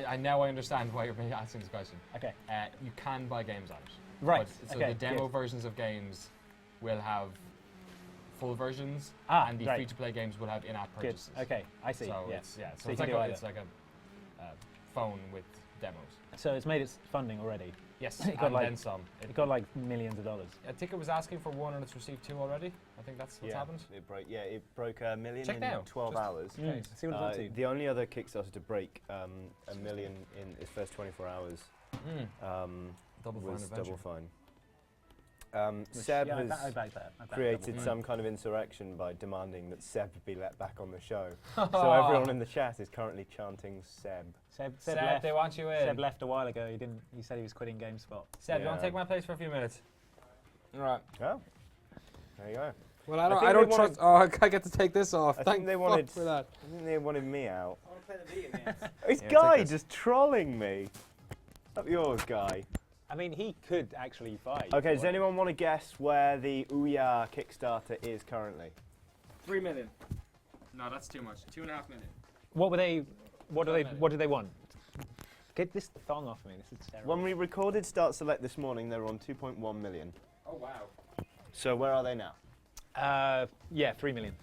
I now I understand why you're asking this question. Okay. You can buy games on it. Right. But, so okay. the demo good. versions of games will have full versions, Ah, and the right. free-to-play games will have in-app Good. purchases. Okay. I see. So yeah. it's So you it's can like do a, either. it's like a phone with demos. So it's made its funding already. Yes, It got and like- then some. It got like millions of dollars. I think it was asking for one and it's received two already. I think that's what's happened. It broke a million Check in now. 12 Just- hours. See what it's up to. The only other Kickstarter to break a million in its first 24 hours Double Fine was Adventure. Double Fine. Which- Seb yeah, has I back that. I back created that. some kind of insurrection by demanding that Seb be let back on the show. So everyone in the chat is currently chanting Seb. Seb Seb, left. they want you in. Seb left a while ago. He didn't. He said he was quitting GameSpot. Seb, you want Yeah. to take my place for a few minutes? Right. Oh, there you go. Well, I think I they don't wanted- trust. Oh, I get to take this off. I Thank think they fuck wanted for that. I think they wanted me out. I want to play the video games. This Yeah, guy take this. just trolling me. Up yours, guy. I mean, he could actually fight. Okay, does anyone want to guess where the Ouya Kickstarter is currently? 3 million. No, that's too much. 2.5 million. What were they? What do they? Minute. What do they want? Get this thong off me. This is terrible. When we recorded Start Select this morning, they were on 2.1 million. Oh, wow. So where are they now? Yeah, 3 million.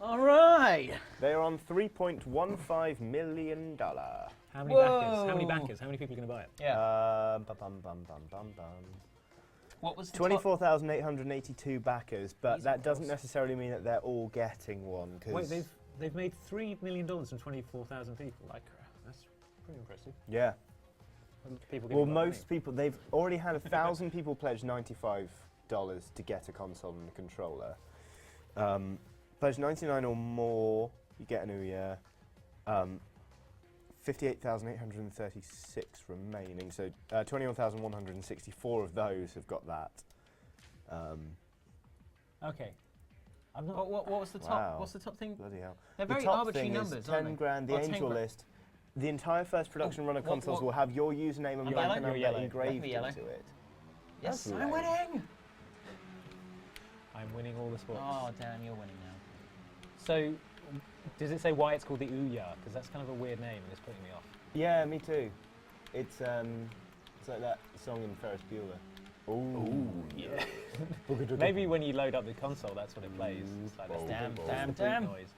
All right. They are on $3.15 million. How many backers? How many backers? How many people are going to buy it? Yeah. What was the 24,882 backers, but These that are doesn't close. necessarily mean that they're all getting one. Wait, they've made $3 million from 24,000 people. Like, that's pretty impressive. Yeah. People Well, giving a lot of most people, they've already had 1,000 people pledge $95 to get a console and a controller. Pledge 99 or more, you get an Ouya. 58,836 remaining, so 21,164 of those have got that. Okay. I'm not. What was the top? Wow. What's the top thing? Bloody hell. They're The very top arbitrary thing numbers, is 10 aren't they? grand, the Oh, 10 Angel grand. list. The entire first production run of what- consoles what- will have your username and I'm bank yellow? number You're yellow. engraved Definitely yellow. into it. Yes, That's I'm lame. winning. I'm winning all the sports. Oh damn, you're winning now. So, does it say why it's called the Ouya? Because that's kind of a weird name and it's putting me off. Yeah, me too. It's like that song in Ferris Bueller. Ooh, yeah. Maybe when you load up the console, that's what it plays. It's like this Damn, boop, damn, boop damn. noise.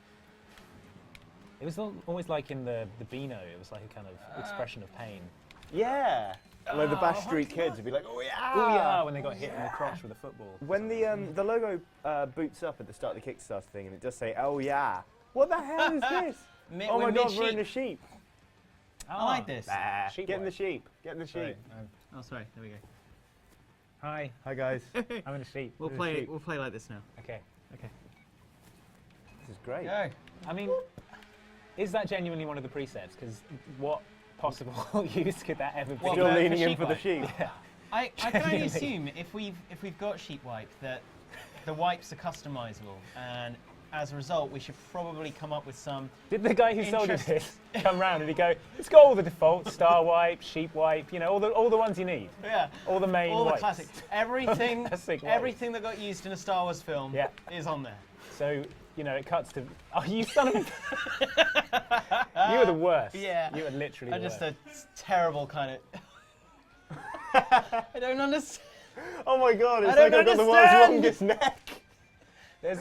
It was always like in the Beano. It was like a kind of expression of pain. Yeah. Like the Bash Street Kids would be like, oh yeah! Ouya! When they got hit in the crotch with a football. When the logo boots up at the start of the Kickstarter thing and it does say, oh yeah, what the hell is this? Oh my god, we're in a sheep. I like this. Sheep Get in the work. sheep. Get in the sheep. Sorry, Oh, sorry. There we go. Hi, Hi guys. I'm in a sheep. We'll play. We'll play like this now. Okay. Okay. This is great. Go. I mean, is that genuinely one of the presets? Because what possible use could that ever be? What, You're for leaning in sheep for the wipe? sheep. I can only assume if we've got sheep wipe that the wipes are customizable, and as a result, we should probably come up with some. Did the guy who sold you Interesting. this come round and he go, it's got all the defaults, star wipe, sheep wipe, you know, all the ones you need. Yeah. All the main All the wipes. classics. Everything. Classic wipes. Everything that got used in a Star Wars film Yeah. is on there. So, you know, it cuts to, oh, you son of a... You were the worst. Yeah. You were literally I'm the just worst. a terrible kind of. I don't understand. Oh my god, it's I like don't I've got the world's understand. longest neck. There's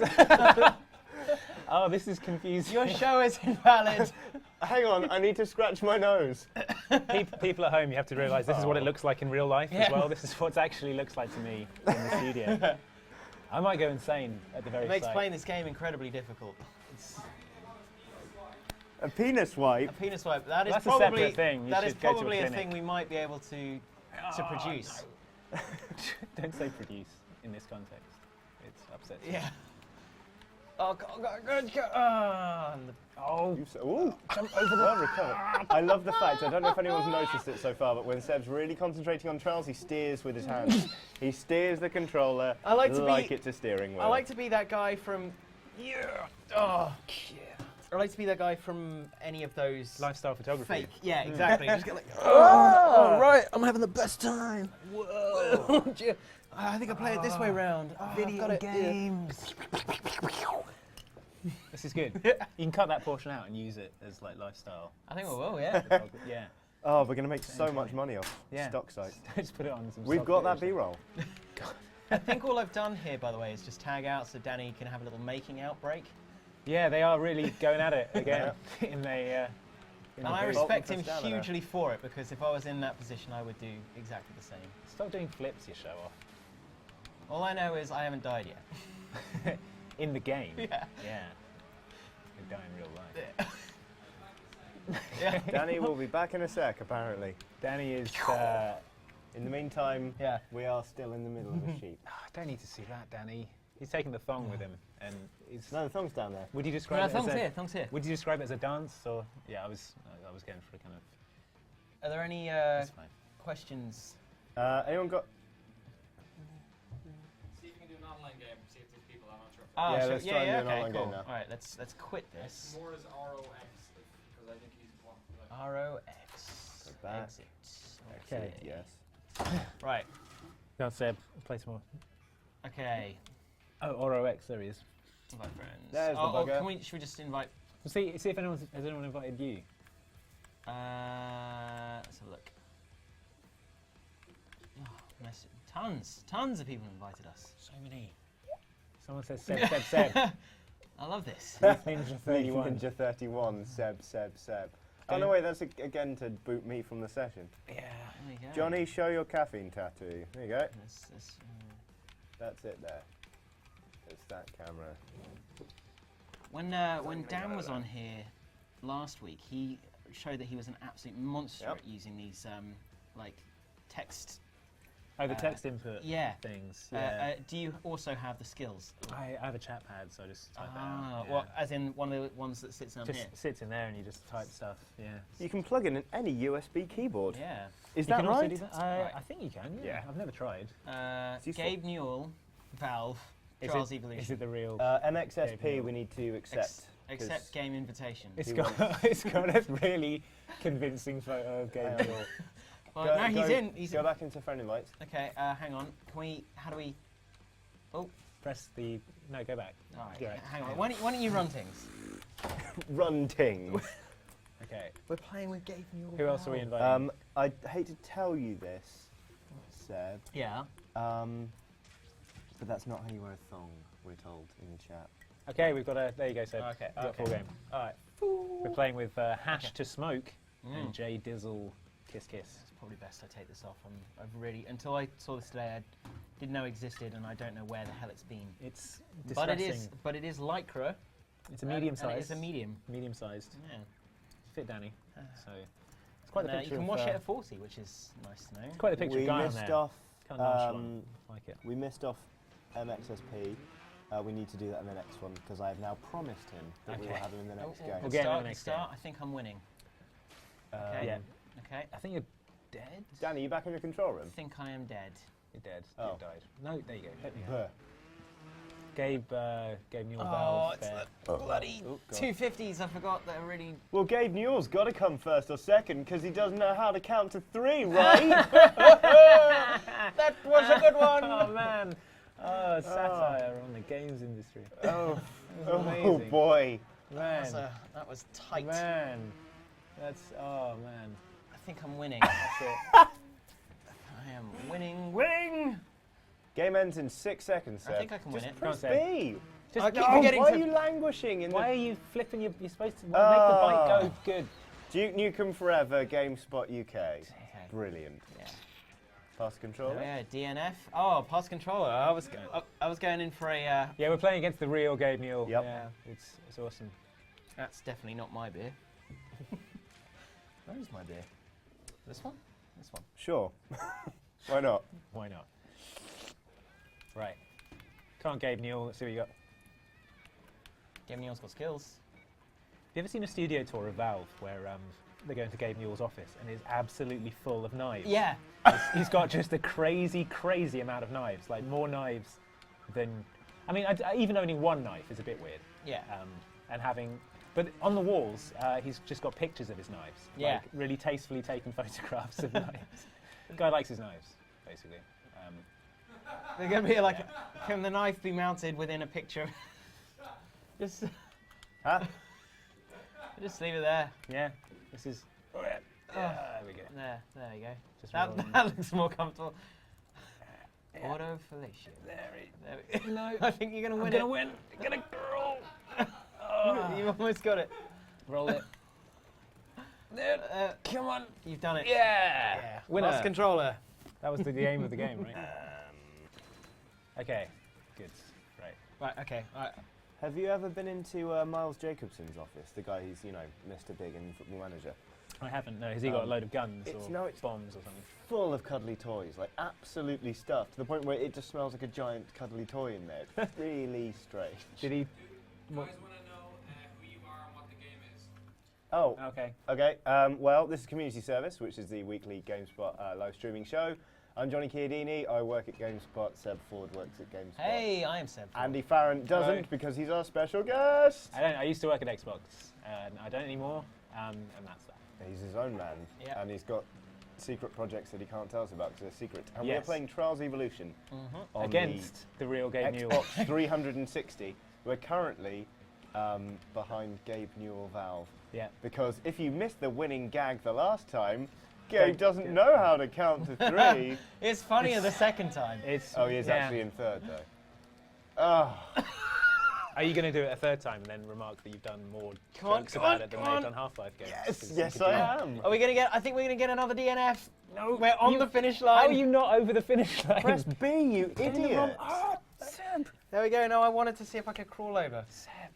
oh, this is confusing. Your show is invalid. Hang on, I need to scratch my nose. People at home, you have to realise this is what it looks like in real life as Yeah. well. This is what it actually looks like to me in the studio. I might go insane at the very It makes sight. playing this game incredibly difficult. It's A penis wipe. a penis wipe. That is That's a probably separate thing. You that is should go to a probably a clinic. thing we might be able to produce. Don't say produce in this context. It's upsets me. Yeah. Oh God! Oh, You ooh, jump over the well recovered. I love the fact, I don't know if anyone's noticed it so far, but when Seb's really concentrating on trials, he steers with his hands. He steers the controller I like to be- it's a steering wheel. I like to be that guy from. Yeah. Oh. Yeah. I like to be that guy from any of those lifestyle photography. fake. Yeah, exactly. Just get like. Oh, right. I'm having the best time. Whoa. I think I play it this way round. Oh, Video games. This is good. You can cut that portion out and use it as like lifestyle. I think we will. Yeah. photography. Yeah. Oh, we're going to make so much money off Yeah. stock sites. Just put it on some. We've stock got that footage. B-roll. I think all I've done here, by the way, is just tag out so Danny can have a little making out break. Yeah, they are really going at it again. in the. And I very respect bottom him for stamina. hugely for it, because if I was in that position, I would do exactly the same. Stop doing flips, you show off. All I know is I haven't died yet. In the game. Yeah. Yeah. You die in real life. Yeah. Danny will be back in a sec, apparently. Danny is. In the meantime, Yeah. we are still in the middle of a sheep. I don't need to see that, Danny. He's taking the thong with him, and he's. No, the thong's down there. Would you describe No, it thong's as a, here. Thong's here. Would you describe it as a dance, or yeah? I was going for a kind of. Are there any That's fine. questions? Anyone got... See if you can do an online game. See if there's people. I'm not sure. Oh, Yeah, sure. let's try and do an okay, online cool. game now. All right, let's quit this. More is ROX because I think he's one. Like, ROX. Go back. Exit. Okay. Yes. Right. Go on, Seb. Play some more. Okay. Oh, ROX. There he is. Invite friends. There's the oh, bugger. should we just invite? Well, see if has anyone invited you. Let's have a look. Oh, tons of people invited us. So many. Someone says Seb. I love this. Youth Ninja 31. Ninja 31, Seb. Oh Um, no, wait, that's again to boot me from the session. Yeah. There you go. Johnny, show your caffeine tattoo. There you go. This, That's it there. It's that camera. when Dan was on here last week, he showed that he was an absolute monster Yep. at using these like text. Oh, the text input Yeah. things. Yeah. Do you also have the skills? I have a chat pad, so I just type it Ah, out. Yeah. well, as in one of the ones that sits on just here. sits in there and you just type stuff. Yeah. You can plug in any USB keyboard. Yeah. Is You that can also right? do that? Right. I think you can. Yeah. Yeah. I've never tried. useful. Gabe Newell, Valve, Is Trials it, Evolution. is it the real? MXSP Gabe we need to accept. Accept game invitation. It's he got it's got a really convincing photo of Gabe Newell. Well, no, he's in. He's Go in. back into friend invites. Okay, hang on. Can we? How do we? Press the no. Go back. All right. You're right. Hang on. Why don't you run things? Run ting. Okay. We're playing with Gabe Newell. Who else are we inviting? I hate to tell you this, Seb, Yeah. but that's not how you wear a thong, we're told in the chat. Okay, we've got a. There you go, Seb. Okay, We've got a full okay. game. All right. We're playing with Hash to Smoke and Mm. J Dizzle Kiss Kiss. It's probably best I take this off. I've really until I saw this today, I didn't know it existed, and I don't know where the hell it's been. It's But distressing. it is lycra. It's a medium and size. it is a medium. Medium sized. Yeah. Fit Danny. So It's quite the You picture can of, wash it at 40, which is nice to know. quite the picture We of Guy on missed there. off. Kind of nonchalant. Like it. We missed off MXSP. We need to do that in the next one because I have now promised him that we will Okay. have him in the next game. We'll get him in the Start, next start. game. I think I'm winning. Okay. Yeah. Okay. I think you're dead. Danny, you back in the control room? I think I am dead. You're dead. Oh. You've died. No, there you go. Let me go. Buh. Gabe Newell Oh, Valve it's there. the bloody Oh, God. 250s. I forgot that are really. Well, Gabe Newell's got to come first or second because he doesn't know how to count to 3, right? That was a good one. Oh man. Oh, satire on the games industry. Oh, That was oh amazing. boy. Man. That was tight. Man. That's, oh man. I think I'm winning. That's it. I am winning. Winning. Game ends in 6 seconds, I Seb. think I can win Just it. press Go on, Seb. B. Just I keep no, forgetting Why to- are you languishing in Why are the... you flipping you're supposed to make the bike go good. Duke Nukem Forever, GameSpot UK. Okay. Brilliant. Yeah. Pass Oh controller? yeah, DNF. Oh, pass controller. I was going in for a. Yeah, we're playing against the real Gabe Newell. Yep. Yeah, it's awesome. That's definitely not my beer. Where is my beer? This one? This one. Sure. Why not? Why not? Right. Come on, Gabe Newell. Let's see what you got. Gabe Newell's got skills. Have you ever seen a studio tour of Valve where they go into Gabe Newell's office and it's absolutely full of knives? Yeah. He's got just a crazy, crazy amount of knives. Like more knives than. I mean, even owning one knife is a bit weird. Yeah. And having. But on the walls, he's just got pictures of his knives. Yeah. Like really tastefully taken photographs of knives. The guy likes his knives, basically. They're going to be like, can the knife be mounted within a picture? just Huh? just leave it there. Yeah. This is. There we go. There you go. Just That, rolling. that looks more comfortable. Auto fellatio. There There we go. No. I think you're going to win I'm it. gonna win. I'm gonna roll. You almost got it. Roll it. Come on. You've done it. Yeah. Winner. Pass controller. That was the aim of the game, right? Okay. Good. Right. Right, okay. Right. Have you ever been into Miles Jacobson's office? The guy who's, you know, Mr. Big in Football Manager. I haven't. No. Has he got a load of guns it's- or no, it's- bombs or something? Full of cuddly toys, like absolutely stuffed, to the point where it just smells like a giant cuddly toy in there. It's really strange. Did he? You guys want to know who you are and what the game is? Oh, Okay. okay. Well, this is Community Service, which is the weekly GameSpot live streaming show. I'm Johnny Chiodini. I work at GameSpot. Seb Ford works at GameSpot. Hey, I am Seb. Andy Farrant doesn't Hello. because he's our special guest. I used to work at Xbox, and I don't anymore. And that's that. He's his own man, Yeah. and he's got secret projects that he can't tell us about because they're secret. And we're Yes. playing Trials Evolution on Against the real the Gabe Newell. Xbox 360. We're currently behind Gabe Newell Valve. Yeah. Because if you missed the winning gag the last time, Don't Gabe doesn't get- know how to count to 3. It's funnier the second time. It's. Oh, he is yeah. actually in third though. Oh, Are you going to do it a third time and then remark that you've done more Come on, jokes come about on, it than come they've on. done Half-Life games? yes, 'Cause yes you could I do- am. Are we gonna get? I think we're gonna get another DNF. No, We're on you- the finish How line. are you not over the finish line? Press B, you Get in the wrong- idiot. Oh, Seb. There we go. No, I wanted to see if I could crawl over.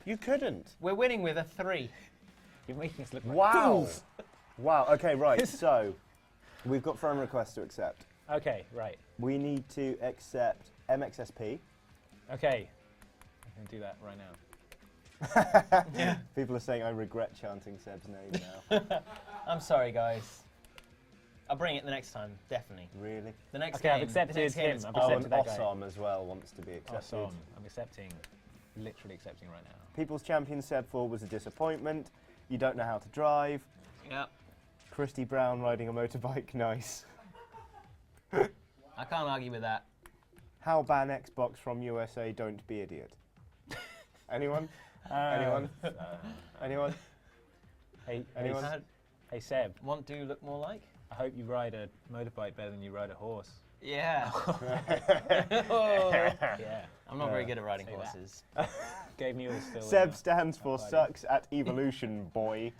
You couldn't. We're winning with a 3. You're making us look like Wow. fools. Wow, okay, right. So, we've got friend requests to accept. Okay, right. We need to accept MXSP. Okay. I can do that right now. People are saying I regret chanting Seb's name now. I'm sorry, guys. I'll bring it the next time, definitely. Really? The next Okay, game. I've accepted the next game him. is- I've Oh, accepted and that guy. Ossom as well wants to be accepted. Awesome. I'm accepting. Literally accepting right now. People's champion Seb Ford was a disappointment. You don't know how to drive. Yep. Christy Brown riding a motorbike, nice. I can't argue with that. How ban Xbox from USA, don't be idiot. Anyone? Anyone? Anyone? Hey, Anyone? Hey, Seb. Want to look more like? I hope you ride a motorbike better than you ride a horse. Yeah. Yeah. I'm not very good at riding say that. horses. Gabe Newell's still. Seb stands for Fighting. sucks at evolution, boy.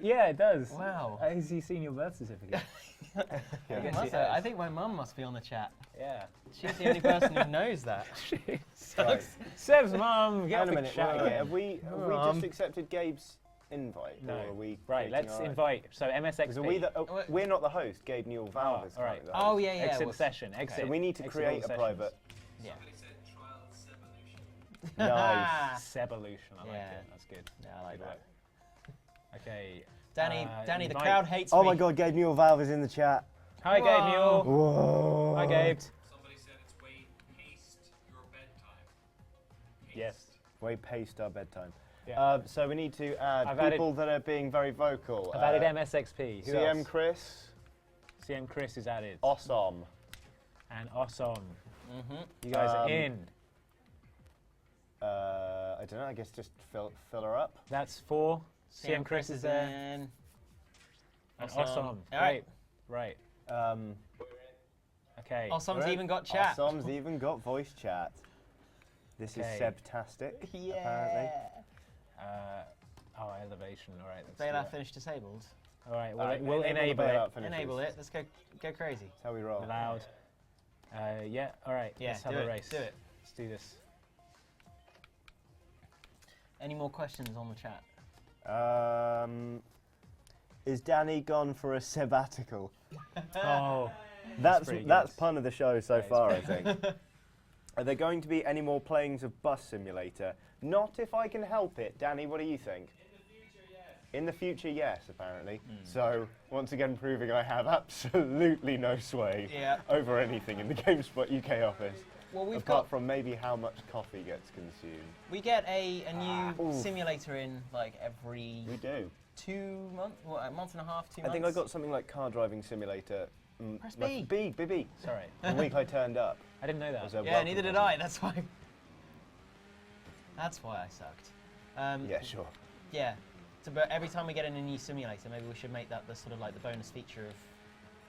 Yeah, it does. Wow. Has he seen your birth certificate? Yeah. guess Must he have- I has. think my mum must be on the chat. Yeah. She's the only person who knows that. Right. Seb's mum, get Hang off a the minute, chat wait, again. have we just accepted Gabe's invite? No. Or are we Right, creating let's our own? invite. So MSXP. Because are we we're not the host. Gabe Newell Valve is all right. currently the host. Oh yeah, yeah. Exit well, session. Exit. So we need to exit create all a private. yeah. Somebody said trial Sevolution. Nice. Sevolution. I like Yeah. it. That's good. Yeah, I like Good that. work. Okay. Danny, Danny, the invite. crowd hates Oh me. my God, Gabe Newell Valve is in the chat. Hi, Gabe Whoa. Newell. Whoa. Hi, Gabe. Somebody said it's way past your bedtime. Yes. We paced our bedtime. Yeah. So we need to add I've added- people that are being very vocal. I've added MSXP. Who CM else? Chris, CM Chris is added. Awesome. And Awesome. Mm-hmm. You guys are Um, in. I don't know. I guess just fill her up. That's 4. CM Chris is there. in. And Awesome. Awesome. All right. Right. Um, Okay. Awesome's We're in. even got chat. Awesome's even got voice chat. This Okay. is Sebtastic, Yeah. apparently. Oh, elevation. All right. Let's do Bailout that. finish disabled. All right. Alright, We'll enable the it. bailout finishes. Enable it. Let's go crazy. That's how we roll. Loud. Yeah. All right. Yeah, Let's have do a it, race. do it. Let's do this. Any more questions on the chat? Is Danny gone for a sabbatical? Oh. That's pretty that's good. pun of the show so Yeah, it's far, I think. Are there going to be any more playings of Bus Simulator? Not if I can help it. Danny, what do you think? In the future, yes, apparently. So, once again, proving I have absolutely no sway Yeah. over anything in the GameSpot UK office. Well, we've apart got from maybe how much coffee gets consumed. we get a new Oof. simulator in like every We do. 2 months, what, a month and a half, 2 I months. think I got something like car driving simulator. Press like B. B. Sorry. The week I turned up. I didn't know that. Was a Yeah, welcome neither did button. I. That's why. That's why I sucked. Yeah, sure. Yeah. So, but every time we get in a new simulator, maybe we should make that the sort of like the bonus feature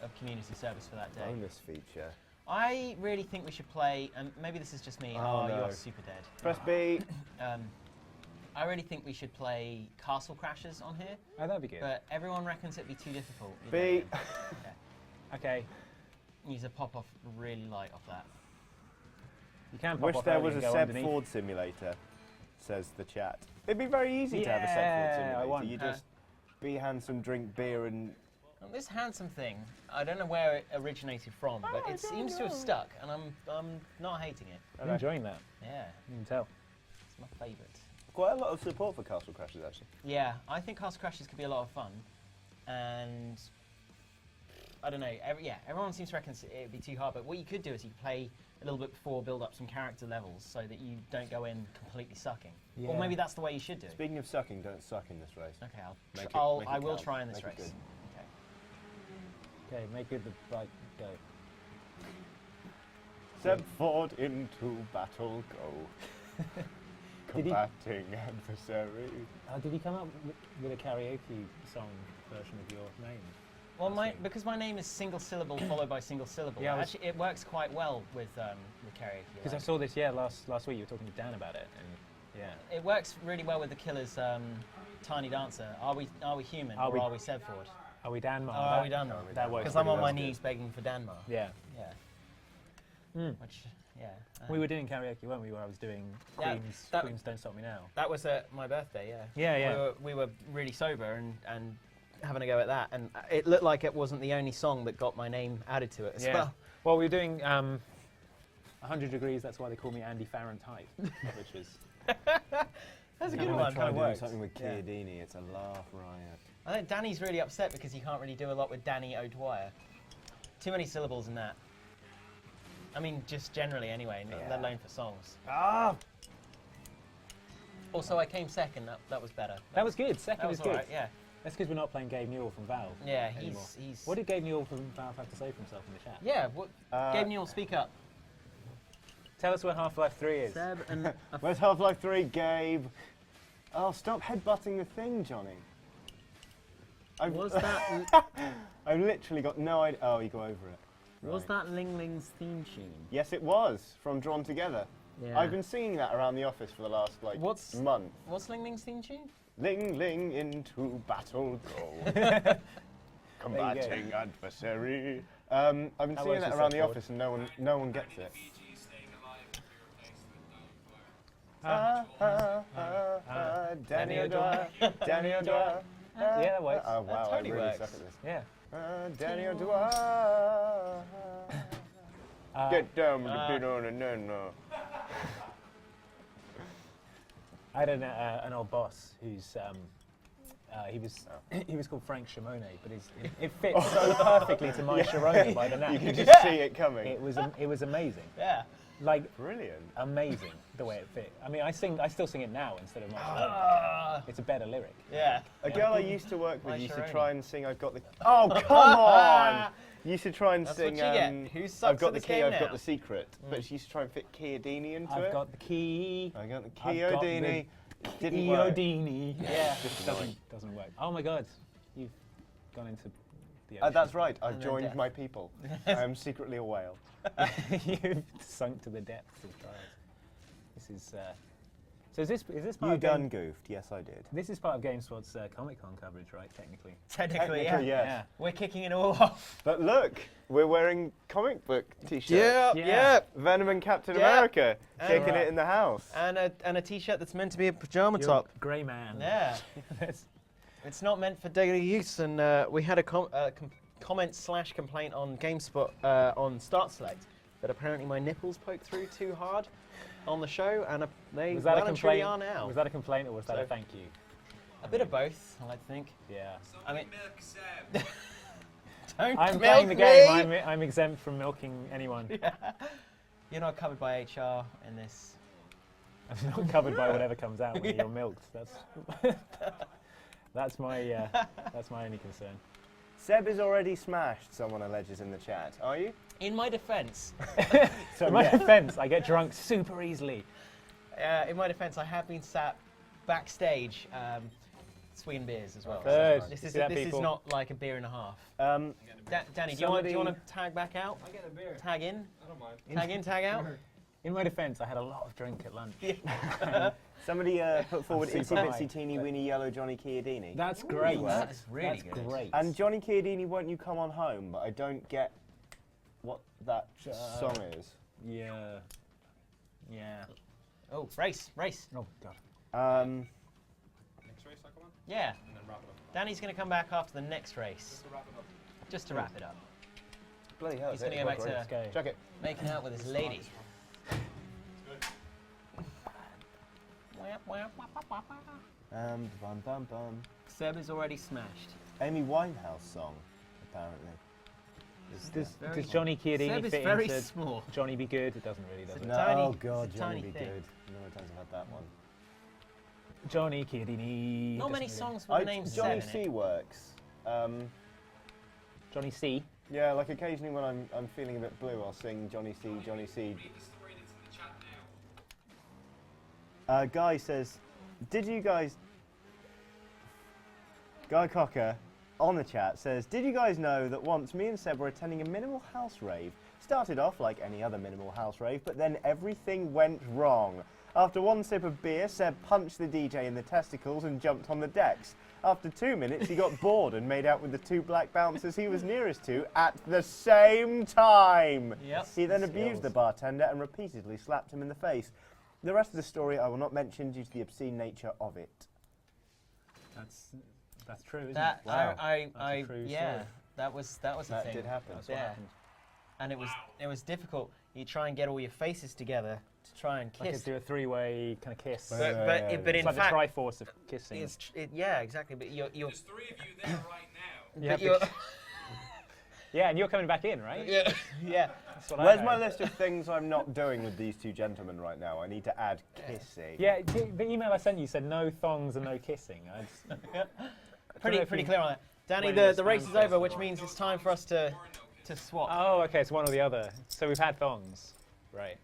of community service for that day. Bonus feature. I really think we should play, and maybe this is just me. Oh, no. You're super dead. Press B. I really think we should play Castle Crashers on here, Oh, that'd be good. but everyone reckons it'd be too difficult. You B. know, Okay. use a pop off really light off that. You can pop Wish off there early was a and go Seb underneath. Ford simulator, says the chat. It'd be very easy to have a Seb Ford Yeah, I simulator. want- You just be handsome, drink beer, and Well, this handsome thing, I don't know where it originated from, but it seems to have stuck, and I'm not hating it. I'm enjoying that. Yeah, You can tell. it's my favourite. quite a lot of support for Castle Crashers actually. Yeah, I think Castle Crashers could be a lot of fun, and I don't know. Everyone seems to reckon it'd be too hard. But what you could do is you could play a little bit before, build up some character levels, so that you don't go in completely sucking. Or Yeah. maybe that's the way you should do it. Speaking of sucking, don't suck in this race. Okay, Make it- make it I will count. try in this Make it race. good. Okay. Okay, make it the bike go. Seb Ford into battle go. Did he- Combating adversary. Did you come up with a karaoke song version of your name? Well, That's good. because my name is single syllable followed by single syllable. Yeah, I was- Actually, it works quite well with karaoke. Because I like. saw this, last week you were talking to Dan about it, and yeah. It works really well with the Killers' Tiny Dancer. Are we human Are or we- are we Seb Ford? Are we Danmar? Or are we Danmar? That works. Because I'm on pretty my well. knees begging for Danmar. Yeah. Yeah. Mm. Which, yeah. We were doing karaoke, weren't we? Where I was doing Yeah, Queen's, that- Queen's Don't Stop Me Now. That was my birthday, yeah. Yeah, yeah. We were really sober and having a go at that, and it looked like it wasn't the only song that got my name added to it as Yeah. well. Well, we were doing 100 Degrees, that's why they call me Andy Farrant type, which was... That's a I'm good gonna one. try Kind of doing works. something with Yeah. Chiodini. It's a laugh riot. I think Danny's really upset because he can't really do a lot with Danny O'Dwyer. Too many syllables in that. I mean, just generally anyway, let alone for songs. Ah! Also, I came second. That was better. That was good, second That was was good. alright. Yeah. That's because we're not playing Gabe Newell from Valve. Yeah. anymore. He's. What did Gabe Newell from Valve have to say for himself in the chat? Yeah. What? Gabe Newell, speak up. Tell us where Half-Life 3 is. Seb and. Where's Half-Life 3, Gabe? Oh, stop headbutting the thing, Johnny. Was that I've literally got no idea. Oh, you go over it. was Right. that Ling Ling's theme tune? Yes, it was from Drawn Together. Yeah. I've been singing that around the office for the last What's- month. What's Ling Ling's theme tune? Ling ling into battle go. Combating adversary. I've been That singing works that with around the Seb office and no one gets it. PG staying alive if you're replaced with Downfire. Danny O'Dwyer, Danny O'Dwyer. Yeah, that works. Oh wow, totally I really works. suck at this. Yeah. Danny O'Dwyer. Get down with the beat on and then. I had an old boss who's he was called Frank Shimone, but it fits so perfectly to my Sharona by the name. You can just see it coming. It was amazing. Yeah. Like Brilliant. amazing the way it fit. I mean, I still sing it now instead of my Sharona. It's a better lyric. Yeah. A girl I used to work with My used to Sharona. try and sing I've got the... Oh, come on! Used to try and That's sing what you get. Who sucks I've got at the this key, game I've got now? the secret. But she used to try and fit Chiodini into it. I've got the key. I got the I've got Chiodini. Didn't work. Chiodini. Yeah. Just doesn't work. Oh my God, you've gone into the That's right, I've And then joined death. my people. I am secretly a whale. You've sunk to the depths of trials. This is. So is this part You of done goofed, yes I did. This is part of GameSpot's Comic-Con coverage, right? Technically. Technically, Technically, yeah. yes. We're kicking it all off. But look, we're wearing comic book t-shirts. Yeah. Venom and Captain Yeah. America, kicking Right. it in the house. And a t-shirt that's meant to be a pajama You're top. Grey man. Yeah. That's- It's not meant for daily use, and we had a comment/complaint on GameSpot on Start Select that apparently my nipples poked through too hard on the show, and they was that a well and truly complaint? are now. Was that a complaint or was that So- a thank you? A bit of both, I like to think. Yeah. I mean- Milk Seb. Don't I'm milk playing the me! game. I'm exempt from milking anyone. You're not covered by HR in this. I'm not covered by whatever comes out when you're milked. That's my only concern. Seb is already smashed, someone alleges in the chat. Are you? In my defence, So in my defence, I get drunk super easily. I have been sat backstage swinging beers as well. Good. This You is see that, this is people? not like a beer and a half. Danny, do you Somebody- want to tag back out? I get a beer. Tag in? I don't mind. Tag in, tag out? In my defence, I had a lot of drink at lunch. Somebody put forward I'm Itsy super Bitsy high. Teeny Weeny Yellow Johnny Chiodini. That's great. Ooh, that is really That's good. great. And Johnny Chiodini, Won't You Come On Home, but I don't get what that song is. Yeah. Yeah. Oh, race. Oh God. Next race I come on? Yeah. And then wrap it up. Danny's going to come back after the next race, Just to wrap it up. just to wrap it up. Bloody hell. He's going to go back to Let's go. Chuck it. making out with his lady. Bum bum bum. Seb is already smashed. Amy Winehouse song, apparently. Does Johnny Chiodini Seb is fit very into small. Johnny Be Good? It doesn't really, does it? a No, tiny- oh God, it's a Johnny tiny Be thing. Good. No more times I've had that one. Johnny Chiodini. Not doesn't many really- songs with the name Johnny Seb in C it. works. Johnny C. Yeah, like occasionally when I'm feeling a bit blue, I'll sing Johnny C, Johnny C. Read the story that's in the chat now. Guy says, did you guys... Guy Cocker on the chat says, did you guys know that once me and Seb were attending a minimal house rave? Started off like any other minimal house rave, but then everything went wrong. After one sip of beer, Seb punched the DJ in the testicles and jumped on the decks. After 2 minutes, he got bored and made out with the two black bouncers he was nearest to at the same time. Yep. He then abused the bartender and repeatedly slapped him in the face. The rest of the story I will not mention due to the obscene nature of it. That's true, isn't That it? Wow. I That's a true yeah, story. that was a That thing. did happen. That's what Yeah. happened. And it was difficult. You try and get all your faces together to try and I could kiss. do a three-way kind of kiss. Yeah, But yeah, in It's like fact, the Triforce of kissing. yeah, exactly. But you're There's three of you there right now. Yeah, but you're Yeah, and you're coming back in, right? yeah. That's what I Where's know. my list of things I'm not doing with these two gentlemen right now? I need to add kissing. Yeah, the email I sent you said no thongs and no kissing. Pretty clear on that. Danny, When the race is over, which means it's time for us to swap. Oh, okay, it's one or the other. So we've had thongs. Right.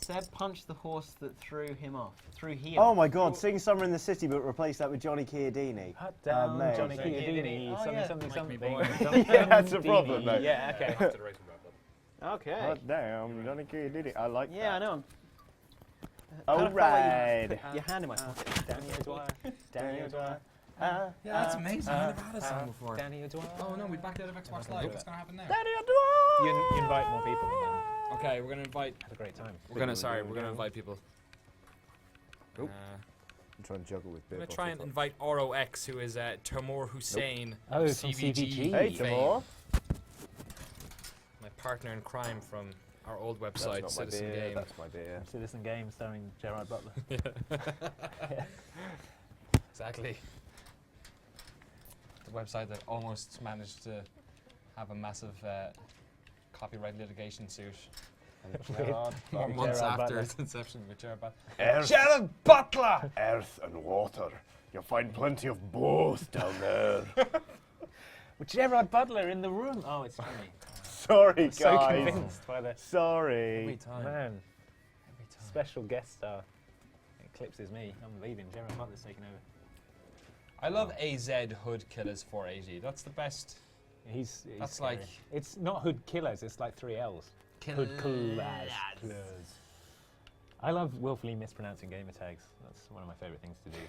Seb punched the horse that threw him off. Threw him. Oh my God, sing Summer in the City, but replace that with Johnny Chiodini. Hut down, Amazing. Johnny Chiodini, Oh, something, yeah. something, Like me, something. boy. something, Yeah, that's the problem, Dini. though. Yeah, okay. After the race will wrap up. Okay. Hot damn, Johnny Chiodini. I like Yeah, I that. know. All right. Put your hand in my pocket. Danny O'Dwyer. Danny O'Dwyer. Yeah, that's amazing. I never had a song before. Danny O'Dwyer. Oh no, we backed out of Xbox Live. What's gonna happen now? Danny O'Dwyer. You invite more people and then Okay, we're gonna invite. have a great time. We're gonna invite people. I'm trying to juggle with I'm beer going to try and bottles. invite ROX, who is Timur Hussein. Oh, of from CVG. CVG. Hey, fame. Timur. My partner in crime from our old That's website, not my Citizen beer. Game. That's my beer. Citizen Game starring Gerard Butler. Exactly. The website that almost managed to have a massive copyright litigation suit. More months Gerard after Butler. its inception with Gerard Butler. Earth, Gerard Butler! earth and water. You'll find plenty of both down there. With Gerard Butler in the room. Oh, it's funny. Sorry, So guys. convinced by the Sorry. Every time. man. Every time. Special guest star. Eclipses me. I'm leaving. Gerard Butler's taking over. I love AZ Hood Killers 480. That's the best. He's That's scary. like- it's not Hood Killers. It's like 3 L's. Hood Killers. I love willfully mispronouncing gamer tags. That's one of my favourite things to do.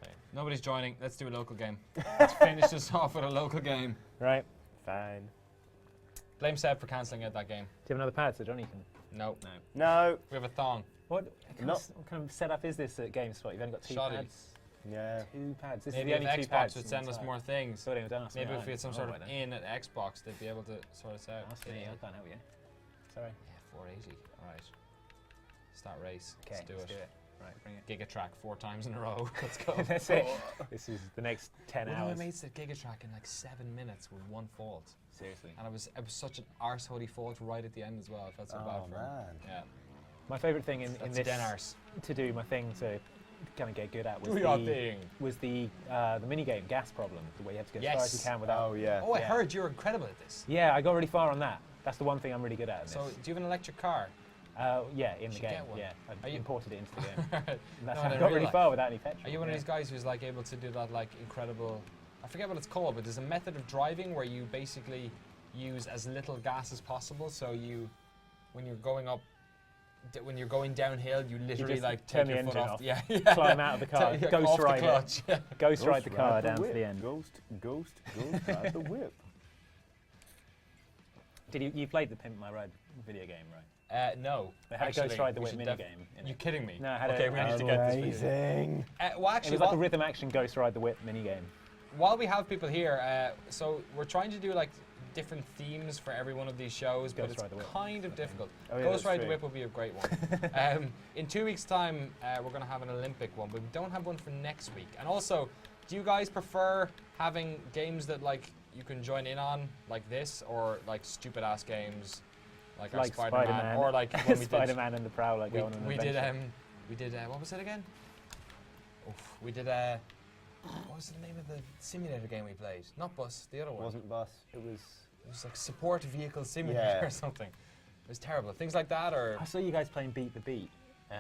So. Nobody's joining. Let's do a local game. Let's finish this off with a local game. Right. Fine. Blame Seb for cancelling out that game. Do you have another pad so Johnny can? No. No. No. We have a thong. What kind, No. what kind of setup is this at GameSpot? You've only got 2 Shoddy. pads. Yeah. 2 pads. This Maybe is if the only 2 Xbox pads. would in send the us entire- more things. Sorry, don't ask me. Maybe I if we had some don't sort know of about that. in at Xbox, they'd be able to sort us out. Ask me. I can't help you. Sorry. Yeah, 480. All right. Start race. Okay, Let's do it. Right, bring it. Gigatrack 4 times in a row. Let's go. That's it. This is the next 10 One of hours. my mates did Gigatrack in like 7 minutes with 1 fault. Seriously. And it was such an arseholey fault right at the end as well. I felt so bad Oh, for him. man. Yeah. My favourite thing in That's this den arse. to do, my thing to kind of get good at was Do your thing. the mini game gas problem, the way you have to go as far as you Yes. can without. Oh, yeah. Oh, I Yeah. heard you're incredible at this. Yeah, I got really far on that. That's the one thing I'm really good at. In So, this. do you have an electric car? Yeah, in the should game. get one. Yeah, I Are you- imported it into the game. Are That's No, how in I got real really life. far without any petrol. you one of yeah. these guys who's like able to do that like incredible? I forget what it's called, but there's a method of driving where you basically use as little gas as possible. So you, when you're going up, when you're going downhill, you literally just like turn take the your foot engine off. off, Yeah, Climb out of the car, Take- ghost off the ride it. clutch. Ghost ride the car down to whip. the end. Ghost ride the whip. Did you played the Pimp My Ride video game, right? No. They had a actually, Ghost Ride the we Whip should mini def- game. in You it. kidding me? No, I had okay, a- we need to get this video. Amazing. Well, It actually, was like a rhythm action Ghost Ride the Whip mini game. while we have people here, so we're trying to do like different themes for every one of these shows, but Ghost it's Ride the Whip. kind of difficult. Oh, yeah, Ghost that's Ride the true. Whip will be a great one. In 2 weeks' time, we're going to have an Olympic one, but we don't have one for next week. And also, do you guys prefer having games that like you can join in on, like this, or like stupid ass games, like our Like Spider-Man, Spider-Man. or like when we did Spider-Man and the Prowler we, go on an we did adventure. what was it again? Oof, we did what was the name of the simulator game we played? Not Bus, the other It one. wasn't bus. It was. It was like support vehicle simulator Yeah. or something. It was terrible. Things like that, or I saw you guys playing Beat the Beat.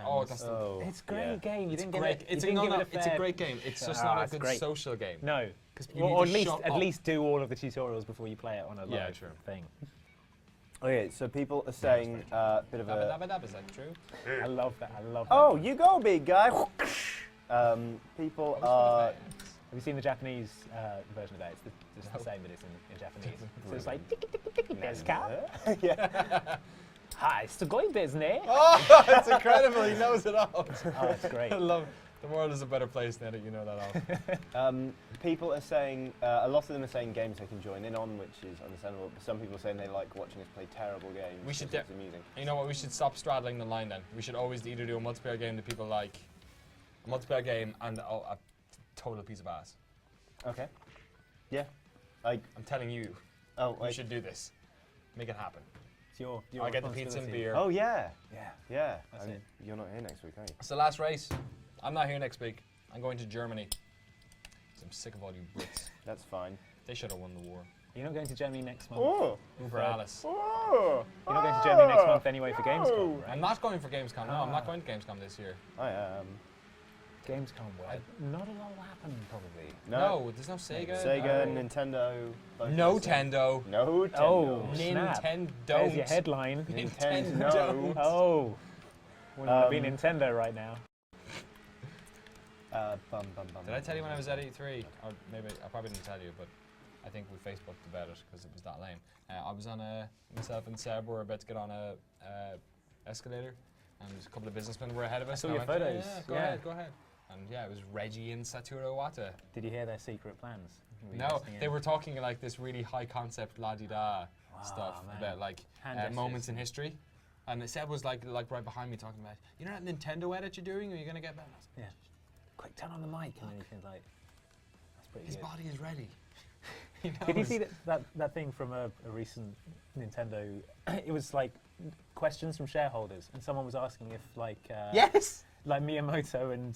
oh, that's the Oh. It's a great yeah. game. You it's didn't great. give it. It's you a, didn't no, give no, it a it's a fair- great game. It's just Ah, not a it's good great. social game. No, 'Cause you or need at to least shut at up. least do all of the tutorials before you play it on a Yeah, live true. thing. Okay, so people are saying bit of Dabba a. dabba dabba, is that true? I love that. I love. Oh, that. you go, big guy. People What was are. the Have you seen the Japanese version of that? It's just No. the same, but it's in Japanese. So Really? it's like tiki tiki tiki desu ka? Yeah. Hi, sugoi desu ne? Oh, it's incredible. He knows it all. Oh, it's great. I love. The world is a better place now that you know that all. People are saying a lot of them are saying games they can join in on, which is understandable. But some people are saying they like watching us play terrible games. We should because it's amusing. You know what? We should stop straddling the line then. We should always either do a multiplayer game that people like, a multiplayer game, and a total piece of ass. Okay. Yeah. Like. I'm telling you, Oh. we Like, should do this. Make it happen. It's your I get the pizza and responsibility. beer. oh yeah. Yeah. Yeah. That's I mean, it. you're not here next week, are you? It's the last race. I'm not here next week. I'm going to Germany. 'Cause I'm sick of all you Brits. That's fine. They should have won the war. You're not going to Germany next month. Oh. For Alice. Oh. You're not going to Germany next month anyway for Gamescom, right? I'm not going for Gamescom. No, I'm Ah. not going to Gamescom this year. I am. Gamescom, well, not a lot will happen probably. No, there's no Sega. Sega, no. Nintendo. both No the same. Tendo. No Tendo. Oh, snap. Nintendo. There's your headline. Nintendo. Oh, wouldn't want to be Um, Nintendo right now. Bum, bum, bum, Did I tell you when I bum. was at E3? Or maybe I probably didn't tell you, but I think we Facebooked about it because it was that lame. I was on myself and Seb were about to get on a escalator, and there's a couple of businessmen were ahead of us. saw and your went, photos, Yeah, go yeah. ahead, go ahead. And yeah, it was Reggie and Satoru Iwata. Did you hear their secret plans? Were you No, listening they in? were talking like this really high concept la-di-da stuff man. about like Hand gestures. moments in history. And Seb was like right behind me talking about, you know that Nintendo edit you're doing? Are you going to get that? Yeah. Quick, turn on the mic. And then you can like, that's pretty His good. body is ready. Did you see that thing from a recent Nintendo? It was like questions from shareholders, and someone was asking if like Yes! like Miyamoto and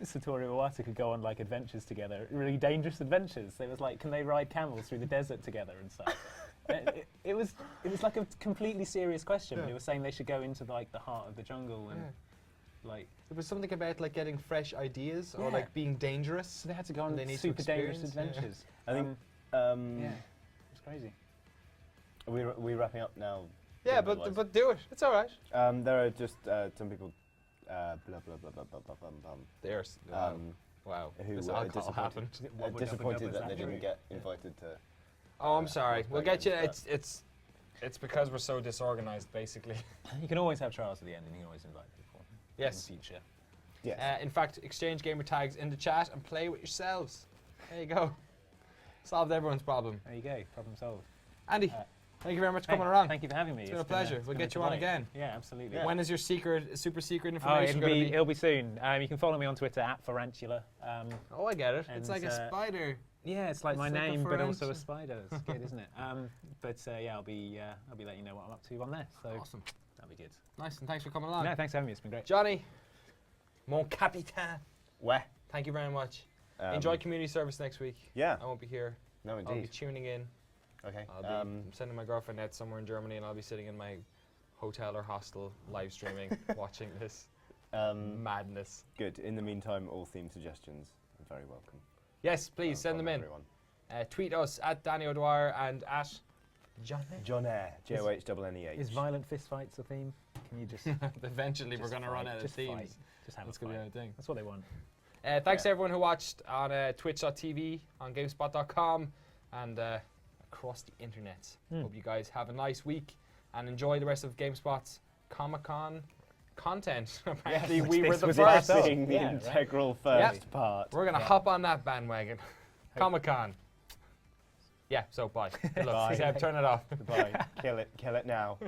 Satoru Iwata could go on like adventures together, really dangerous adventures. They was like, can they ride camels through the desert together and stuff? it was like a completely serious question. But it was saying they should go into like the heart of the jungle and like. There was something about like getting fresh ideas or Yeah. like being dangerous. So they had to go on They need to super dangerous experience, adventures. I think. Yeah, it's crazy. Are we wrapping up now? Yeah, Otherwise? but do it. It's all right. There are just some people. Blah blah blah blah blah blah blah. There's wow. Who This were alcohol happened. disappointed that they didn't get invited to. Oh, I'm sorry. We'll get you. But- It's because we're so disorganized, basically. You can always have trials at the end, and you can always invite people Yes. in the future. Yes. In fact, exchange gamer tags in the chat and play with yourselves. There you go. Solved everyone's problem. There you go, problem solved. Andy, Uh, thank you very much for Hey, coming around. Thank you for having me. It's been a pleasure. We'll been get you on delight. again. Yeah, absolutely. Yeah. When is your super secret Oh, information going to be? it'll be soon. You can follow me on Twitter @Farantula. Oh, I get it. It's and, like a spider. Yeah, it's like It's my like a name, but also a Farantula. spider. It's good, isn't it? But yeah, I'll be letting you know what I'm up to on there. So Awesome. that'll be good. Nice, and thanks for coming along. No, thanks for having me. It's been great. Johnny, mon capitaine. Where? Thank you very much. Enjoy community service next week. Yeah. I won't be here. No, I'll be indeed. tuning in. Okay. I'll be I'm sending my girlfriend out somewhere in Germany, and I'll be sitting in my hotel or hostel, live streaming, watching this madness. Good. In the meantime, all theme suggestions are very welcome. Yes, please send from them in. everyone. Tweet us at Danny O'Dwyer and at John. John Air. JOHNNEH. Is violent fistfights a theme? Can you just Eventually, we're Just going to run fight, out of just themes. fight. Just have That's a going to be fight? our thing. That's what they want. Thanks to Yeah. everyone who watched on twitch.tv, on GameSpot.com, and across the internet. Hope you guys have a nice week and enjoy the rest of GameSpot's Comic-Con content. Apparently, we were the was first. it. Being the Yeah, right. integral first Yep. part. We're going to hop on that bandwagon. Comic-Con. Yeah, so bye. Good luck. Bye. Seb, turn it off. Goodbye. Kill it now.